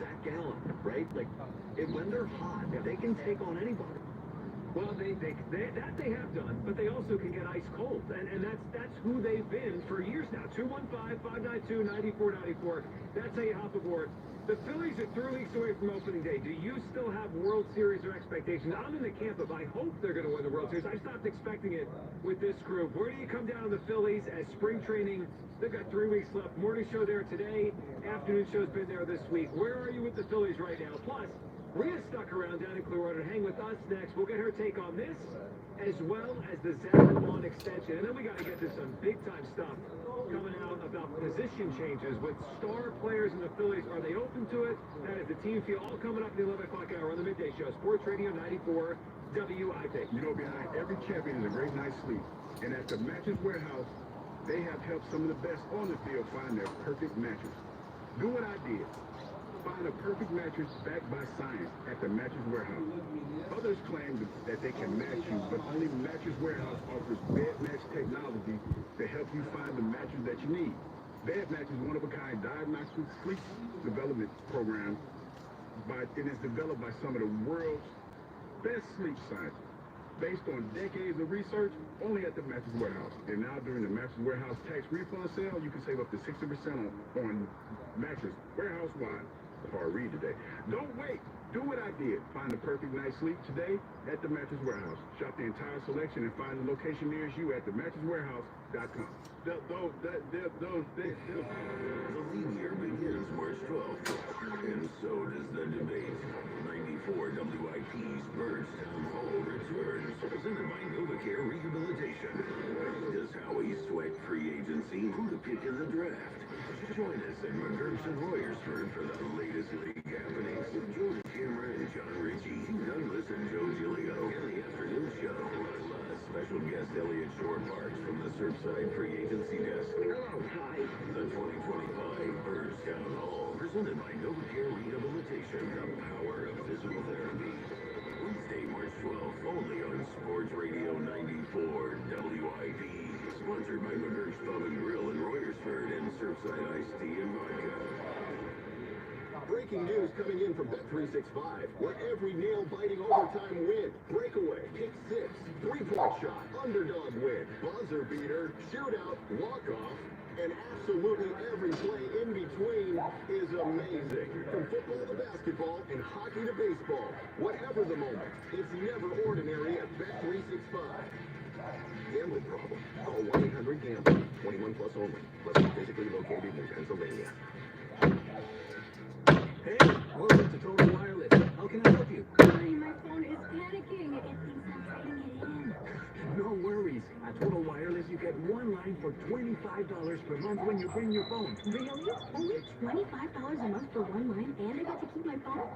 Zack Baun, right? Like, when they're hot, they can take on anybody. Well, they have done, but they also can get ice cold, and that's who they've been for years now. 215-592-9494. That's how you hop aboard. The Phillies are 3 weeks away from opening day. Do you still have World Series or expectations? I'm in the camp of I hope they're going to win the World Series. I stopped expecting it with this group. Where do you come down on the Phillies as spring training? They've got 3 weeks left. Morning show there today. Afternoon show's been there this week. Where are you with the Phillies right now? Plus, Rhea stuck around down in Clearwater to hang with us next. We'll get her take on this, as well as the Zack Baun extension. And then we got to get to some big-time stuff coming out about position changes with star players in the Phillies. Are they open to it? How does the team feel? All coming up in the 11 o'clock hour on the midday show. Sports Radio 94 WIP. Behind every champion is a great night's sleep. And at the Mattress Warehouse, they have helped some of the best on the field find their perfect mattress. Do what I did. Find a perfect mattress backed by science at the Mattress Warehouse. Others claim that they can match you, but only Mattress Warehouse offers bed match technology to help you find the mattress that you need. Bed Match is one-of-a-kind diagnostic sleep development program, it is developed by some of the world's best sleep scientists. Based on decades of research, only at the Mattress Warehouse. And now during the Mattress Warehouse tax refund sale, you can save up to 60% on Mattress Warehouse-wide. Hard read today. Don't wait. Do what I did. Find the perfect night's sleep today at the Mattress Warehouse. Shop the entire selection and find the location nearest you at themattresswarehouse.com. The lead year begins March 12th, and so does the debate. 94 WIP's Birds Town Hall returns, presented by Nova Novacare Rehabilitation. Does Howie sweat free agency? Who to pick in the draft? Join us in McGurk's and Royersford for the latest league happenings with Jordan Cameron and John Ritchie, Douglas and Joe Giglio, and the afternoon show. Plus, special guest Elliot Shore Parks from the Surfside Free Agency Desk. Hello, hi. The 2025 Birds Town Hall, presented by Novacare Rehabilitation, the power of physical therapy. Wednesday, March 12th, only on Sports Radio 94 WIP. Sponsored by McGurk's Pub and Grill in Royersford and Surfside Iced Tea and Vodka. Breaking news coming in from Bet365, where every nail-biting overtime win, breakaway, pick six, three-point shot, underdog win, buzzer beater, shootout, walk-off, and absolutely every play in between is amazing. From football to basketball and hockey to baseball, whatever the moment, it's never ordinary at Bet365. Gambling problem? Call 1-800-GAMBLER. 21 plus only. Must be physically located in Pennsylvania. Hey, welcome to Total Wireless. How can I help you? Sorry, my phone is panicking. It thinks I'm trading it in. No worries. At Total Wireless, you get one line for $25 per month when you bring your phone. Really? Only $25 a month for one line, and I get to keep my phone?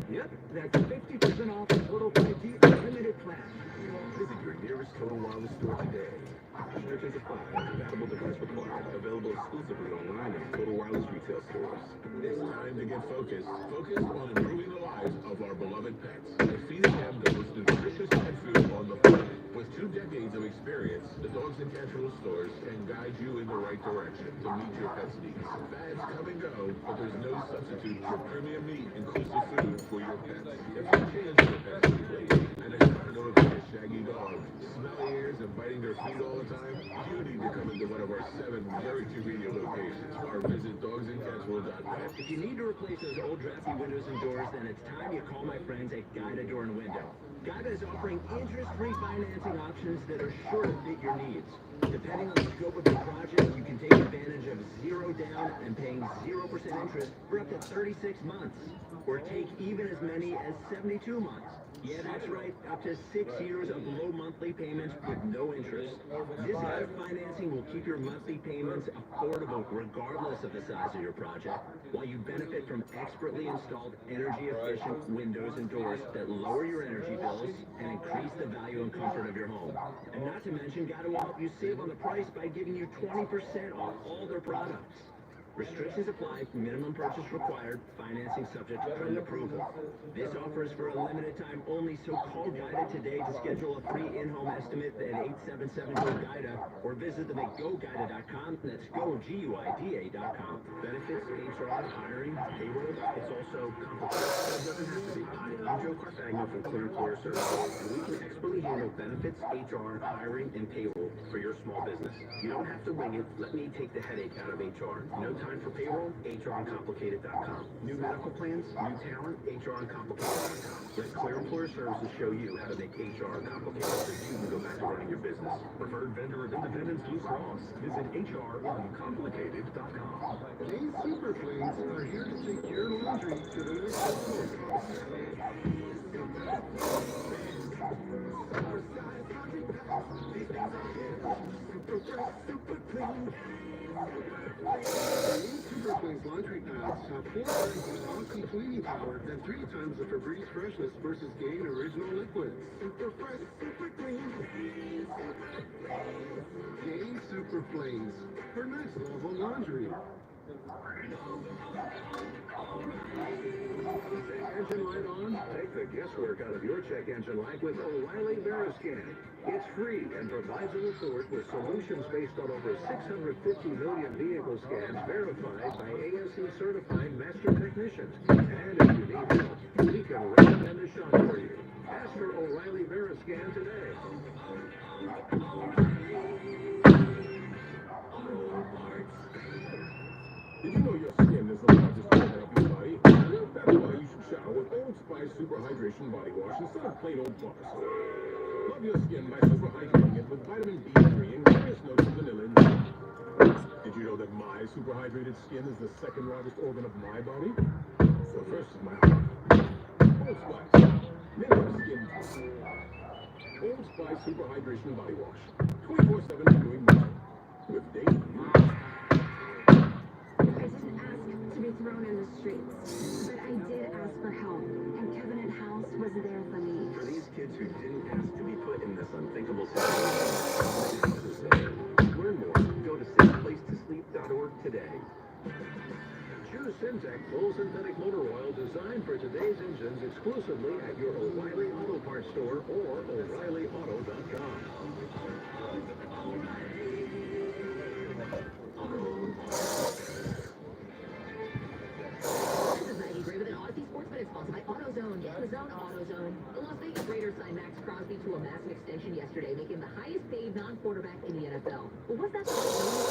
Yep, that's 50% off the Total 5G Unlimited plan. Visit your nearest Total Wireless store today. Restrictions apply. Compatible device required. Available exclusively online at Total Wireless retail stores. It's time to get focused. Focused on improving the lives of our beloved pets. By feeding them the most nutritious pet food on the planet. With 2 decades of experience, the Dogs and Cats Rule stores can guide you in the right direction to meet your pet's needs. Fads come and go, but there's no substitute for premium meat, inclusive food for your pets. If you change your pet's food lately, and it's not to look like a shaggy dog, smelly ears and biting their feet all the time, you need to come into one of our 7 very convenient locations, or visit dogsandcatsrule.net. If you need to replace those old drafty windows and doors, then it's time you call my friends at Guida Door and Window. Guida is offering interest-free financing options that are sure to fit your needs. Depending on the scope of your project, you can take advantage of 0 down and paying 0% interest for up to 36 months. Or take even as many as 72 months. Yeah, that's right, up to 6 years of low monthly payments with no interest. This kind of financing will keep your monthly payments affordable regardless of the size of your project, while you benefit from expertly installed energy-efficient windows and doors that lower your energy bills and increase the value and comfort of your home. And not to mention, Guida will help you save on the price by giving you 20% off all their products. Restrictions apply, minimum purchase required, financing subject to credit approval. This offer is for a limited time only, so call Guida today to schedule a free in-home estimate at 877-GO-GUIDA or visit them at GoGuida.com. That's GoGuida.com. Benefits, HR, hiring, payroll, it's also complicated. It doesn't have to be. Hi, I'm Joe Carfagno from Clear Employer Services, and we can expertly handle benefits, HR, hiring, and payroll for your small business. You don't have to wing it. Let me take the headache out of HR. No time for payroll? HRUncomplicated.com. New medical plans? New talent? HRUncomplicated.com. Let Clear Employer Services show you how to make HR uncomplicated so you can go back to running your business. Preferred vendor of Independence Blue Cross. Visit HRUncomplicated.com. These super cleans are here to take your laundry to the next level. Super clean. These super cleans laundry pads have 4 times the awesome cleaning power and 3 times the Febreze freshness versus Gain original liquids. Super fresh, super clean. Gain super cleans for next level laundry. Engine light on? Take the guesswork out of your check engine light with O'Reilly Veriscan. It's free and provides a report with solutions based on over 650 million vehicle scans verified by ASE certified master technicians. And if you need help, we can recommend a shop for you. Ask for O'Reilly Veriscan today. Did you know your skin is the largest organ of your body? That's why you should shower with Old Spice Super Hydration Body Wash instead of plain old bars. Love your skin by super hydrating it with vitamin D3 and various notes of vanilla and lemon. Did you know that my super hydrated skin is the 2nd largest organ of my body? So first is my heart. Old Spice. Mineral skin. Old Spice Super Hydration Body Wash. 24/7 renewing motion. With Dave. I didn't ask to be thrown in the streets, but I did ask for help, and Covenant House was there for me. For these kids who didn't ask to be put in this unthinkable situation, learn more. Go to safeplacetosleep.org today. Choose Syntec full synthetic motor oil designed for today's engines exclusively at your O'Reilly Auto Parts store or O'ReillyAuto.com. This is Maggie Gray with an Odyssey Sports Minute sponsored by AutoZone. Get in the zone, AutoZone. The Las Vegas Raiders signed Max Crosby to a massive extension yesterday, making him the highest paid non-quarterback in the NFL. Well, what's that supposed to mean?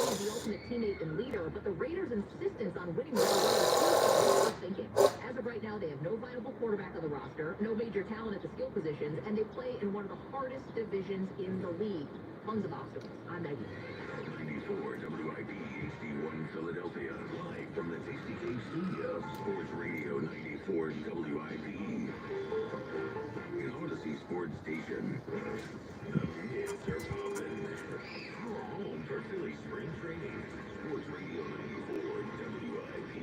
He's the ultimate teammate and leader, but the Raiders' insistence on winning more is thinking. As of right now, they have no viable quarterback on the roster, no major talent at the skill positions, and they play in one of the hardest divisions in the league. Tons of obstacles. I'm Maggie. 94 WIP HD1 Philadelphia, live from the Tasty Cave Studios. Sports Radio 94 WIP. An Odyssey Sports Station. The hits are popping. Our home for Philly spring training. Sports Radio 94 WIP.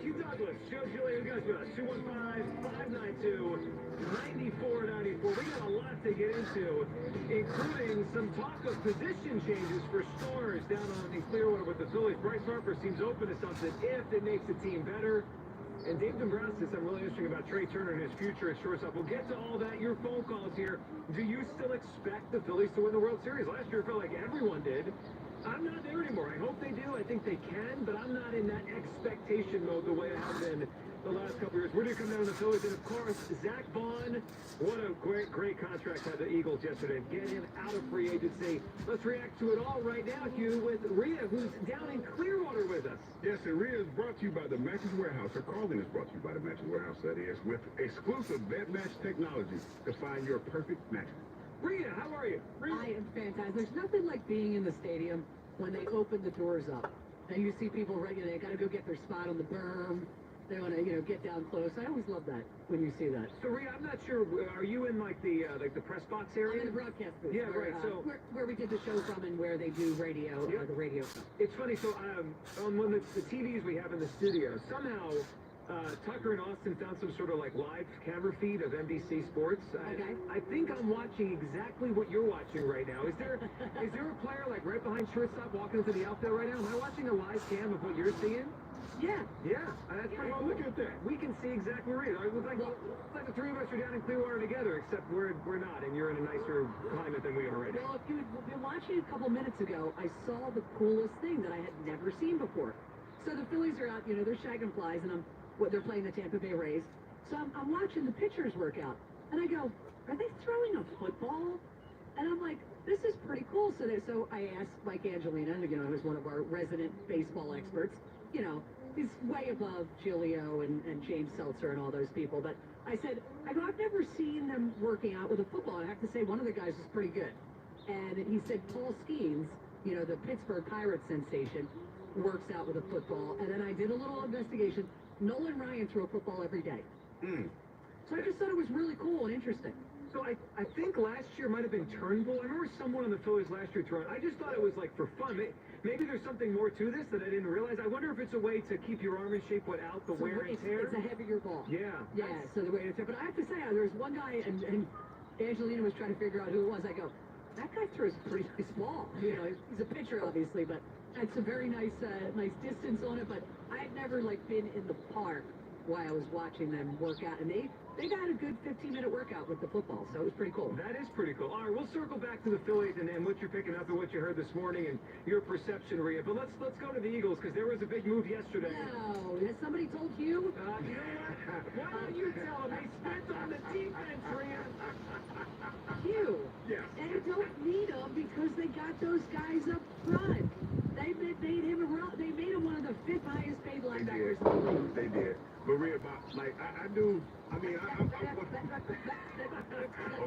Hugh Douglas, Joe Julian, guys with us, 215-592-9494. We got a lot to get into, including some talk of position changes for stars down in Clearwater with the Phillies. Bryce Harper seems open to something if it makes the team better. And Dave Dombrowski said something really interesting about Trey Turner and his future at shortstop. We'll get to all that. Your phone calls here. Do you still expect the Phillies to win the World Series? Last year it felt like everyone did. I'm not there anymore. I hope they do. I think they can, but I'm not in that expectation mode the way I have been the last couple years. We're going to come down to the Phillies, and of course, Zack Baun. What a great contract had the Eagles yesterday. Get him out of free agency. Let's react to it all right now, Hugh, with Rhea, who's down in Clearwater with us. Yes, and Rhea is brought to you by the Mattress Warehouse. Her calling is brought to you by the Mattress Warehouse, that is, with exclusive bed match technology to find your perfect mattress. Rhea, how are you? Rhea. I am fantastic. There's nothing like being in the stadium when they open the doors up. And you see people regularly, they got to go get their spot on the berm. They want to, get down close. I always love that when you see that. So, Rhea, I'm not sure, are you in, like the press box area? I'm in the broadcast booth. Yeah, where, right. So where we did the show from and where they do radio, the radio stuff. It's funny, so on one of the TVs we have in the studio, somehow Tucker and Austin found some sort of like live camera feed of NBC Sports. Okay. I think I'm watching exactly what you're watching right now. Is there a player like right behind shortstop walking into the outfield right now? Am I watching a live cam of what you're seeing? Yeah. Yeah, that's pretty cool. Look at that. We can see exactly where it is. It looks like the three of us are down in Clearwater together, except we're not, and you're in a nicer climate than we are right now. Well, if you've been watching a couple minutes ago, I saw the coolest thing that I had never seen before. So the Phillies are out, they're shagging flies, and they're playing the Tampa Bay Rays. So I'm watching the pitchers work out, and I go, are they throwing a football? And I'm like, this is pretty cool. So I asked Mike Angelina, who's one of our resident baseball experts, he's way above Giglio and James Seltzer and all those people. But I said, I've never seen them working out with a football. I have to say, one of the guys is pretty good. And he said Paul Skeens, the Pittsburgh Pirates sensation, works out with a football. And then I did a little investigation. Nolan Ryan threw a football every day. So I just thought it was really cool and interesting. So I think last year might have been Turnbull. I remember someone on the Phillies last year throwing. I just thought it was like for fun. Maybe there's something more to this that I didn't realize. I wonder if it's a way to keep your arm in shape without the wear and tear. It's a heavier ball. Yeah. Yeah, so the wear and tear. But I have to say, there was one guy, and Angelina was trying to figure out who it was. I go, that guy throws a pretty nice ball. He's a pitcher, obviously, but it's a very nice distance on it. But I had never been in the park while I was watching them work out, and they got a good 15-minute workout with the football, so it was pretty cool. That is pretty cool. All right, we'll circle back to the Phillies and what you're picking up and what you heard this morning and your perception, Rhea. But let's go to the Eagles, because there was a big move yesterday. No, has somebody told you? You know what? Why don't you tell them they spent on the defense, Rhea? Hugh. Yeah. They don't need them because they got those guys up front. They made him one of the 5th highest paid linebackers in the league. They did. But Rhea,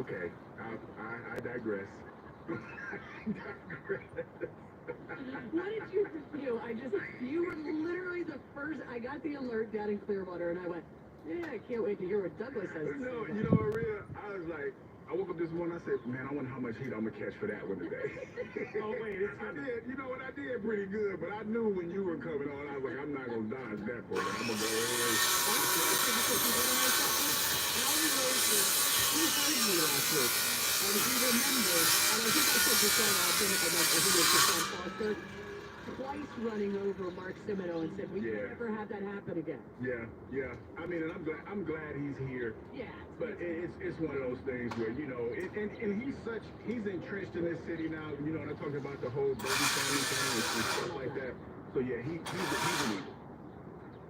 okay, I digress. What did you do? You were literally the first. I got the alert down in Clearwater, and I went, yeah, I can't wait to hear what Douglas has to say. No, you know, Maria, I was like, I woke up this morning, I said, man, I wonder how much heat I'm going to catch for that one today. Oh, wait, it's I did, you know what, I did pretty good, but I knew when you were coming on, I was like, I'm not going to dodge that for you. I'm going to go ahead. He heard me last week, and he remembered, and I think I said this on, I think it was Deshaun Foster, twice running over Mark Simino and said, we can never have that happen again. Yeah. I mean, and I'm glad he's here. Yeah. But it's one of those things where, you know, and he's entrenched in this city now, you know, and I talked about the whole Brady family thing and stuff like that. So yeah, he's a leader.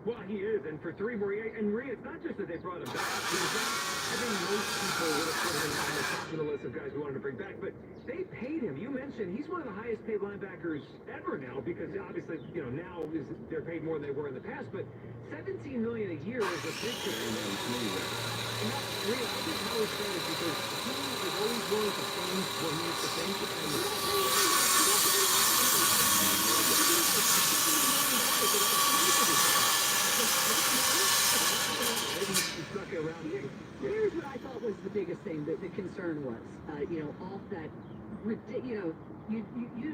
Well, he is, and for 3 more years, and Maria, it's not just that they brought him back. I think most people would have put him on the top of the list of guys we wanted to bring back, but they paid him. You mentioned he's one of the highest paid linebackers ever now, because obviously, you know, now they're paid more than they were in the past, but $17 million a year is a big thing. And that's Maria, I think how it's done is because he is always willing to change what he needs to change, Here's what I thought was the biggest thing, the concern was, you know, all that, you know, you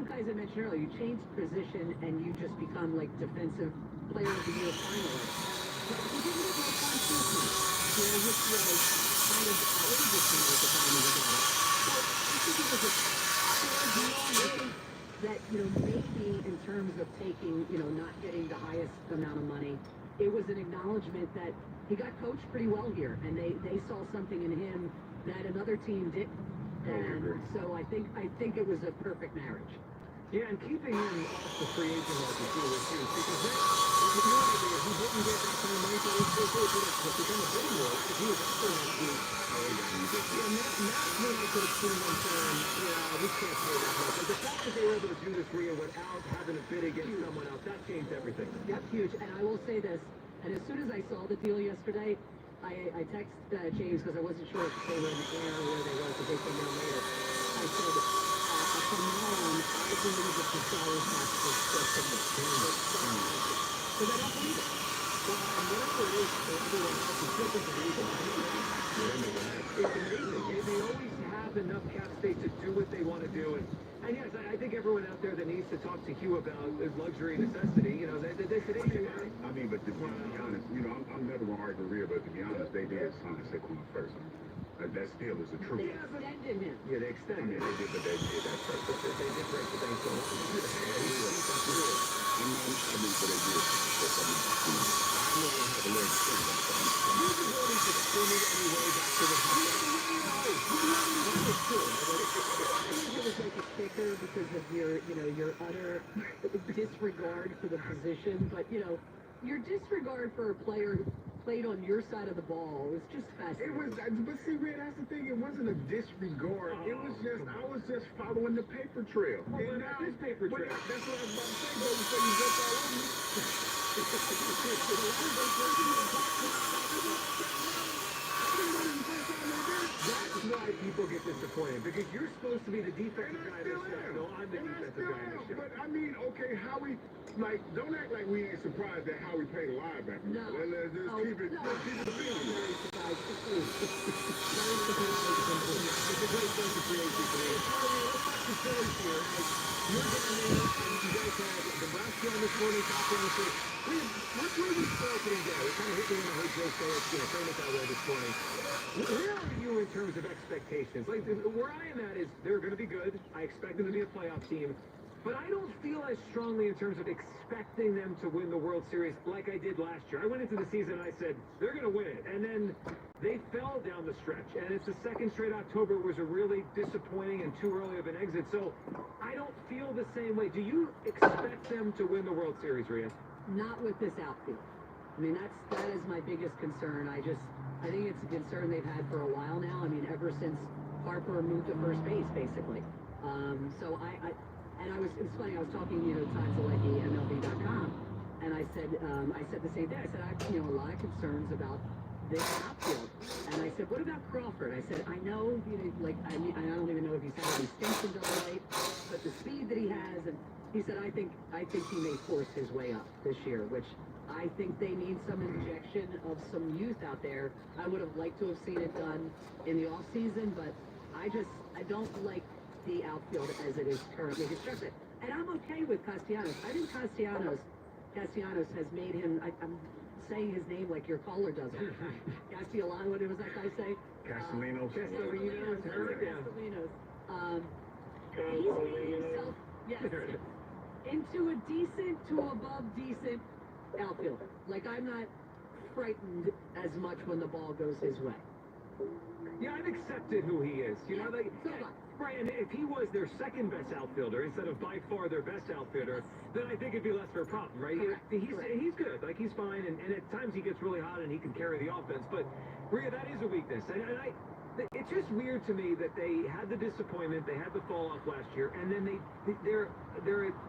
guys had mentioned earlier, you changed position and you just become like defensive player of the year finalist. But you didn't get the constitution, you know, which was kind of outrageous to me at the time we got it. So I think it was a fair deal that, you know, maybe in terms of taking, you know, not getting the highest amount of money, it was an acknowledgement that he got coached pretty well here, and they saw something in him that another team didn't. And so I think it was a perfect marriage. Yeah, and keeping him off the free agent market too was huge, because that, if you know, if he didn't get that kind of money, so it would have become a bidding war, because he was after that team. And that's when I could have seen them saying, yeah, we can't pay that much. But the fact that they were able to do this, Rhea, without having to bid against someone else, that changed everything. That's huge, and I will say this, and as soon as I saw the deal yesterday, I texted James because I wasn't sure if they were in the air or where they were, because they came down later. I said, from now on, I believe that the salary cap is just a standard. Because I don't believe it. Well, and whatever it is for everyone else, it's different to me. It's amazing. They always have enough cap space to do what they want to do. And yes, I think everyone out there that needs to talk to Hugh about luxury necessity, you know, they said, I mean, but to be honest, you know, I'm never going to argue with Rhea, but to be honest, they did sign Saquon first. That still is the truth. They extended him. Yeah, they extended him. They did, but they did that first. They did break the bank so much. I mean, but they did. I know I have a little thing about that. You can go to extended anyway back to the It was like a kicker because of your utter disregard for the position, but you know, your disregard for a player who played on your side of the ball was just fascinating. It was, but see, Red, that's the thing. It wasn't a disregard. It was just, I was just following the paper trail. Well, and now this paper trail. That's what I was about to say, baby. So you jumped all over me. That's why people get disappointed, because you're supposed to be the defensive guy this year. No, I'm the defensive guy this year. But I mean, okay, don't act like we ain't surprised at how we pay the linebacker. No. Let's just keep it a beat. Very surprised. It's a great sense of creativity for me. Let's talk to Phillies here. You're down there, and you guys had Dombrowski on this morning talking to us. What's really opening day? We kind of hit me when I heard Joe say it's going to frame it that way this morning. Where are you in terms of expectations? Like, where I am at is they're going to be good. I expect them to be a playoff team. But I don't feel as strongly in terms of expecting them to win the World Series like I did last year. I went into the season and I said, they're going to win it. And then they fell down the stretch. And it's the second straight October was a really disappointing and too early of an exit. So I don't feel the same way. Do you expect them to win the World Series, Rhea? Not with this outfield. I mean, that is my biggest concern. I think it's a concern they've had for a while now. I mean, ever since Harper moved to first base, basically. It's funny, I was talking, to Tonzaletti, MLB.com, and I said the same thing. I said, I have, a lot of concerns about this outfield. And I said, what about Crawford? I said, I know, I don't even know if he's had any stints works in Double-A, but the speed that he has, and he said, I think he may force his way up this year, which I think they need some injection of some youth out there. I would have liked to have seen it done in the off season, but I don't like the outfield as it is currently constructed. And I'm okay with Castellanos. I think Castellanos has made him, I'm saying his name like your caller does. Castellanos, what was that guy say? Castellanos. Castellanos. He's made himself, yes, into a decent to above decent outfielder. Like, I'm not frightened as much when the ball goes his way. Yeah, I've accepted who he is. You know, like, right, and if he was their second best outfielder instead of by far their best outfielder, then I think it'd be less of a problem, right? He's good. Like, he's fine, and at times he gets really hot and he can carry the offense. But, Rhea, that is a weakness. And it's just weird to me that they had the disappointment, they had the fall off last year, and then their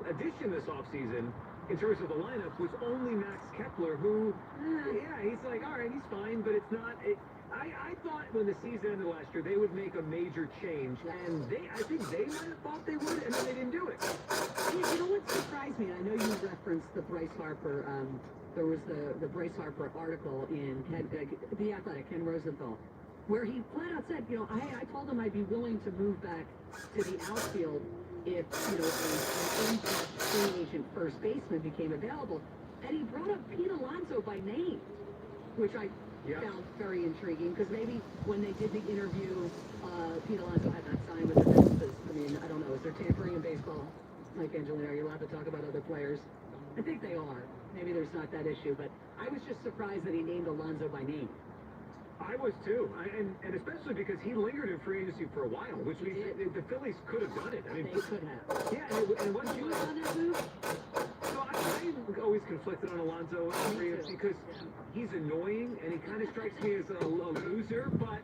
addition this offseason in terms of the lineup was only Max Kepler, who, he's like, all right, he's fine, but it's not. I thought when the season ended last year, they would make a major change, and I think they might have thought they would, and then they didn't do it. You know what surprised me? I know you referenced the Bryce Harper. There was the Bryce Harper article in The Athletic, Ken Rosenthal, where he flat out said, I told him I'd be willing to move back to the outfield if, an free agent first baseman became available. And he brought up Pete Alonso by name, which I found very intriguing, because maybe when they did the interview, Pete Alonso had not signed with the Mets. I mean, I don't know, is there tampering in baseball? Like, Angelina, are you allowed to talk about other players? I think they are. Maybe there's not that issue, but I was just surprised that he named Alonso by name. I was too, and especially because he lingered in free agency for a while, which means the Phillies could have done it. I mean, they could have. Yeah, and what you on that move? So I'm always conflicted on Alonso because he's annoying and he kind of strikes me as a loser, but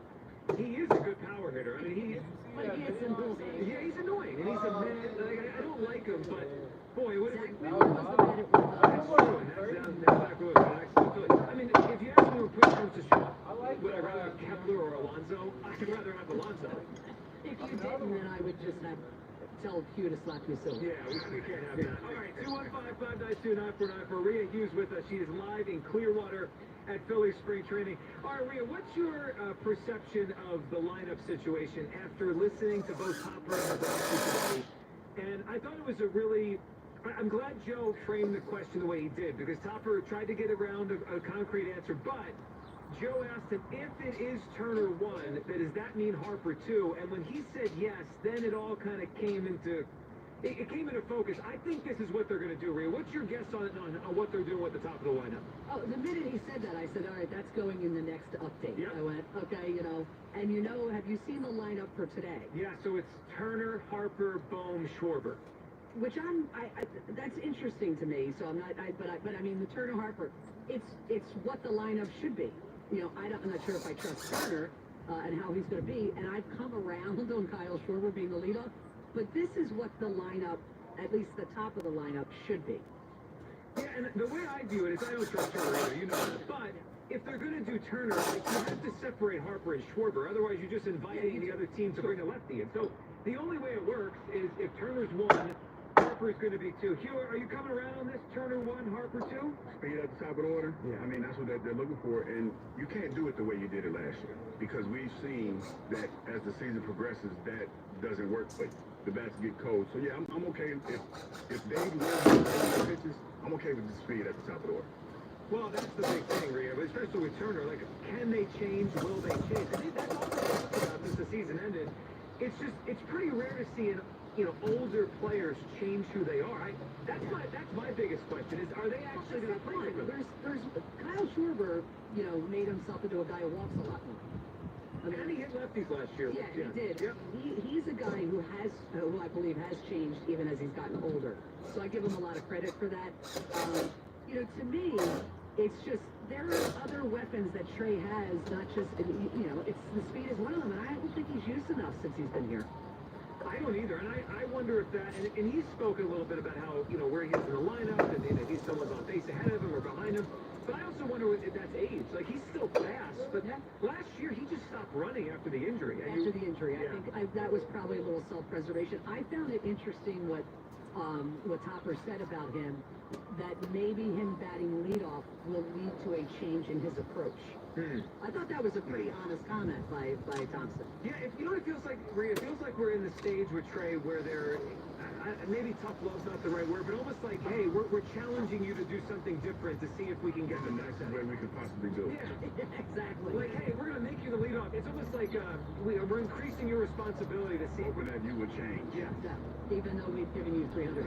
he is a good power hitter. I mean, he's annoying. Yeah, he's annoying, and he's a man. Like, I don't like him, but boy, what is it? That's true, and that's Zach Baun, an excellent Philly. I mean, if you ask me who push comes to shove, would I rather have Kepler or Alonso? I'd rather have Alonso. If you didn't, then I would just tell Q to slap you silly. Yeah, we can't have that. All right, 215-592-9494. Rhea Hughes with us. She is live in Clearwater at Phillies spring training. All right, Rhea, what's your perception of the lineup situation after listening to both Hopper and Dombrowski today? And I thought it was I'm glad Joe framed the question the way he did, because Topper tried to get around a concrete answer, but Joe asked him, if it is Turner 1, does that mean Harper 2? And when he said yes, then it all kind of came into focus. I think this is what they're going to do, Rhea. What's your guess on what they're doing at the top of the lineup? Oh, the minute he said that, I said, all right, that's going in the next update. Yep. I went, okay, and have you seen the lineup for today? Yeah, so it's Turner, Harper, Bohm, Schwarber. Which that's interesting to me. So I'm not, but I mean, the Turner Harper, it's what the lineup should be. I'm not sure if I trust Turner and how he's going to be, and I've come around on Kyle Schwarber being the leadoff, but this is what the lineup, at least the top of the lineup, should be. Yeah, and the way I view it is I don't trust Turner either, you know that. But if they're going to do Turner, you have to separate Harper and Schwarber. Otherwise, you're just inviting the other team to bring a lefty in. So the only way it works is if Turner's 1, Harper's going to be 2. Hugh, are you coming around on this? Turner 1, Harper 2? Speed at the top of the order? Yeah, I mean, that's what they're looking for. And you can't do it the way you did it last year, because we've seen that as the season progresses, that doesn't work. But the bats get cold. So, yeah, I'm okay. If they win the pitches, I'm okay with the speed at the top of the order. Well, that's the big thing, Rhea, but especially with Turner. Like, can they change? Will they change? I think that's all they talked about since the season ended. It's pretty rare to see older players change who they are. That's my biggest question is, are they actually going to play them? There's Kyle Schwarber, made himself into a guy who walks a lot more. And he hit lefties last year. Yeah, he did. Yep. He's a guy who I believe has changed even as he's gotten older. So I give him a lot of credit for that. To me, it's just there are other weapons that Trey has, not just it's the speed is one of them, and I don't think he's used enough since he's been here. I don't either, and I wonder if that, and he spoke a little bit about how, where he is in the lineup, and if he's someone's on base ahead of him or behind him. But I also wonder if that's age. Like, he's still fast, but last year he just stopped running after the injury. After the injury, I think that was probably a little self-preservation. I found it interesting what Topper said about him, that maybe him batting leadoff will lead to a change in his approach. I thought that was a pretty honest comment by Thompson. Yeah, you know what it feels like, Rhea? It feels like we're in the stage with Trey where they're, maybe tough love's not the right word, but almost like, hey, we're challenging you to do something different to see if we can get the best way we could possibly do it. Yeah, exactly. Like, hey, we're going to make you the leadoff. It's almost like we're increasing your responsibility to see that you would change. Yeah, even though we've given you 300.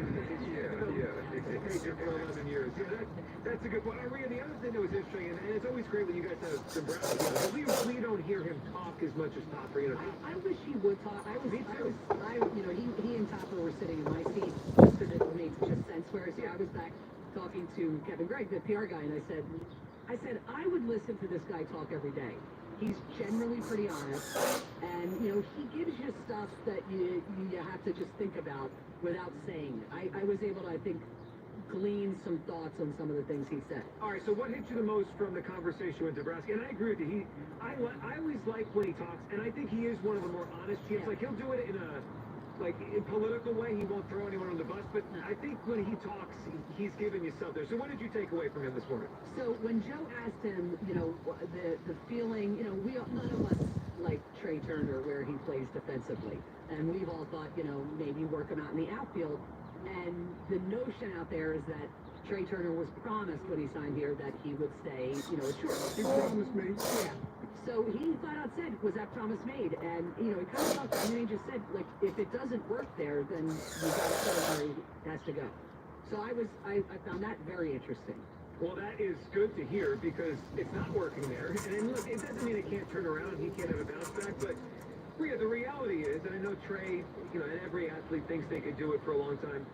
Paid you for 11 years. Yeah, that's a good point. Rhea, the other thing that was interesting, and it's always great when you guys have Dombrowski, we don't hear him talk as much as Topper. You know, I wish he would talk. He and Topper were sitting in my seat just because it made such a sense. Whereas, I was back talking to Kevin Gregg, the PR guy, and I said I would listen to this guy talk every day. He's generally pretty honest, and he gives you stuff that you have to just think about without saying it. I was able to, I think, glean some thoughts on some of the things he said. All right, so what hit you the most from the conversation with Dombrowski? And I agree with you. I always like when he talks, and I think he is one of the more honest GMs. Like, he'll do it in a political way. He won't throw anyone on the bus, but I think when he talks, he's giving you something. So what did you take away from him this morning? So when Joe asked him, the feeling, none of us like Trey Turner where he plays defensively, and we've all thought, maybe work him out in the outfield. And the notion out there is that Trey Turner was promised when he signed here that he would stay, at short. He promised me. Yeah. So he flat out said, was that promise made? And, he kind of talked, and he just said, like, if it doesn't work there, then you got to put him where he has to go. So I found that very interesting. Well, that is good to hear because it's not working there. And look, it doesn't mean it can't turn around. He can't have a bounce back, but Rhea, the reality is, and I know Trey, and every athlete thinks they could do it for a long time,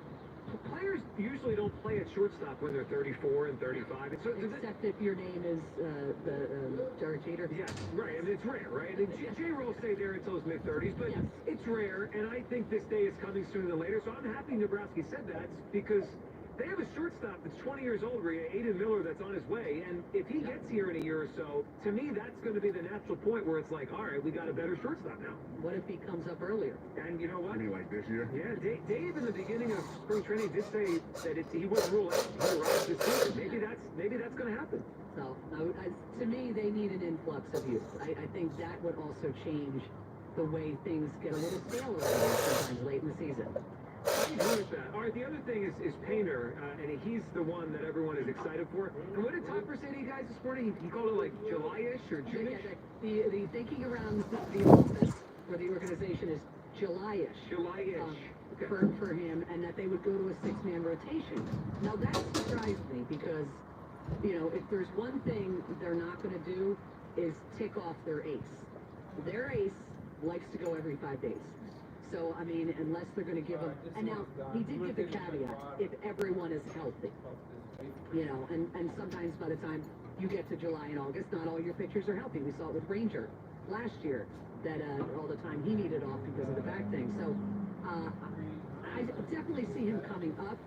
players usually don't play at shortstop when they're 34 and 35. And so, except if your name is Derek Jeter. Yeah, right. I mean, it's rare, right? And J-Ro will stay there until his mid-30s, but it's rare, and I think this day is coming sooner than later. So I'm happy Dombrowski said that because they have a shortstop that's 20 years old, Rhea, Aiden Miller, that's on his way. And if he gets here in a year or so, to me, that's going to be the natural point where it's like, all right, we got a better shortstop now. What if he comes up earlier? And you know what? You mean like this year? Yeah, Dave in the beginning of spring training did say that he wouldn't rule out he arrives this season. Maybe that's going to happen. So, to me, they need an influx of youth. I think that would also change the way things get a little stale around sometimes late in the season. I agree with that. All right, the other thing is Painter, and he's the one that everyone is excited for. And what did Topper say to you guys this morning? He called it like July-ish or June-ish? Yeah, the thinking around the office or the organization is July-ish. July-ish. For him, and that they would go to a six-man rotation. Now, that surprised me because, if there's one thing they're not going to do is tick off their ace. Their ace likes to go every 5 days. So, I mean, unless they're going to give him... And now, he did give the caveat, if everyone is healthy. And sometimes by the time you get to July and August, not all your pitchers are healthy. We saw it with Ranger last year, that all the time he needed off because of the back thing. So, I definitely see him coming up,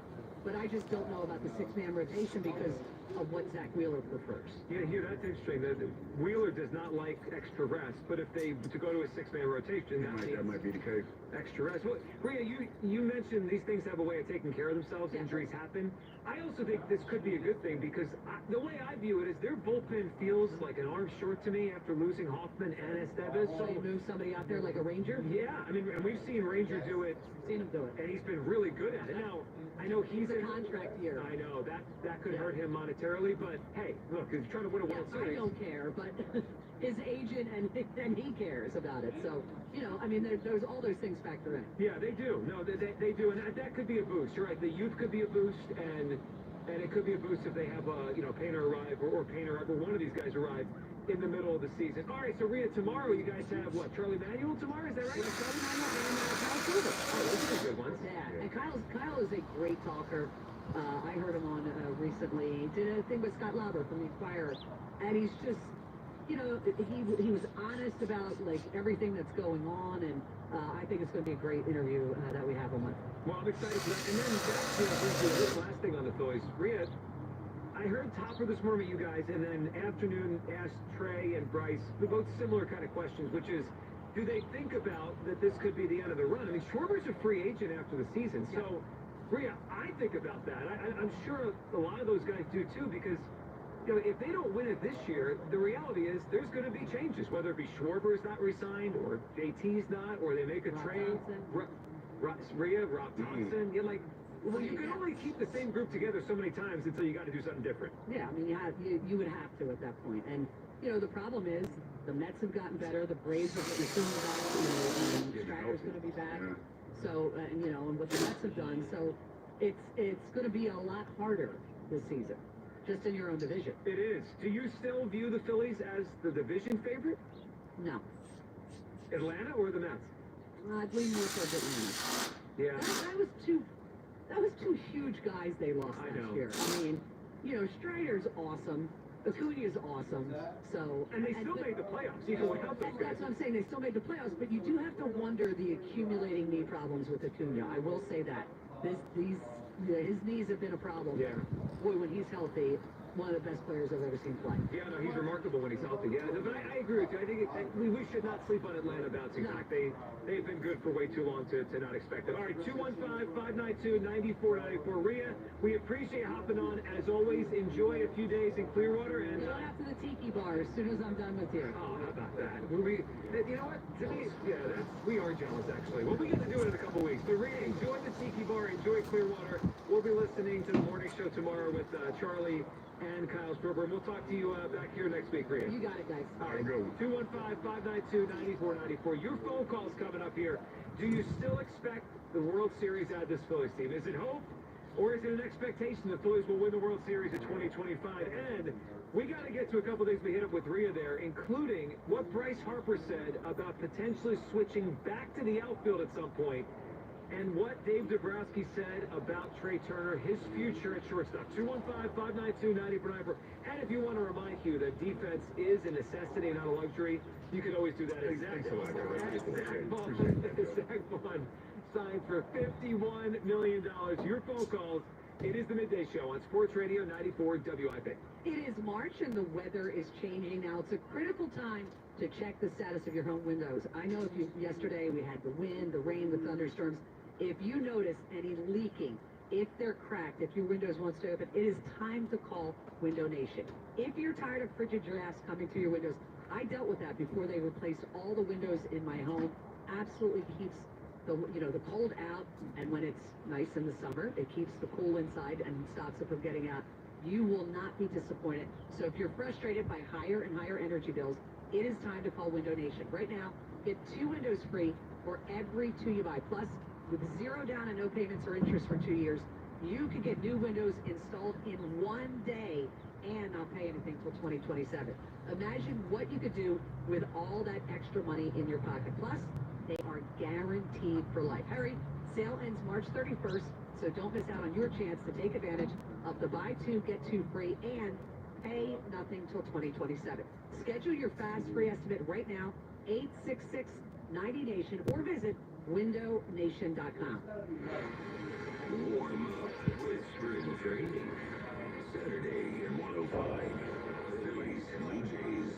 but I just don't know about the six-man rotation because of what Zach Wheeler prefers. Yeah, here, that's interesting. Wheeler does not like extra rest, but if to go to a six-man rotation, that might be the case. Extra rest. Well, Rhea, you mentioned these things have a way of taking care of themselves. Yeah. Injuries happen. I also think this could be a good thing because the way I view it is their bullpen feels like an arm short to me after losing Hoffman and Estevez. So you move somebody out there like a Ranger? Yeah, I mean, and we've seen Ranger do it. Seen him do it. And he's been really good at it. Now, I know he's a contract year. I know that could hurt him monetarily, but hey, look, he's trying to win a World Series. I don't care, but his agent and he cares about it. So, I mean, there's all those things factor in. Yeah, they do. No, they do, and that could be a boost. You're right. The youth could be a boost, and it could be a boost if they have Painter arrive or Painter or one of these guys arrive in the middle of the season. All right, so Rhea, tomorrow you guys have what? Charlie Manuel tomorrow? Is that right? Charlie Manuel and Kyle Silver. Oh, those are good ones. Yeah, and Kyle is a great talker. I heard him on recently. He did a thing with Scott Lauber from The Inquirer, and he's just, he was honest about like everything that's going on, and I think it's going to be a great interview that we have him with. Well, I'm excited for that. And then that's this last thing on the Phillies. Rhea, I heard Topper this morning, you guys, and then afternoon asked Trey and Bryce both similar kind of questions, which is, do they think about that this could be the end of the run? I mean, Schwarber's a free agent after the season, so, Rhea, I think about that. I'm sure a lot of those guys do too, because, you know, if they don't win it this year, the reality is there's going to be changes, whether it be Schwarber's not re-signed, or JT's not, or they make a trade. Rob Thompson, you're like, well, you can only keep the same group together so many times until you got to do something different. Yeah, I mean, you would have to at that point. And, you know, the problem is the Mets have gotten better. The Braves are getting sooner back. You know, Strider's going to be back. Yeah. So, and, you know, and what the Mets have done. So it's going to be a lot harder this season, just in your own division. It is. Do you still view the Phillies as the division favorite? No. Atlanta or the Mets? I'd lean more towards Atlanta. Yeah. That was two huge guys they lost last year. I mean, you know, Strider's awesome. Acuna's awesome. So and they still made the playoffs, even without those guys. That's what I'm saying. They still made the playoffs, but you do have to wonder the accumulating knee problems with Acuna. I will say that his knees have been a problem. Yeah. Boy, when he's healthy, one of the best players I've ever seen play. Yeah, no, he's remarkable when he's healthy. Yeah, but I agree with you. I think we should not sleep on Atlanta bouncing back. They've been good for way too long to not expect it. All right, 215-592-9494. Rhea, we appreciate hopping on. As always, enjoy a few days in Clearwater. And go out to the Tiki Bar as soon as I'm done with you. Oh, how about that? You know what? Denise, we are jealous, actually. Well, we get to do it in a couple weeks. But Rhea, enjoy the Tiki Bar. Enjoy Clearwater. We'll be listening to the morning show tomorrow with Charlie and Kyle Sperber. And we'll talk to you back here next week, Rhea. You got it, guys. All right, go. 215-592-9494. Your phone call's coming up here. Do you still expect the World Series out of this Phillies team? Is it hope, or is it an expectation the Phillies will win the World Series in 2025? And we got to get to a couple things we hit up with Rhea there, including what Bryce Harper said about potentially switching back to the outfield at some point, and what Dave Dombrowski said about Trey Turner, his future at shortstop. 215-592-9494. And if you want to remind you that defense is a necessity, not a luxury, you can always do that. Thanks a lot, Zack Baun signed for $51 million. Your phone calls. It is the Midday Show on Sports Radio 94 WIP. It is March and the weather is changing now. It's a critical time to check the status of your home windows. I know yesterday we had the wind, the rain, the thunderstorms. If you notice any leaking, if they're cracked, if your windows won't stay open, it is time to call Window Nation. If you're tired of frigid drafts coming through your windows, I dealt with that before they replaced all the windows in my home. Absolutely keeps the cold out, and when it's nice in the summer, it keeps the cool inside and stops it from getting out. You will not be disappointed. So if you're frustrated by higher and higher energy bills, it is time to call Window Nation. Right now, get 2 windows free for every 2 you buy. Plus, with 0 down and no payments or interest for 2 years, you can get new windows installed in 1 day and not pay anything till 2027. Imagine what you could do with all that extra money in your pocket. Plus, they are guaranteed for life. Hurry, sale ends March 31st, so don't miss out on your chance to take advantage of the buy 2, get 2 free and pay nothing till 2027. Schedule your fast free estimate right now, 866-90-NATION, or visit windownation.com. Warm up with spring training. Saturday in 105. Phillies Blue Jays.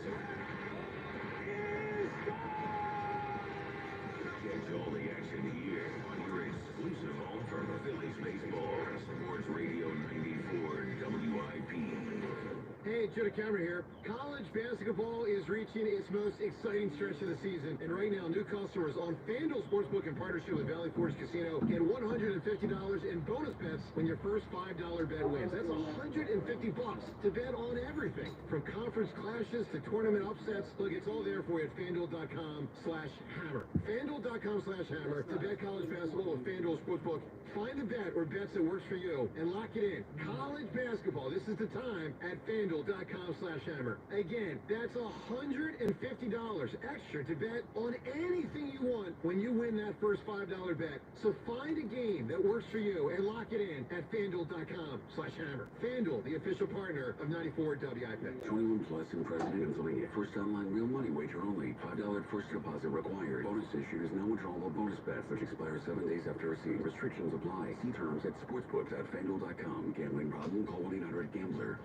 Catch all the action here on your exclusive home for Phillies baseball. Sports Radio 94 WIP. Hey, Joe DeCamera here. College basketball is reaching its most exciting stretch of the season. And right now, new customers on FanDuel Sportsbook in partnership with Valley Forge Casino get $150 in bonus bets when your first $5 bet wins. That's $150 to bet on everything. From conference clashes to tournament upsets. Look, it's all there for you at FanDuel.com/hammer. FanDuel.com/hammer to bet college basketball with FanDuel Sportsbook. Find the bet or bets that works for you and lock it in. College basketball. This is the time at FanDuel.com/hammer. Again, again, that's $150 extra to bet on anything you want when you win that first $5 bet. So find a game that works for you and lock it in at FanDuel.com/hammer. FanDuel, the official partner of 94 WIP. 21 plus in present Pennsylvania. First online real money wager only. $5 first deposit required. Bonus issues, no withdrawable bonus bets, which expire 7 days after receipt. Restrictions apply. See terms at sportsbooks.fanduel.com. Gambling problem? Call 1-800-GAMBLER.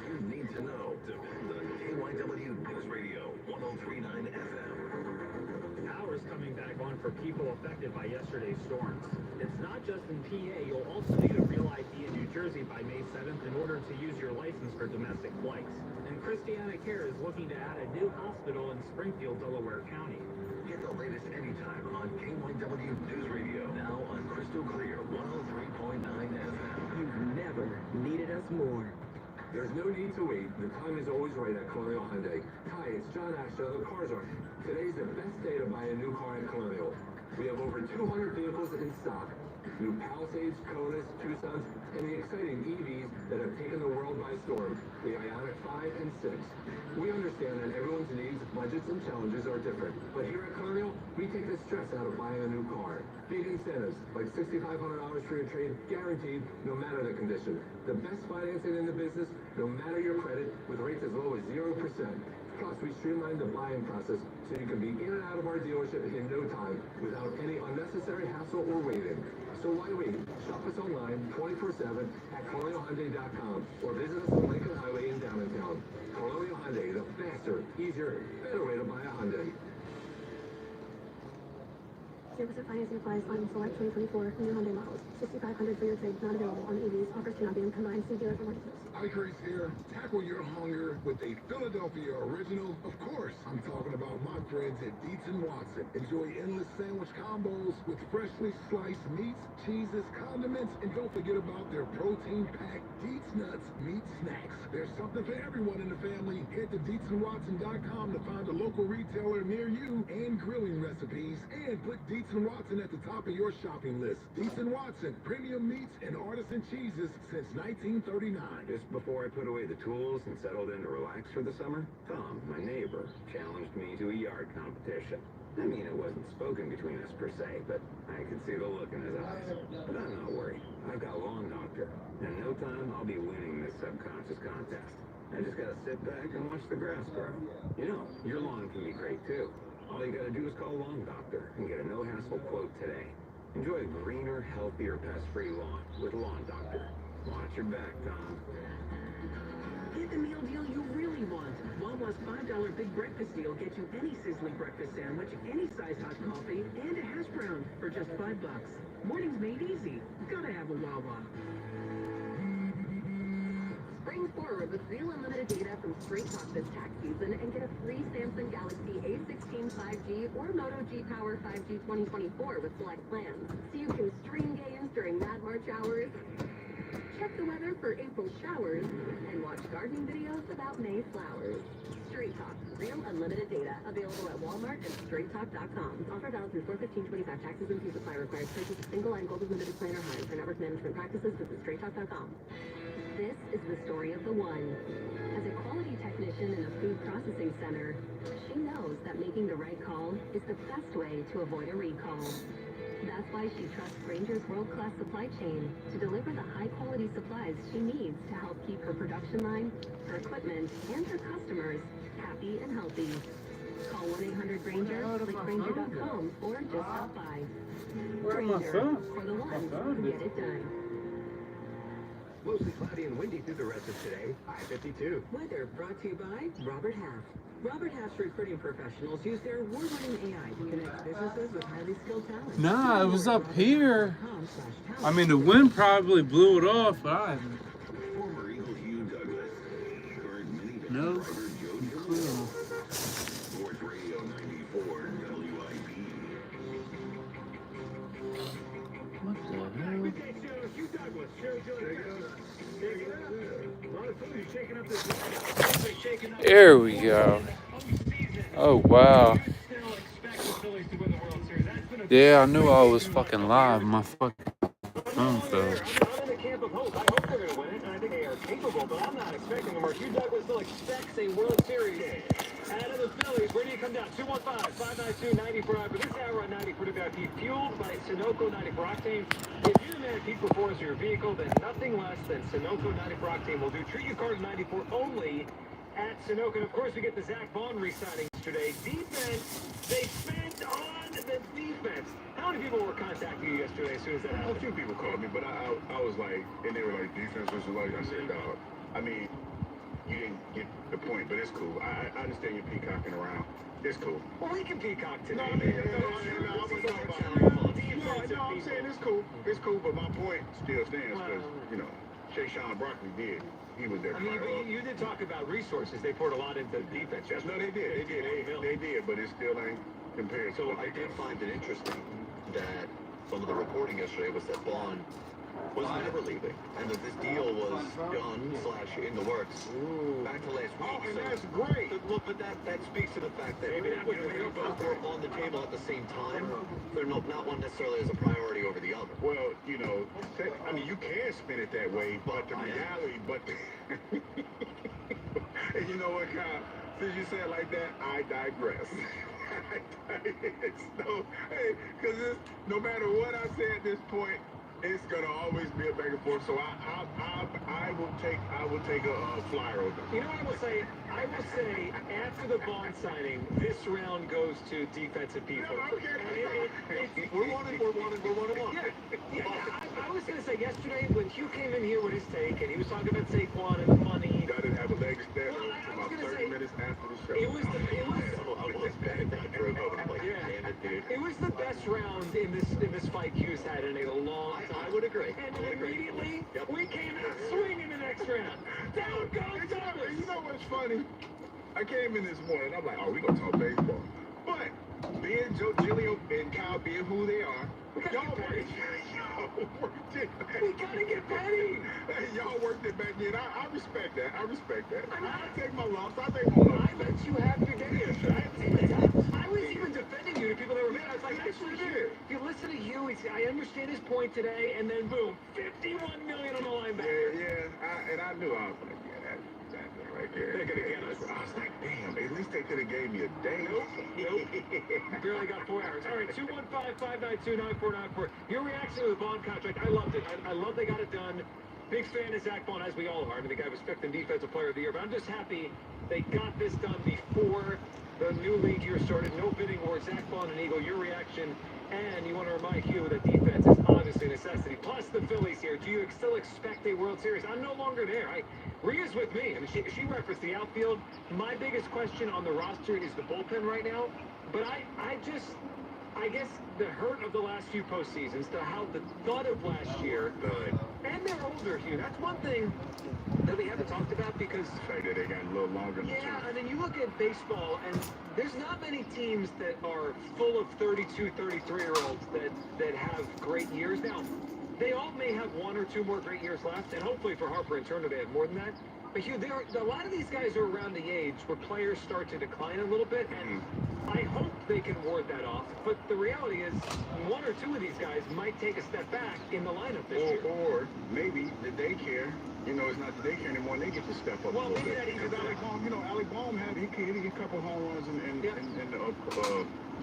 You need to know. Depend on KYW News Radio 103.9 FM. Power's coming back on for people affected by yesterday's storms. It's not just in PA. You'll also need a real ID in New Jersey by May 7th in order to use your license for domestic flights. And Christiana Care is looking to add a new hospital in Springfield, Delaware County. Get the latest anytime on KYW News Radio. Now on Crystal Clear 103.9 FM. You've never needed us more. There's no need to wait. The time is always right at Colonial Hyundai. Hi, it's John Asher. The cars are. Today's the best day to buy a new car at Colonial. We have over 200 vehicles in stock. New Palisades, Konas, Tucsons, and the exciting EVs that have taken the world by storm, the Ioniq 5 and 6. We understand that everyone's needs, budgets, and challenges are different. But here at Colonial, we take the stress out of buying a new car. Big incentives, like $6,500 for your trade, guaranteed, no matter the condition. The best financing in the business, no matter your credit, with rates as low as 0%. Plus, we streamlined the buying process so you can be in and out of our dealership in no time without any unnecessary hassle or waiting. So why wait? Shop us online 24/7 at colonialhyundai.com or visit us on Lincoln Highway in downtown. Colonial Hyundai, the faster, easier, better way to buy a Hyundai. 0% financing applies on select 2024 new Hyundai models. $6,500 for your trade, not available on EVs. Offers cannot be combined. See dealer for more details. Hi, Grace here. Tackle your hunger with a Philadelphia original. Of course, I'm talking about my friends at Dietz & Watson. Enjoy endless sandwich combos with freshly sliced meats, cheeses, condiments, and don't forget about their protein-packed Dietz Nuts meat snacks. There's something for everyone in the family. Head to DietzandWatson.com to find a local retailer near you and grilling recipes, and put Dietz & Watson at the top of your shopping list. Dietz & Watson, premium meats and artisan cheeses since 1939. Just before I put away the tools and settled in to relax for the summer, Tom, my neighbor, challenged me to a yard competition. I mean, it wasn't spoken between us per se, but I could see the look in his eyes. But I'm not worried. I've got Lawn Doctor. In no time, I'll be winning this subconscious contest. I just gotta sit back and watch the grass grow. You know, your lawn can be great too. All you gotta do is call Lawn Doctor and get a no-hassle quote today. Enjoy a greener, healthier, pest-free lawn with Lawn Doctor. Watch your back, Tom. Get the meal deal you really want. Wawa's $5 Big Breakfast Deal gets you any sizzling breakfast sandwich, any size hot coffee, and a hash brown for just $5. Mornings made easy. Gotta have a Wawa. Spring forward with real unlimited data from Straight Talk this tax season and get a free Samsung Galaxy A16 5G or Moto G Power 5G 2024 with select plans. So you can stream games during Mad March hours, check the weather for April showers, and watch gardening videos about May flowers. Straight Talk, real unlimited data, available at Walmart and StraightTalk.com. Offer valid through 4/15/25. Taxes and fees apply. Required purchase of single line Golden Limited Plan or higher. For network management practices, visit StraightTalk.com. This is the story of the one. As a quality technician in a food processing center, she knows that making the right call is the best way to avoid a recall. That's why she trusts Granger's world-class supply chain to deliver the high-quality supplies she needs to help keep her production line, her equipment, and her customers happy and healthy. Call 1-800-GRANGER, click Granger.com, or just stop by. Granger, for the ones who get it done. Mostly cloudy and windy through the rest of today. High 52. Weather brought to you by Robert Half. Robert Half's recruiting professionals use their award-winning AI to connect businesses with highly skilled talent. Nah, it was up here. I mean, the wind probably blew it off, but I haven't. Former Eagle Hugh Douglas. Current mini No driver Joe clue. Sports Radio 94 WIP. What the hell? There we go. Oh, wow. Yeah, I knew I was fucking live. My fucking phone fell. but I'm not expecting them. Or Hugh Douglas still expects a World Series out of the Phillies. Where do you come down? 215-592-9049 for this hour on 90 for WIP, fueled by Sunoco 94 Octane. If you demand peak performance of your vehicle, then nothing less than Sunoco 94 Octane will do. Treat your car to 94 only at Sunoco. And of course, we get the Zack Baun re-signing yesterday. Defense, they spent on the defense. How many people were contacting you yesterday as soon as that happened? A few people called me, but I was like, and they were like, defense was like, I said, dog, I mean, you didn't get the point, but it's cool. I understand you're peacocking around. It's cool. Well, we can peacock today. No, I'm saying it's cool. It's cool, but my point still stands because, you know, Shayshawn Broccoli did. He was there. I mean, but you did talk about resources. They poured a lot into defense. No, they did. They did, but it still ain't compared. So I did find it interesting that some of the reporting yesterday was that Baun was never leaving, and that this deal was done/in the works back to last week. Oh, and that's great. Look, but that speaks to the fact that they both were on the table at the same time. They're not one necessarily as a priority over the other. Well, you know, I mean, you can spin it that way, but the reality, and you know what, Kyle? Since you said it like that, I digress. So, hey, because no matter what I say at this point, it's gonna always be a back and forth. So I will take a flyer over. You know what I will say? I will say after the Baun signing, this round goes to defensive people. We're one and one. Yeah. I was gonna say yesterday when Hugh came in here with his take and he was talking about Saquon and the money. I didn't have a leg stand for about 30 minutes after the show. It was the best round in this fight Hugh's had in a long time. I would agree. And immediately we came out swinging the next round. Down goes Douglas. You know what's funny? I came in this morning. I'm like, oh, we gonna talk baseball. But being Joe Giglio and Kyle being who they are, y'all worked it back. We gotta get petty. Y'all worked it back in. I respect that. I take my loss. I let you have your day yesterday. I was even defending you to people that were mad. I was like, actually, if you listen to you, I understand his point today, and then boom, $51 million on the linebacker. Yeah. And I knew I was like, that's it right there. They're gonna get us. I was like, damn. At least they could have gave me a day. Nope. Barely got 4 hours. All right, 215-592-9494. Your reaction to the Baun contract? I loved it. I love they got it done. Big fan of Zack Baun, as we all are. I mean, the guy was picked in Defensive Player of the Year, but I'm just happy they got this done before the new league year started. No bidding war. Zack Baun and Eagle, your reaction. And you want to remind Hugh that defense is obviously a necessity. Plus the Phillies here. Do you still expect a World Series? I'm no longer there. Rhea's with me. I mean, she referenced the outfield. My biggest question on the roster is the bullpen right now. But I guess the hurt of the last few postseasons, the thought of last year, and they're older, Hugh. That's one thing that we haven't talked about because the fact that they got a little longer. Yeah, and then you look at baseball, and there's not many teams that are full of 32, 33-year-olds that have great years. Now, they all may have 1 or 2 more great years left, and hopefully for Harper and Turner they have more than that. But Hugh, a lot of these guys are around the age where players start to decline a little bit, and I hope they can ward that off. But the reality is 1 or 2 of these guys might take a step back in the lineup this year. Or maybe the daycare, it's not the daycare anymore, and they get to step up a little bit. Because Alec Baum, had a couple home runs in the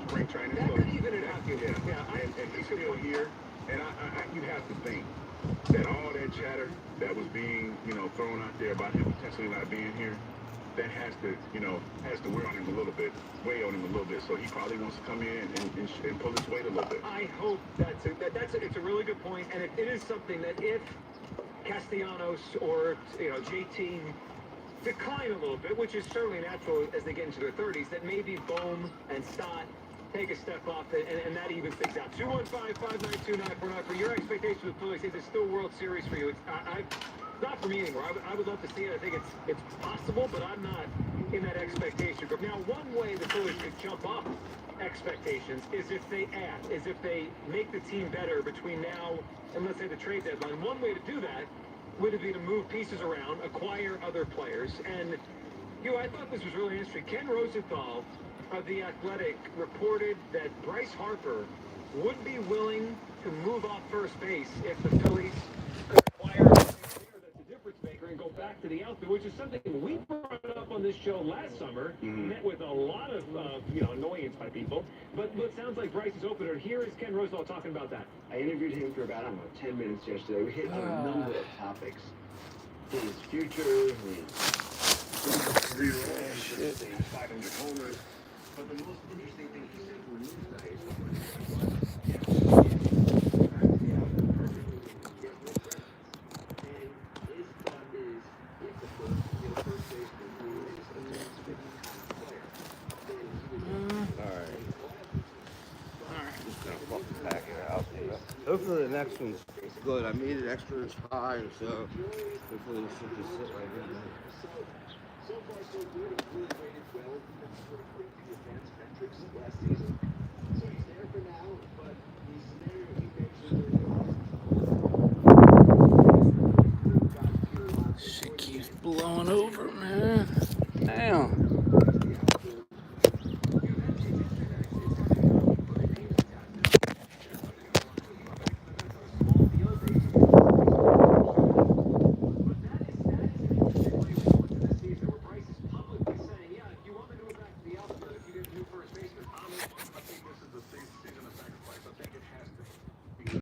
spring training. That could even it out. And he's still here. And you have to think that all that chatter that was being, thrown out there about him potentially not being here, that has to weigh on him a little bit. So he probably wants to come in and pull his weight a little bit. I hope it's a really good point, and it is something that if Castellanos or JT decline a little bit, which is certainly natural as they get into their 30s, that maybe Bohm and Stott take a step off, and that evens things out. 215-592-9494 for your expectations with Phillies. Is it still World Series for you? It's not for me anymore. I would love to see it. I think it's possible, but I'm not in that expectation group. Now, one way the Phillies could jump up expectations is if they make the team better between now and, let's say, the trade deadline. One way to do that would be to move pieces around, acquire other players, and I thought this was really interesting. Ken Rosenthal of The Athletic reported that Bryce Harper would be willing to move off first base if the Phillies could acquire a player that's a difference maker and go back to the is something we brought up on this show last summer. Met with a lot of annoyance by people. But it sounds like Bryce is open. Here is Ken Rosenthal talking about that. I interviewed him for about, 10 minutes yesterday. We hit on a number of topics. His future, his relationship, his 500 homers. But the most interesting thing he said for me tonight Hopefully the next one's good. I made it extra inch high, so hopefully this should just sit right in there. So far, so good. Really rated well. Advanced metrics last season.